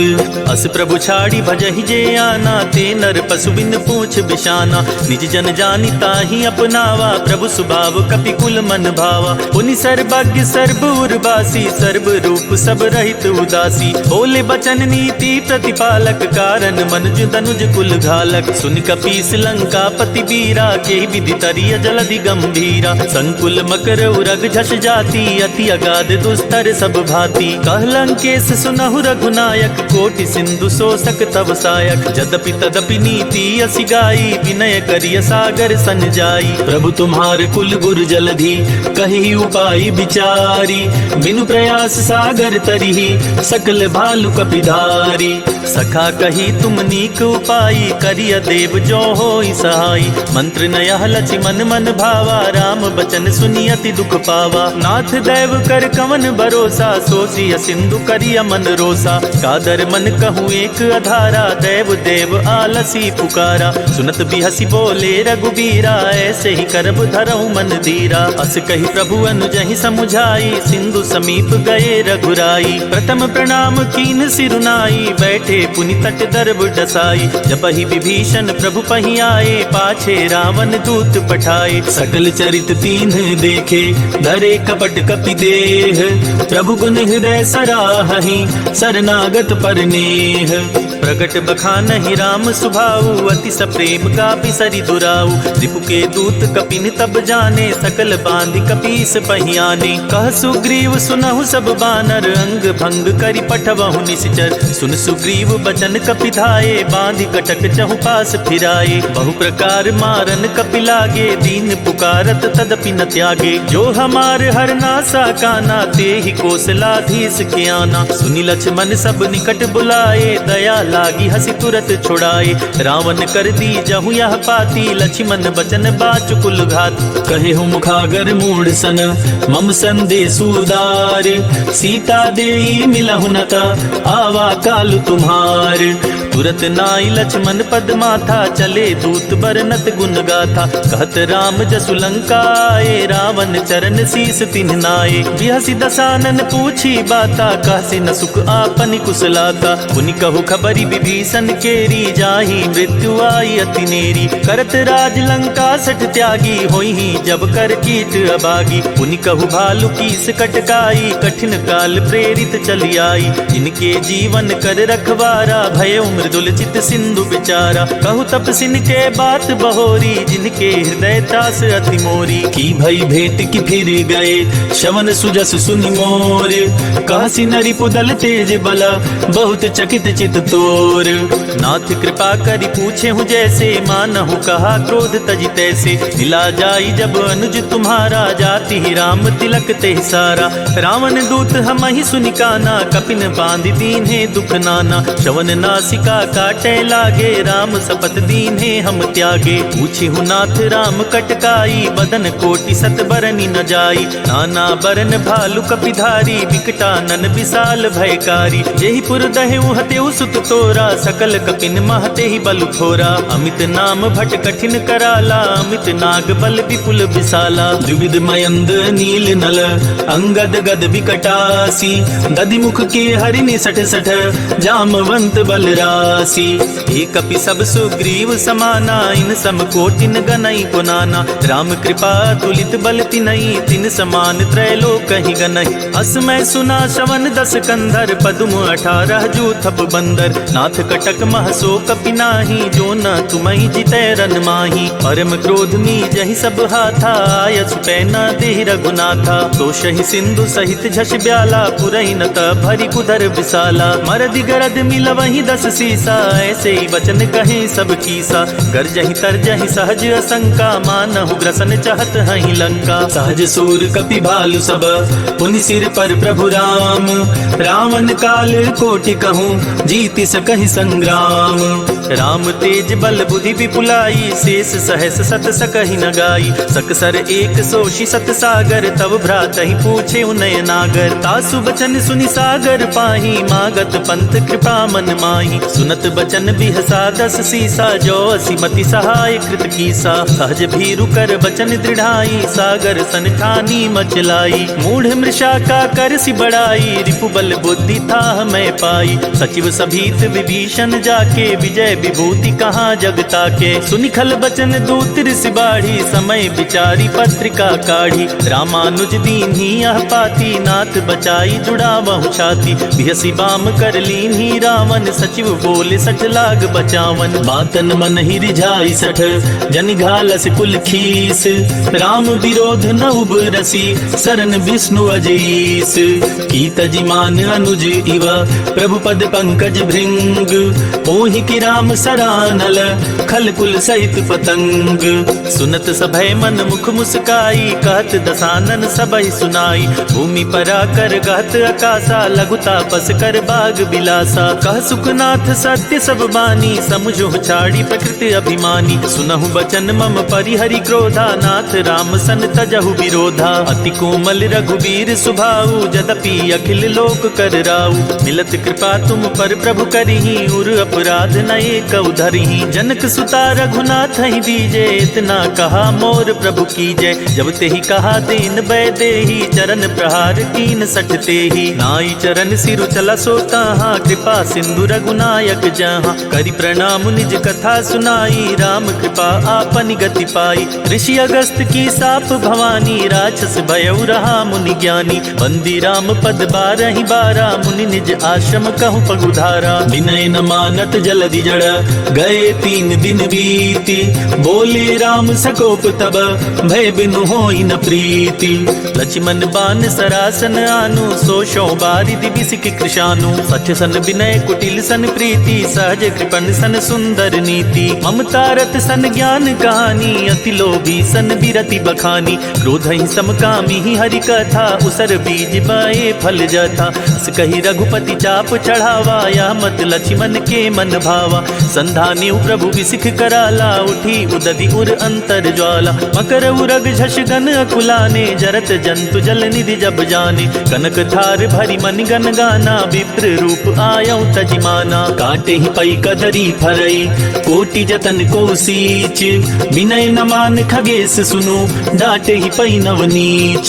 अस प्रभु छाड़ी भजहि जे आना, ते नर पशु बिन पूछ बिशाना। निज जन जानि ताहि अपनावा, प्रभु सुभाव कपि कुल मन भावा। पुनि सर्वज्ञ सर्व उर्वासी, सर्व रूप सब रहित उदासी। बोले बचन नीति प्रतिपालक, कारण मनुज तनुज कुल घालक। सुनि कपीस लंका पति बीरा, के विधि तरिय जलधि गंभीरा। संकुल मकर उरग झष जाति, अति अगाध दुस्तर सब भांति। कह लंकेश सुनहु रघुनायक, कोटि सिंधु शोषक तव सायक। यद्यपि तदपि नीति असि गाई, विनय करिय सागर सन जाई। प्रभु तुम्हार कुल गुर जलधि, कहि उपाय विचारी। बिनु प्रयास सागर तरिहि, सकल भालु कपिधारी। सखा कही तुम नीक उपाई, करिय देव जो होई सहाई। मंत्र नयह लछि मन मन भावा, राम बचन सुनि अति दुख पावा। नाथ दैव कर कवन भरोसा, सोसिय सिंधु करिय मन रोसा। कादर मन कहूँ एक अधारा, दैव देव आलसी पुकारा। सुनत बिहसी बोले रघुबीरा, ऐसे ही करब धरऊ मन धीरा। अस कही प्रभु अनुजहि समुझाई, सिंधु समीप गए रघुराई। प्रथम प्रणाम कीन सिरुनाई, बैठे पुनि तट दर्भ डसाई। जपहि विभीषण प्रभु पहि आए, पाछे रावण दूत पठाए। सकल चरित तीन्ह देखे, धरे कपट कपि देह। प्रभु गुण हृदय सराहहि, शरणागत पर नेह। प्रगट बखानहि राम सुभाऊ, अति सप्रेम कापि सरि दुराऊ। रिपु के दूत कपिन तब जाने, सकल बांधि कपीस पहियाने। कह सुग्रीव सुनहु सब बानर, अंग भंग करि पठवहु निश्चर। सुन सुग्रीव बचन कपि धाये, बांधि कटक चहु पास फिराए। बहु प्रकार मारन कपि लागे, दीन पुकारत तदपि न त्यागे। जो हमार हरनासा काना, ते ही कौशलाधीश के आना। सुनि लक्ष्मण सब निकट बुलाए, दया लागी हसी तुरत छुड़ाए। रावण कर दी जहु यह पाती, लक्ष्मण बचन बाचु कुल घात। कहे हूँ मुखागर मूढ़ सन, मम संदेश उदार। सीता देई मिलहु नता, आवा काल तुम्हार। तुरत नाई लक्ष्मण पद माथा, चले दूत बरनत गुण गाथा। कहत राम जसु लंका आए, रावण चरण शीस तिन्ह नाए। बिहसी दसानन पूछी बाता, कहसी न सुख आपनि कुशलाता। पुनि कहु खबरी विभीषण केरी, जाहि मृत्यु आई अति नेरी। करत राज लंका सठ त्यागी, होई जब कर कीट अबागी। पुनि कहु भालु कीस कटकाई, कठिन काल प्रेरित चली आई। इनके जीवन कर रखवारा, भय मृदुल चित सिंधु विचारा। कहु तपसिन के बात बहोरी, जिनके हृदय त्रास अति मोरी। की भई भेंट की फिर गए, शवन सुजस सुनि मोर। कहसी नरि पुदल तेज बला, बहुत चकित चित तोर। नाथ कृपा करि पूछे हूँ जैसे, मानहु कहा क्रोध तजि तैसे। मिला जाई जब अनुज तुम्हारा, जाति ही राम तिलक ते सारा। रावण दूत हम ही सुनि काना, कपिन बांधि दीन्हे दुख नाना। श्रवण नासिका काटे लागे, राम सपत दीन्हे हम त्यागे। पूछे हूँ नाथ राम कटकाई, बदन कोटि सत बरनि न जाई। नाना बरन भालु कपिधारी, विकटानन विशाल भयकारी। जेहि पुर दहेउ हतेउ सुत तोरा, सकल कपिन महते ही बलु थोरा। अमित नाम भट कठिन कराला, अमित नाग बल विपुल विशाला। द्विविध मयंद नील नल, अंगद गद विकटासी। दधि मुख के हरिनि सठ सठ, जामवंत बलरासी। एक कपि सब सुग्रीव समाना, इन सम कोटिन गनई पुनाना। राम कृपा तुलित बल तिनई, तिन समान त्रैलोक ही गनई। अस मैं सुना श्रवण दस कंधर, पदुम 18 जूथप बंदर। नाथ कटक महसो कपि नाही, जो न तुमहि जितै रन माही। परम क्रोध मी जहि सब हाथा, आयसु पैना देहि रघुनाथा। तो शहि सिंधु सहित झष ब्याला, पुरहि न त भरि कुधर विशाला। मरदि गरद मिलवहि 10 सीसा, ऐसे ही वचन कहे सब कीसा। गरजहि तरजहि सहज असंका, मानहु ग्रसन चाहत हहि लंका। सहज सूर कपि भालु सब, पुनि सिर पर प्रभु राम। रावण काल कोटि कहूँ, जीति सकहि संग्राम। राम तेज बल बुद्धि विपुलाई, शेष सहस सत सकहि न गाई। सकसर एक सोषि सत सागर, तब भ्रातहि पूछे उनय नागर। तासु बचन सुनि सागर पाही, मागत पंथ कृपा मन माही। सुनत बचन बिहसा दस सीसा, जो असिमति सहाय कृत कीसा। सहज भीरु कर बचन दृढ़ाई, सागर सन ठानी मचलाई। मूढ़ मृषा का कर सि बड़ाई, रिपु बल बुद्धि था मैं पाई। सचिव सभीत विभीषण जाके, विजय विभूति कहाँ जगता के। सुनि खल बचन दूत ऋषि बाढ़ी, समय विचारी पत्रिका काढ़ी। रामानुज दीन्ही यह पाती, नाथ बचाई जुड़ावहु छाती। बिहसी बाम कर लीन्ही रावण, सचिव बोले सठ लाग बचावन। बातन मन ही रिझाई सठ, जनि घालस कुल खीस। राम विरोध न उबरसी, सरन विष्णु अजीस। की तजिमान अनुज इव, प्रभु पद पंकज भृंग। मोहि की राम सरानल, खल कुल सहित पतंग। सुनत सभय मन मुख मुस्काई, कहत दसानन सबहि सुनाई। भूमि परा कर गहत आकाशा, लघु तापस कर बाग बिलासा। कह सुखनाथ सत्य सब बानी, समुझो छाड़ी प्रकृति अभिमानी। सुनहु बचन मम परिहरि क्रोधा, नाथ राम सन तजहु विरोधा। अति कोमल रघुबीर सुभाऊ, जदपि अखिल लोक कर राऊ। मिलत कृपा तुम पर प्रभु करिही, उर अपराध नये कउ धरिही। जनक सुता रघुनाथ ही दीजे, इतना कहा मोर प्रभु कीजय। जब तेहि कहा दीन बैदेही, चरण प्रहार कीन सठ तेहि। नाई चरण सिरु चला सोताहा, कृपा सिंधु रघुनायक जहाँ। करि प्रणाम निज कथा सुनाई, राम कृपा आपन गति पाई। ऋषि अगस्त की साप भवानी, राक्षस भयउ रहा मुनि ज्ञानी। बंदी राम पद बारहि बारा, मुनि निज आश्रम कहु पगुधारा। विनय न मानत जलधि जड़, गए 3 दिन बीती। बोले राम सकोप तब, भय बिनु होई न प्रीति। लक्ष्मण बान सरासन आनु, सोशो बारिधि बिसिक कृशानु। सच सन विनय कुटिल सन प्रीति, सहज कृपण सन सुंदर नीति। ममता रत सन ज्ञान कहानी, अति लोभी सन बिरति बखानी। क्रोध ही समकामी ही हरि कथा, उसर बीज बाए फल जथा। कही रघुपति चाप चढ़ावा, या मत लक्ष्मण के मन भावा। संधान्यु प्रभु विसिख कराला, उठी उदधि उर अंतर ज्वाला। मकर उरग झष गन अकुलाने, जरत जंतु जल निधि जब जाने। कनक थार भरी मन गन गाना, विप्र रूप आयौ तजिमाना। काटे ही पई कदरी फरई, कोटि जतन को सीच। विनय न मान खगेश सुनु, डाटे ही पई नवनीच।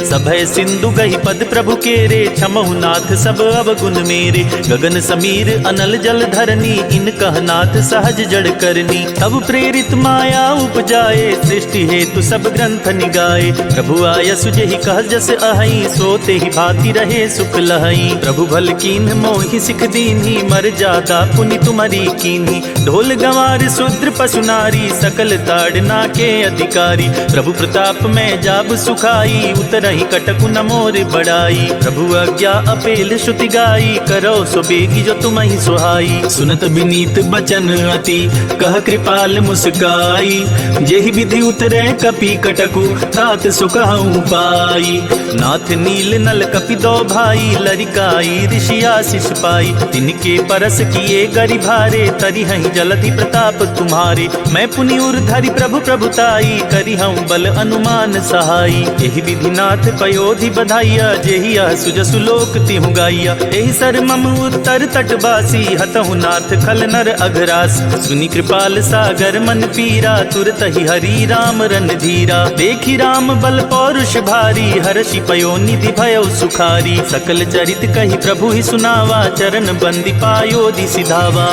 सभय सिंधु गही पद प्रभु केरे, क्षमहु नाथ सब अवगुण मेरे। गगन समीर अनल जल धरनी, इन कहनाथ सहज जड़ करनी। तब प्रेरित माया उपजाए, सृष्टि हेतु सब ग्रंथ निगाए। प्रभु आय सुजहि कह जस अहई, सोते ही भांति रहे सुख लहई। प्रभु भल कीन्ह मोहि सिख दीन्ही, मर जादा पुनि तुम्हारी कीन्ही। ढोल गंवार शूद्र पशु नारी, सकल ताड़ना के अधिकारी। प्रभु प्रताप में जाब सुखाई, उतरहि कटकु न मोर बड़ाई। प्रभु आज्ञा अपेल श्रुति गाई, करो सो बेगी जो तुम्हि सुहाई। सुनत विनीत बचन अति, कह कृपाल मुस्काई। जेहि विधि उतरे कपि कटकु, तात सुखहु पाई। नाथ नील नल कपि दो भाई, लरिकाई ऋषि आशीष पाई। तिनके परस किए गरि भारे, तरिहहि जलधि प्रताप तुम्हारे। मैं पुनि उर धरि प्रभु प्रभुताई, करिहउँ बल अनुमान सहाई। एहि विधि नाथ पयोधि बधाइया, जेहि यह सुजसु लोक तिहु गाइया। एहि सर मम उत्तर तटवासी, हतहु नाथ खल नर अघरास। सुनि कृपाल सागर मन पीरा, तुरत ही हरि राम रन धीरा। देखि राम बल पौरुष भारी, हर्षि पयो निधि भयो सुखारी। सकल चरित कहि प्रभु ही सुनावा, चरण बंदी पायोधि सिधावा।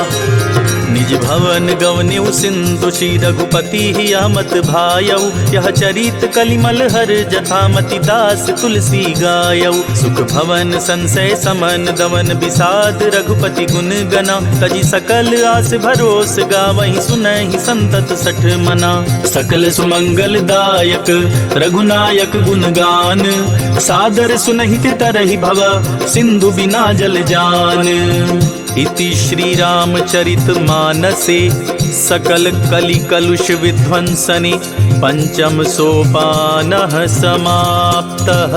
निज भवन गवन्यु सिंधु, श्री रघुपति ही अमत भायऊ। यह चरित कलिमल हर, जथामति दास तुलसी गायऊ। सुख भवन संशय समन, दवन विषाद रघुपति गुण गना। तजी सकल आस भरोस, गावहि सुनहि संतत सठ मना। सकल सुमंगल दायक, रघुनायक गुणगान। सादर सुनहि तरहि भव, सिंधु बिना जल जान। इति श्री रामचरित मानसे, सकल कलि कलुष विध्वंसने। पंचम सोपानः समाप्तः।